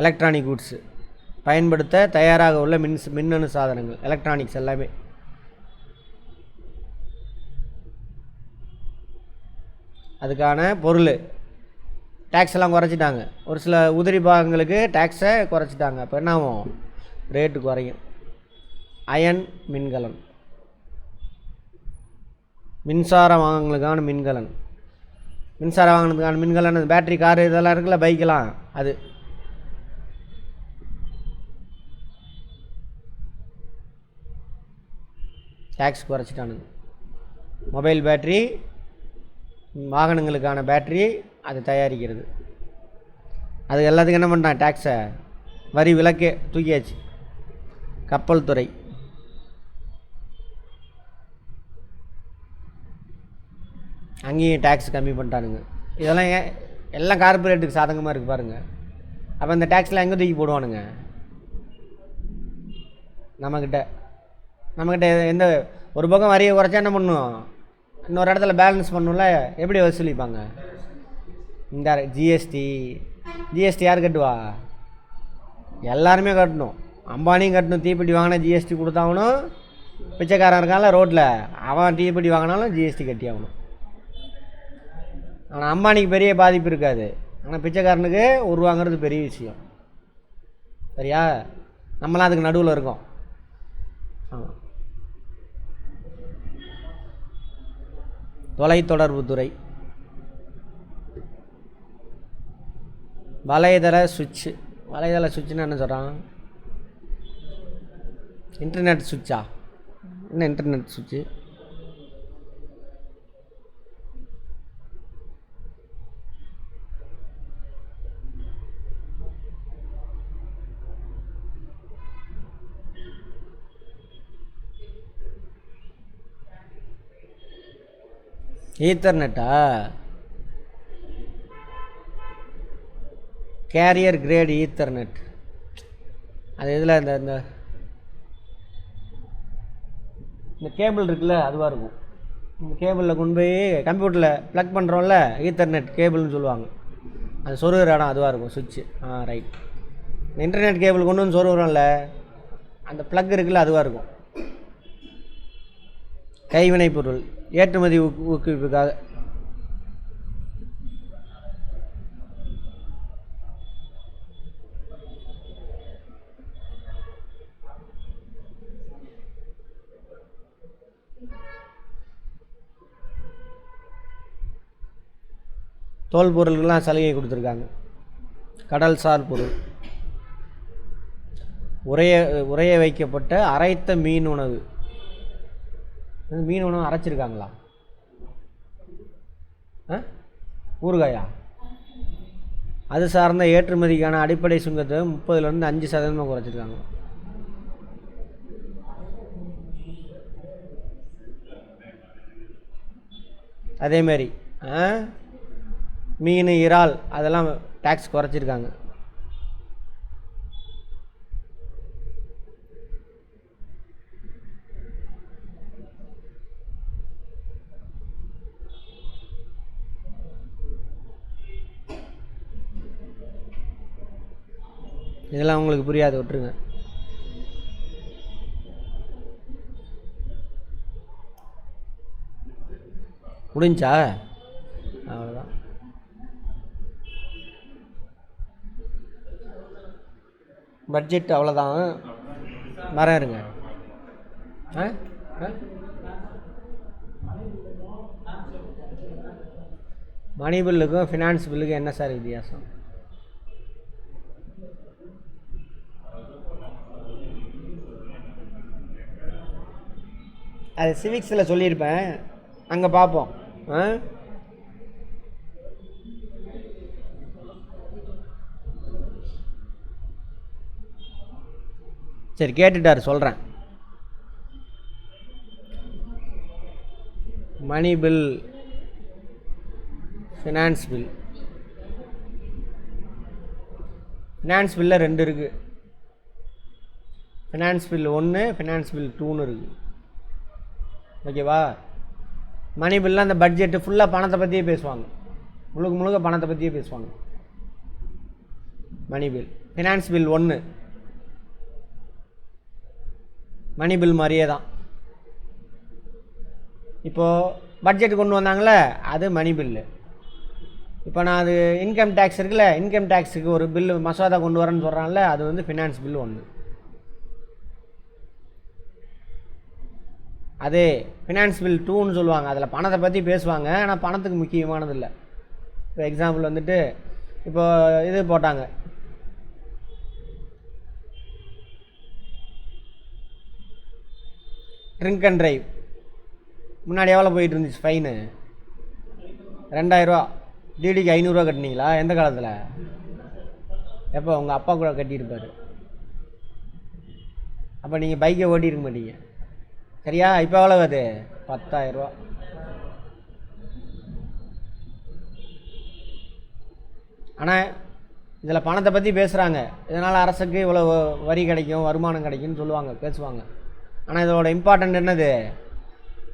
எலக்ட்ரானிக் குட்ஸு பயன்படுத்த தயாராக உள்ள மின்னணு சாதனங்கள், எலக்ட்ரானிக்ஸ் எல்லாமே. அதுக்கான பொருள் டேக்ஸ் எல்லாம் குறைச்சிட்டாங்க. ஒரு சில உதிரி பாகங்களுக்கு டேக்ஸை குறைச்சிட்டாங்க. அப்போ என்ன ஆகும்? ரேட்டு குறையும். அயன் மின்கலன், மின்சார வாகனங்களுக்கான மின்கலன். மின்சார வாகனத்துக்கான மின்கலன் பேட்ரி, காரு இதெல்லாம் இருக்குல்ல, பைக்கெல்லாம், அது டேக்ஸ் குறைச்சிட்டானுங்க. மொபைல் பேட்ரி, வாகனங்களுக்கான பேட்ரி அது தயாரிக்கிறது, அது எல்லாத்துக்கும் என்ன பண்ணுறான்? டேக்ஸை வரி விலக்கே தூக்கியாச்சு. கப்பல் துறை. அங்கேயும் டேக்ஸ் கம்மி பண்ணிட்டானுங்க. இதெல்லாம் எல்லாம் கார்பரேட்டுக்கு சாதகமாக இருக்குது பாருங்கள். அப்போ இந்த டேக்ஸில் எங்கே தூக்கி போடுவானுங்க? நம்மக்கிட்ட எந்த ஒரு பக்கம் வரியை குறைச்சா என்ன பண்ணும்? இன்னொரு இடத்துல பேலன்ஸ் பண்ணணும்ல. எப்படி வசூலிப்பாங்க? இந்த ஜிஎஸ்டி யார் கட்டுவா? எல்லாருமே கட்டணும். அம்பானியும் கட்டணும். தீப்பெட்டி வாங்கினா ஜிஎஸ்டி கொடுத்தாகணும். பிச்சைக்காரன் இருக்கான்ல ரோட்டில், அவன் தீப்பெட்டி வாங்கினாலும் ஜிஎஸ்டி கட்டி ஆகணும். ஆனால் அம்பானிக்கு பெரிய பாதிப்பு இருக்காது. ஆனால் பிச்சைக்காரனுக்கு உருவாங்கிறது பெரிய விஷயம். சரியா? நம்மளாம் அதுக்கு நடுவில் இருக்கோம். ஆமாம். தொலைத்தொடர்புத்துறை, வலைதள சுவிட்சுன்னு என்ன சொல்கிறான்? இன்டர்நெட் சுவிட்சா? என்ன இன்டர்நெட் சுவிட்சு? ஈத்தர்நெட்டா? Carrier grade Ethernet. அது இதில் இந்த கேபிள் இருக்குல்ல, அதுவாக இருக்கும். இந்த கேபிளில் கொண்டு போய் கம்ப்யூட்டரில் ப்ளக் பண்ணுறோம்ல, ஈத்தர்நெட் கேபிள்னு சொல்லுவாங்க. அது சொருகிற இடம் அதுவாக இருக்கும் சுவிட்சு. ரைட். இந்த இன்டர்நெட் கேபிள் கொண்டு வந்து சொருகிறோம்ல, அந்த ப்ளக் இருக்குல்ல, அதுவாக இருக்கும். கைவினைப் பொருள் ஏற்றுமதி ஊக்குவிப்புக்காக. தோல் பொருளுக்கெல்லாம் சலுகை கொடுத்துருக்காங்க. கடல்சார் பொருள், உறைய வைக்கப்பட்ட அரைத்த மீன் உணவு. மீன் உணவு அரைச்சிருக்காங்களா? ஊறுகாயா? அது சார்ந்த ஏற்றுமதிக்கான அடிப்படை சுங்கத்தை 30% 5% குறைச்சிருக்காங்க. அதேமாரி மீன், இறால் அதெல்லாம் டேக்ஸ் குறைச்சிருக்காங்க. இதெல்லாம் உங்களுக்கு புரியாது, விட்டுருங்க. முடிஞ்சா அவ்வளோதான். பட்ஜெட் அவ்வளோதான். வரேன் இருங்க. மணி பில்லுக்கும் ஃபினான்ஸ் பில்லுக்கும் என்ன சார் வித்தியாசம்? அது சிவிக்ஸில் சொல்லியிருப்பேன், அங்கே பார்ப்போம். சரி, கேட்டுட்டார், சொல்கிறேன். Money bill, finance bill. Finance பில்லில் 2 இருக்குது. ஃபினான்ஸ் பில் 1, ஃபினான்ஸ் பில் 2ன்னு இருக்குது. ஓகேவா? மணி பில்லாம் அந்த பட்ஜெட்டு ஃபுல்லாக பணத்தை பற்றியே பேசுவாங்க. முழுக்க பணத்தை பற்றியே பேசுவாங்க. Money bill. Finance bill 1 money bill மாதிரியே தான். இப்போது பட்ஜெட் கொண்டு வந்தாங்களே, அது மணி பில்லு. இப்போ நான் அது இன்கம் டேக்ஸ் இருக்குல்ல, இன்கம் டேக்ஸுக்கு ஒரு பில்லு மசோதா கொண்டு வரேன்னு சொல்கிறான்ல, அது வந்து ஃபினான்ஸ் பில் 1. அதே ஃபினான்ஸ் பில் 2ன்னு சொல்லுவாங்க. அதில் பணத்தை பற்றி பேசுவாங்க, ஆனால் பணத்துக்கு முக்கியமானது இல்லை. இப்போ எக்ஸாம்பிள் வந்துட்டு, இப்போ இது போட்டாங்க, ட்ரிங்க் அண்ட் ட்ரைவ். முன்னாடி எவ்வளோ போயிட்டு இருந்துச்சு ஃபைனு? 2000 ரூபா. டிடிக்கு 500 ரூபா கட்டினீங்களா? எந்த காலத்தில்? எப்போ? உங்கள் அப்பா கூட கட்டியிருப்பார். அப்போ நீங்கள் பைக்கை ஓட்டியிருக்க மாட்டீங்க. சரியா? இப்போ எவ்வளோ அது? 10,000 ரூபா. ஆனால் இதில் பணத்தை பற்றி பேசுகிறாங்க, இதனால் அரசுக்கு இவ்வளோ வரி கிடைக்கும், வருமானம் கிடைக்கும்னு சொல்லுவாங்க, பேசுவாங்க. ஆனால் இதோட இம்பார்ட்டண்ட் என்னது?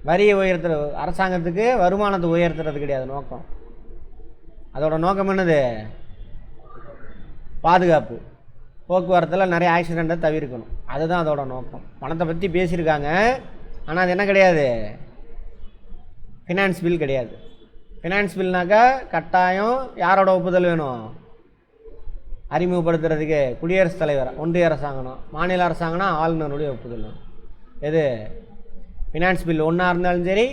வரியை உயர்த்துற, அரசாங்கத்துக்கு வருமானத்தை உயர்த்துறது கிடையாது நோக்கம். அதோட நோக்கம் என்னது? பாதுகாப்பு, போக்குவரத்தில் நிறைய ஆக்சிடெண்ட்டை தவிர்க்கணும். அதுதான் அதோட நோக்கம். பணத்தை பற்றி பேசியிருக்காங்க, ஆனால் அது என்ன கிடையாது? ஃபினான்ஸ் பில் கிடையாது. ஃபினான்ஸ் பில்னாக்கா கட்டாயம் யாரோட ஒப்புதல் வேணும்? அறிமுகப்படுத்துறதுக்கு குடியரசுத் தலைவர், ஒன்றிய அரசாங்கம், மாநில அரசாங்கம்னா ஆளுநருடைய ஒப்புதல் வேணும். எது? ஃபினான்ஸ் பில் ஒன்றா இருந்தாலும் சரி,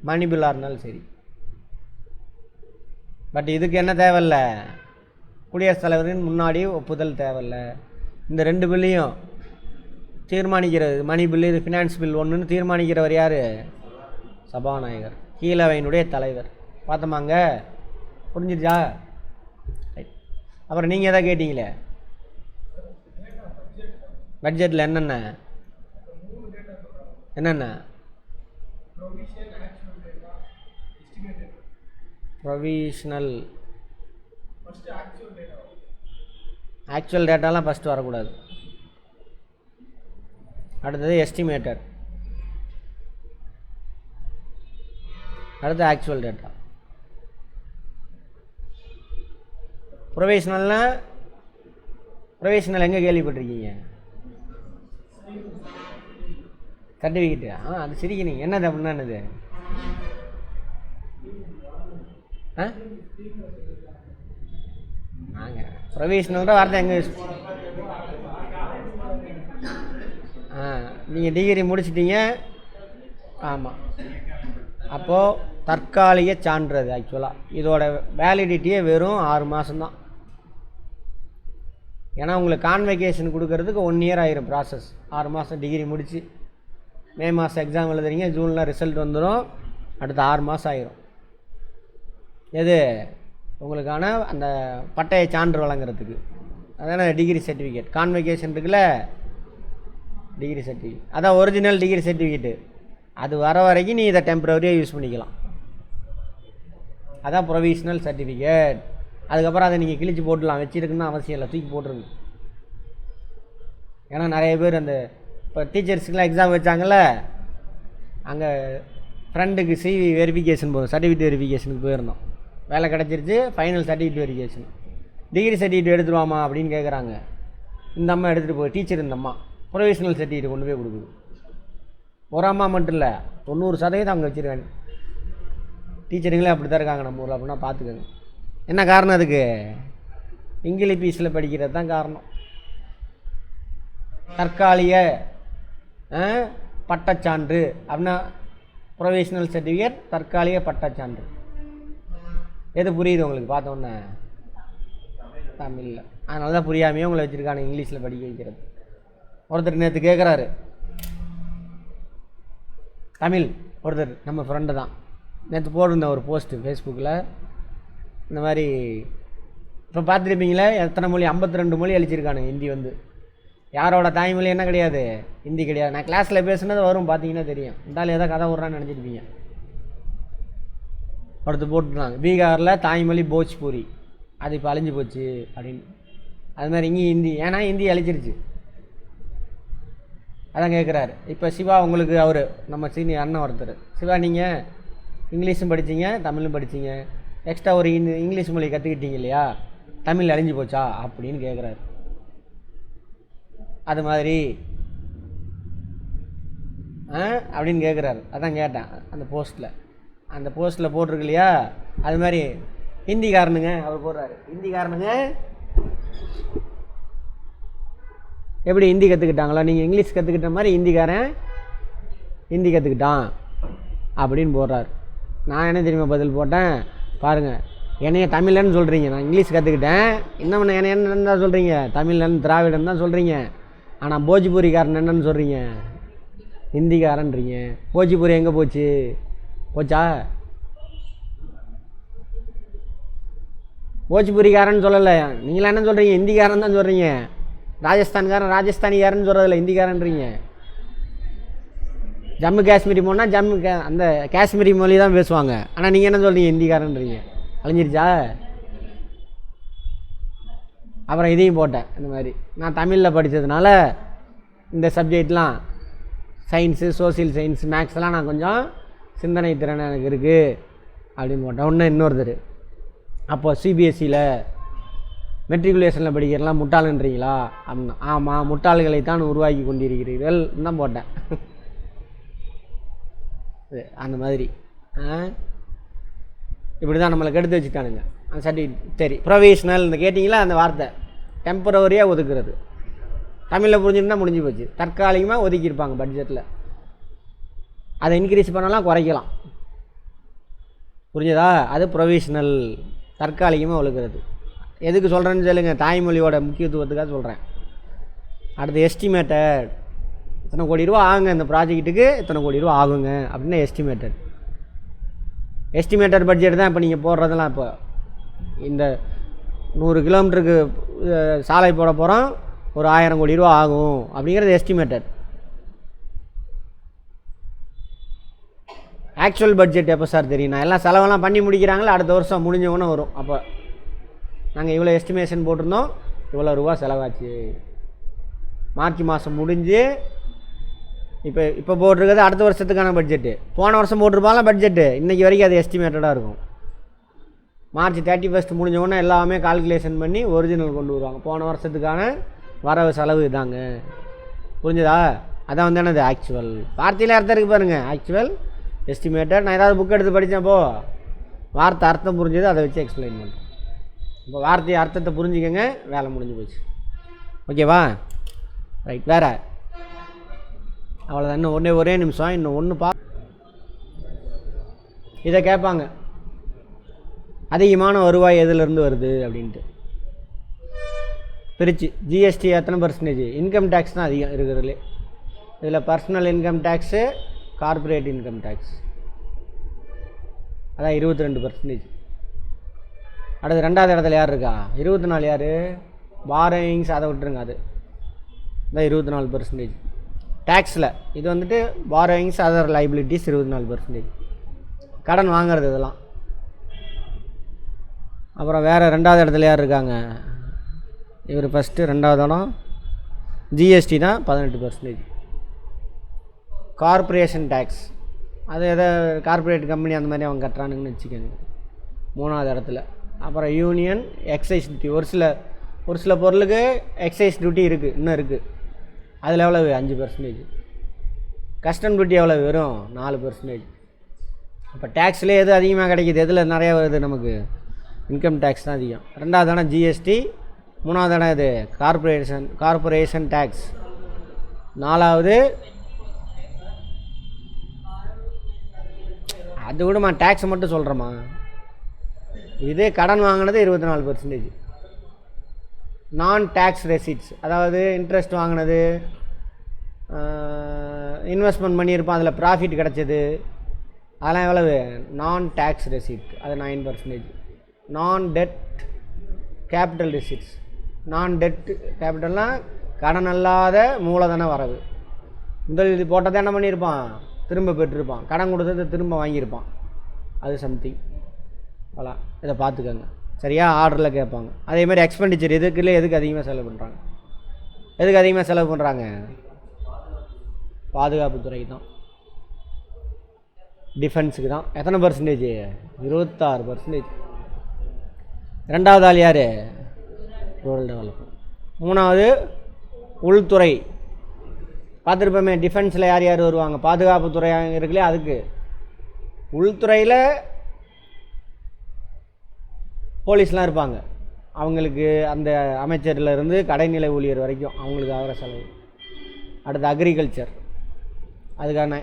மணி பில்லாக இருந்தாலும் சரி. பட் இதுக்கு என்ன தேவையில்லை? குடியரசுத் தலைவரின் முன்னாடி ஒப்புதல் தேவையில்லை. இந்த 2 பில்லையும் தீர்மானிக்கிறது, மணி பில்லு, இது ஃபினான்ஸ் பில் ஒன்றுன்னு தீர்மானிக்கிறவர் யார்? சபாநாயகர், கீழவையினுடைய தலைவர். பார்த்தோமாங்க, புரிஞ்சிருச்சா? அப்புறம் நீங்கள் எதாவது கேட்டீங்களே, பட்ஜெட்டில் என்னென்ன ப்ரொவிஷனல் ஆக்சுவல் டேட்டாலாம் ஃபஸ்ட்டு வரக்கூடாது. அடுத்தது எஸ்டிமேட்டட், அடுத்து ஆக்சுவல் டேட்டா. ப்ரொவிஷனல் எங்கே கேள்விப்பட்டிருக்கீங்க? சர்டிஃபிகேட்டு. அது சிரிக்கிறீங்க, என்னது அப்படின்னா என்னது? நாங்கள் ப்ரொவிஷனல்ன்ற வார்த்தை எங்கே யூஸ்? நீங்கள் டிகிரி முடிச்சிட்டீங்க, ஆமாம், அப்போது தற்காலிக சான்றது. ஆக்சுவலாக இதோட வேலிடிட்டியே வெறும் 6 மாதம்தான். ஏன்னா உங்களுக்கு கான்வெகேஷன் கொடுக்கறதுக்கு 1 இயர் ஆயிரும் ப்ராசஸ். 6 மாதம் டிகிரி முடித்து மே மாதம் எக்ஸாம் எழுதுறீங்க, ஜூனில் ரிசல்ட் வந்துடும், அடுத்த 6 மாதம் ஆயிரும். எது? உங்களுக்கான அந்த பட்டய சான்று வழங்குறதுக்கு. அதான டிகிரி சர்டிஃபிகேட். கான்வெகேஷன் இருக்குல்ல, டிகிரி சர்டிஃபிகேட், அதான் ஒரிஜினல் டிகிரி சர்டிஃபிகேட்டு. அது வர வரைக்கும் நீ இதை டெம்பரவரியாக யூஸ் பண்ணிக்கலாம். அதான் ப்ரொவிஷனல் சர்டிஃபிகேட். அதுக்கப்புறம் அதை நீங்கள் கிழிச்சு போட்டுடலாம், வச்சுருக்குன்னு அவசியம் இல்லை, தூக்கி போட்டுருங்க. ஏன்னா நிறைய பேர் அந்த இப்போ டீச்சர்ஸுக்கெலாம் எக்ஸாம் வச்சாங்கல்ல, அங்கே ஃப்ரெண்டுக்கு சிவி வெரிஃபிகேஷன் போதும், சர்டிஃபிகேட் வெரிஃபிகேஷனுக்கு போயிருந்தோம். வேலை கிடச்சிருச்சு, final certificate verification. Degree certificate எடுத்துருவாமா அப்படின்னு கேட்குறாங்க. இந்த அம்மா எடுத்துகிட்டு போய், டீச்சர் இந்த அம்மா ப்ரொவிஷனல் சர்டிஃபிகேட் கொண்டு போய் கொடுக்குது. ஒரு அம்மா மட்டும் இல்லை, 90% அவங்க வச்சுருக்காங்க. டீச்சருங்களே அப்படி தான் இருக்காங்க நம்ம ஊரில். அப்படின்னா பார்த்துக்கோங்க. என்ன காரணம் அதுக்கு? இங்கிலீஷ் பீஸில் படிக்கிறது தான் காரணம். தற்காலிக பட்டச்சான்று அப்படின்னா ப்ரொவிஷனல் சர்டிஃபிகேட், தற்காலிக பட்டச்சான்று. எது புரியுது உங்களுக்கு பார்த்தோன்னே? தமிழில். அதனால தான் புரியாமையே உங்களை வச்சுருக்காங்க இங்கிலீஷில் படிக்க வைக்கிறது. ஒருத்தர் நேற்று கேட்குறாரு, தமிழ் ஒருத்தர் நம்ம ஃப்ரெண்டு தான், நேற்று போட்டிருந்தேன் ஒரு போஸ்ட்டு ஃபேஸ்புக்கில். இந்த மாதிரி இப்போ பார்த்துருப்பீங்களே, எத்தனை மொழி? 52 மொழி அழிச்சிருக்கானுங்க. ஹிந்தி வந்து யாரோட தாய்மொழி என்ன கிடையாது? ஹிந்தி கிடையாது. நான் கிளாஸில் பேசுனது வரும், பார்த்தீங்கன்னா தெரியும். இருந்தாலும் ஏதோ கதை விட்றான்னு நினச்சிருப்பீங்க. ஒருத்தர் போட்டுருந்தாங்க, பீகாரில் தாய்மொழி போஜ்பூரி, அது இப்போ அழிஞ்சு போச்சு அப்படின்னு. அது மாதிரி இங்கேயும் ஹிந்தி, ஏன்னா ஹிந்தி அழிச்சிருச்சு. அதான் கேட்குறாரு. இப்போ சிவா உங்களுக்கு அவர் நம்ம சீனியர் அண்ணன் ஒருத்தர், சிவா நீங்கள் இங்கிலீஷும் படித்தீங்க, தமிழும் படித்தீங்க, எக்ஸ்ட்ரா ஒரு இங்கிலீஷ் மொழி கற்றுக்கிட்டீங்க இல்லையா, தமிழ் அழிஞ்சு போச்சா அப்படின்னு கேட்குறாரு. அது மாதிரி அப்படின்னு கேட்குறாரு. அதான் கேட்டேன் அந்த போஸ்ட்டில் போட்டிருக்கு இல்லையா, அது மாதிரி ஹிந்திக்காரனுங்க அவர் போடுறாரு. ஹிந்திக்காரனுங்க எப்படி ஹிந்தி கற்றுக்கிட்டாங்களா, நீங்கள் இங்கிலீஷ் கற்றுக்கிட்ட மாதிரி ஹிந்திக்காரன் ஹிந்தி கற்றுக்கிட்டான் அப்படின்னு போடுறாரு. நான் என்ன தெரியுமா பதில் போட்டேன்? பாருங்கள், என்னைய தமிழன்னு சொல்கிறீங்க, நான் இங்கிலீஷ் கற்றுக்கிட்டேன், இன்னும் என்ன தான் சொல்கிறீங்க? தமிழன் திராவிடன் தான் சொல்கிறீங்க. ஆனால் போஜ்பூரிக்காரன் என்னன்னு சொல்கிறீங்க? ஹிந்திக்காரன்றீங்க. போஜ்பூரி எங்கே போச்சா? போஜ்பூரிக்காரன் சொல்லலை, நீங்களாம் என்ன சொல்கிறீங்க? ஹிந்திக்காரன் தான் சொல்கிறீங்க. ராஜஸ்தான்காரன் ராஜஸ்தானிக்காரன் சொல்கிறதில்ல, ஹிந்திக்காரன்றீங்க. ஜம்மு காஷ்மீரி போனால் அந்த காஷ்மீரி மொழி தான் பேசுவாங்க. ஆனால் நீங்கள் என்ன சொல்கிறீங்க? ஹிந்திக்காரன்றீங்க. அழிஞ்சிருச்சா? அப்புறம் இதையும் போட்டேன். இந்த மாதிரி நான் தமிழில் படித்ததுனால இந்த சப்ஜெக்ட்லாம் சயின்ஸு, சோசியல் சயின்ஸ், மேக்ஸ்லாம் நான் கொஞ்சம் சிந்தனை திறன் எனக்கு இருக்குது அப்படின்னு போட்டேன். ஒன்று இன்னொருத்தர் அப்போ சிபிஎஸ்சியில் மெட்ரிகுலேஷனில் படிக்கிறலாம் முட்டாளுன்றீங்களா அப்படின்னா, ஆமாம் முட்டாள்களை தான் உருவாக்கி கொண்டிருக்கிறீர்கள் தான் போட்டேன். அந்த மாதிரி இப்படி தான் நம்மளை கெடுத்து வச்சுட்டானுங்க அந்த சர்டிஃபிகேட். சரி, ப்ரொவிஷனல் இந்த கேட்டிங்களா அந்த வார்த்தை, டெம்பரவரியாக ஒதுக்குறது. தமிழில் புரிஞ்சுருந்தால் முடிஞ்சு போச்சு. தற்காலிகமாக ஒதுக்கியிருப்பாங்க பட்ஜெட்டில், அதை இன்க்ரீஸ் பண்ணலாம் குறைக்கலாம். புரிஞ்சதா? அது ப்ரொவிஷனல், தற்காலிகமாக ஒழுக்கிறது. எதுக்கு சொல்கிறேன்னு சொல்லுங்கள், தாய்மொழியோட முக்கியத்துவத்துக்காக சொல்கிறேன். அடுத்து எஸ்டிமேட்டட், இத்தனை கோடி ரூபா ஆகுங்க இந்த ப்ராஜெக்ட்டுக்கு, இத்தனை கோடி ரூபா ஆகுங்க அப்படின்னா எஸ்டிமேட்டட். எஸ்டிமேட்டட் பட்ஜெட் தான் இப்போ நீங்கள் போடுறதெல்லாம். இப்போ இந்த 100 கிலோமீட்டருக்கு சாலை போட போகிறோம், ஒரு 1000 கோடி ரூபா ஆகும் அப்படிங்கிறது எஸ்டிமேட்டட். ஆக்சுவல் பட்ஜெட் எப்போ சார் தெரியும்? நான் எல்லாம் செலவெல்லாம் பண்ணி முடிக்கிறாங்களா, அடுத்த வருஷம் முடிஞ்சவொன்னே வரும். அப்போ நாங்கள் இவ்வளோ எஸ்டிமேஷன் போட்டிருந்தோம், இவ்வளோ ரூபா செலவாச்சு. மார்ச் மாதம் முடிஞ்சு இப்போ போட்டிருக்கிறது அடுத்த வருஷத்துக்கான பட்ஜெட்டு. போன வருஷம் போட்டிருப்பாங்களா பட்ஜெட்டு, இன்றைக்கி வரைக்கும் அது எஸ்டிமேட்டடாக இருக்கும். மார்ச் 31 முடிஞ்சவொன்னே எல்லாமே கால்குலேஷன் பண்ணி ஒரிஜினல் கொண்டு வருவாங்க. போன வருஷத்துக்கான வரவு செலவு இதாங்க. புரிஞ்சதா? அதான் வந்து என்னது ஆக்சுவல். வார்த்தையில் அர்த்தம் இருக்குது பாருங்கள், ஆக்சுவல், எஸ்டிமேட்டட். நான் ஏதாவது புக் எடுத்து படித்தேன்ப்போ வார்த்தை அர்த்தம் புரிஞ்சது, அதை வச்சு எக்ஸ்பிளைன் பண்ணுறேன். இப்போ வார்த்தையை அர்த்தத்தை புரிஞ்சுக்கங்க, வேலை முடிஞ்சு போச்சு. ஓகேவா? ரைட். வேறு அவ்வளோதான். இன்னும் ஒரே நிமிஷம், இன்னும் ஒன்று இதை கேட்பாங்க, அதிகமான வருவாய் எதுலேருந்து வருது அப்படின்ட்டு பிரித்து. ஜிஎஸ்டி எத்தனை பர்சன்டேஜ்? இன்கம் டேக்ஸ் தான் அதிகம் இருக்கிறதுலே. இதில் personal income tax, corporate income tax அதான் 22%. அடுத்து ரெண்டாவது இடத்துல யார் இருக்கா? 24. யார்? பாரோயிங்ஸ், அதை விட்டுருங்க, அது தான் 24%. டேக்ஸில் இது வந்துட்டு பாரோயிங்ஸ், அதர் லைபிலிட்டிஸ் 24%. கடன் வாங்கிறது இதெல்லாம். அப்புறம் வேறு ரெண்டாவது இடத்துல யார் இருக்காங்க? இவர் ஃபஸ்ட்டு, ரெண்டாவது இடம் ஜிஎஸ்டி தான் 18%. கார்ப்பரேஷன் டேக்ஸ், அது எதை கார்ப்பரேட் கம்பெனி அந்த மாதிரி அவங்க கட்டுறானுங்கன்னு வச்சுக்கோங்க, 3வது இடத்துல. அப்புறம் யூனியன் எக்ஸைஸ் டியூட்டி, ஒரு சில பொருளுக்கு எக்ஸைஸ் டியூட்டி இருக்குது, இன்னும் இருக்குது. அதில் எவ்வளவு? 5%. கஸ்டம் டியூட்டி எவ்வளோ? வெறும் 4%. அப்போ டேக்ஸ்லேயே எது அதிகமாக கிடைக்கிது, எதில் நிறையா வருது நமக்கு? இன்கம் டேக்ஸ் தான் அதிகம். ரெண்டாவது இடம் ஜிஎஸ்டி, 3வது இடம் இது கார்ப்பரேஷன் டேக்ஸ், 4வது அது விடமா டேக்ஸ் மட்டும் சொல்கிறேம்மா. இதே கடன் வாங்கினது 24%. நான் டேக்ஸ் ரெசிட்ஸ், அதாவது இன்ட்ரெஸ்ட் வாங்கினது, இன்வெஸ்ட்மெண்ட் பண்ணியிருப்பான், அதில் ப்ராஃபிட் கிடச்சது, அதெல்லாம் எவ்வளவு? நான் டேக்ஸ் ரெசிட், அது 9%. நான் டெட் கேபிட்டல் ரெசிட்ஸ், நான் டெட் கேபிட்டல்னால் கடன் அல்லாத மூலதன வரவு. முதல் இது போட்டதை என்ன பண்ணியிருப்பான்? திரும்ப பெற்றிருப்பான். கடன் கொடுத்தது திரும்ப வாங்கியிருப்பான், அது சம்திங். அவ்வளோ, இதை பார்த்துக்கோங்க சரியா? ஆர்டரில் கேட்பாங்க. அதேமாதிரி எக்ஸ்பெண்டிச்சர், எதுக்கு அதிகமாக செலவு பண்ணுறாங்க? எதுக்கு அதிகமாக செலவு பண்ணுறாங்க? பாதுகாப்புத்துறை தான், டிஃபென்ஸுக்கு தான். எத்தனை பர்சன்டேஜ்? 26%. ரெண்டாவது ஆள் யார்? Rural development. 3வது உள்துறை. பார்த்துருப்போமே, டிஃபென்ஸில் யார் யார் வருவாங்க? பாதுகாப்புத்துறை இருக்குல்லையே, அதுக்கு. உள்துறையில் போலீஸ்லாம் இருப்பாங்க, அவங்களுக்கு அந்த அமைச்சர்லேருந்து கடைநிலை ஊழியர் வரைக்கும் அவங்களுக்கு ஆகிற செலவு. அடுத்து அக்ரிகல்ச்சர், அதுக்கான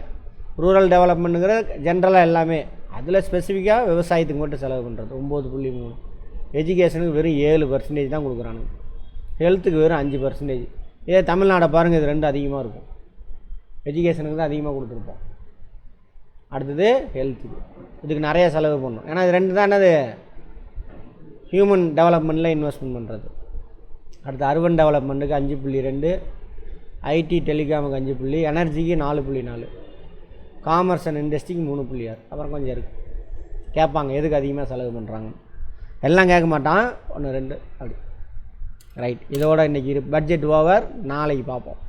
ரூரல் டெவலப்மெண்ட்டுங்கிற ஜென்ரலாக எல்லாமே. அதில் ஸ்பெசிஃபிக்காக விவசாயத்துக்கு மட்டும் செலவு பண்ணுறது 9.3. எஜுகேஷனுக்கு வெறும் 7% தான் கொடுக்குறானுங்க. ஹெல்த்துக்கு வெறும் 5%. இதே தமிழ்நாடை பாருங்கள், இது 2 அதிகமாக இருக்கும். எஜுகேஷனுக்கு தான் அதிகமாக கொடுத்துருப்போம். அடுத்தது ஹெல்த்துக்கு, இதுக்கு நிறைய செலவு பண்ணணும். ஏன்னா இது 2 தான் என்னது, ஹியூமன் டெவலப்மெண்ட்டில் இன்வெஸ்ட்மெண்ட் பண்ணுறது. அடுத்து அர்பன் டெவலப்மெண்ட்டுக்கு 5.2, ஐடி டெலிகாமுக்கு 5, எனர்ஜிக்கு 4.4, காமர்ஸ் அண்ட் இண்டஸ்ட்ரிக்கு 3.6. அப்புறம் கொஞ்சம் இருக்குது. கேட்பாங்க எதுக்கு அதிகமாக செலவு பண்ணுறாங்க, எல்லாம் கேட்க மாட்டான், 1 2 அப்படி. ரைட், இதோட இன்றைக்கி பட்ஜெட் ஓவர். நாளைக்கு பார்ப்போம்.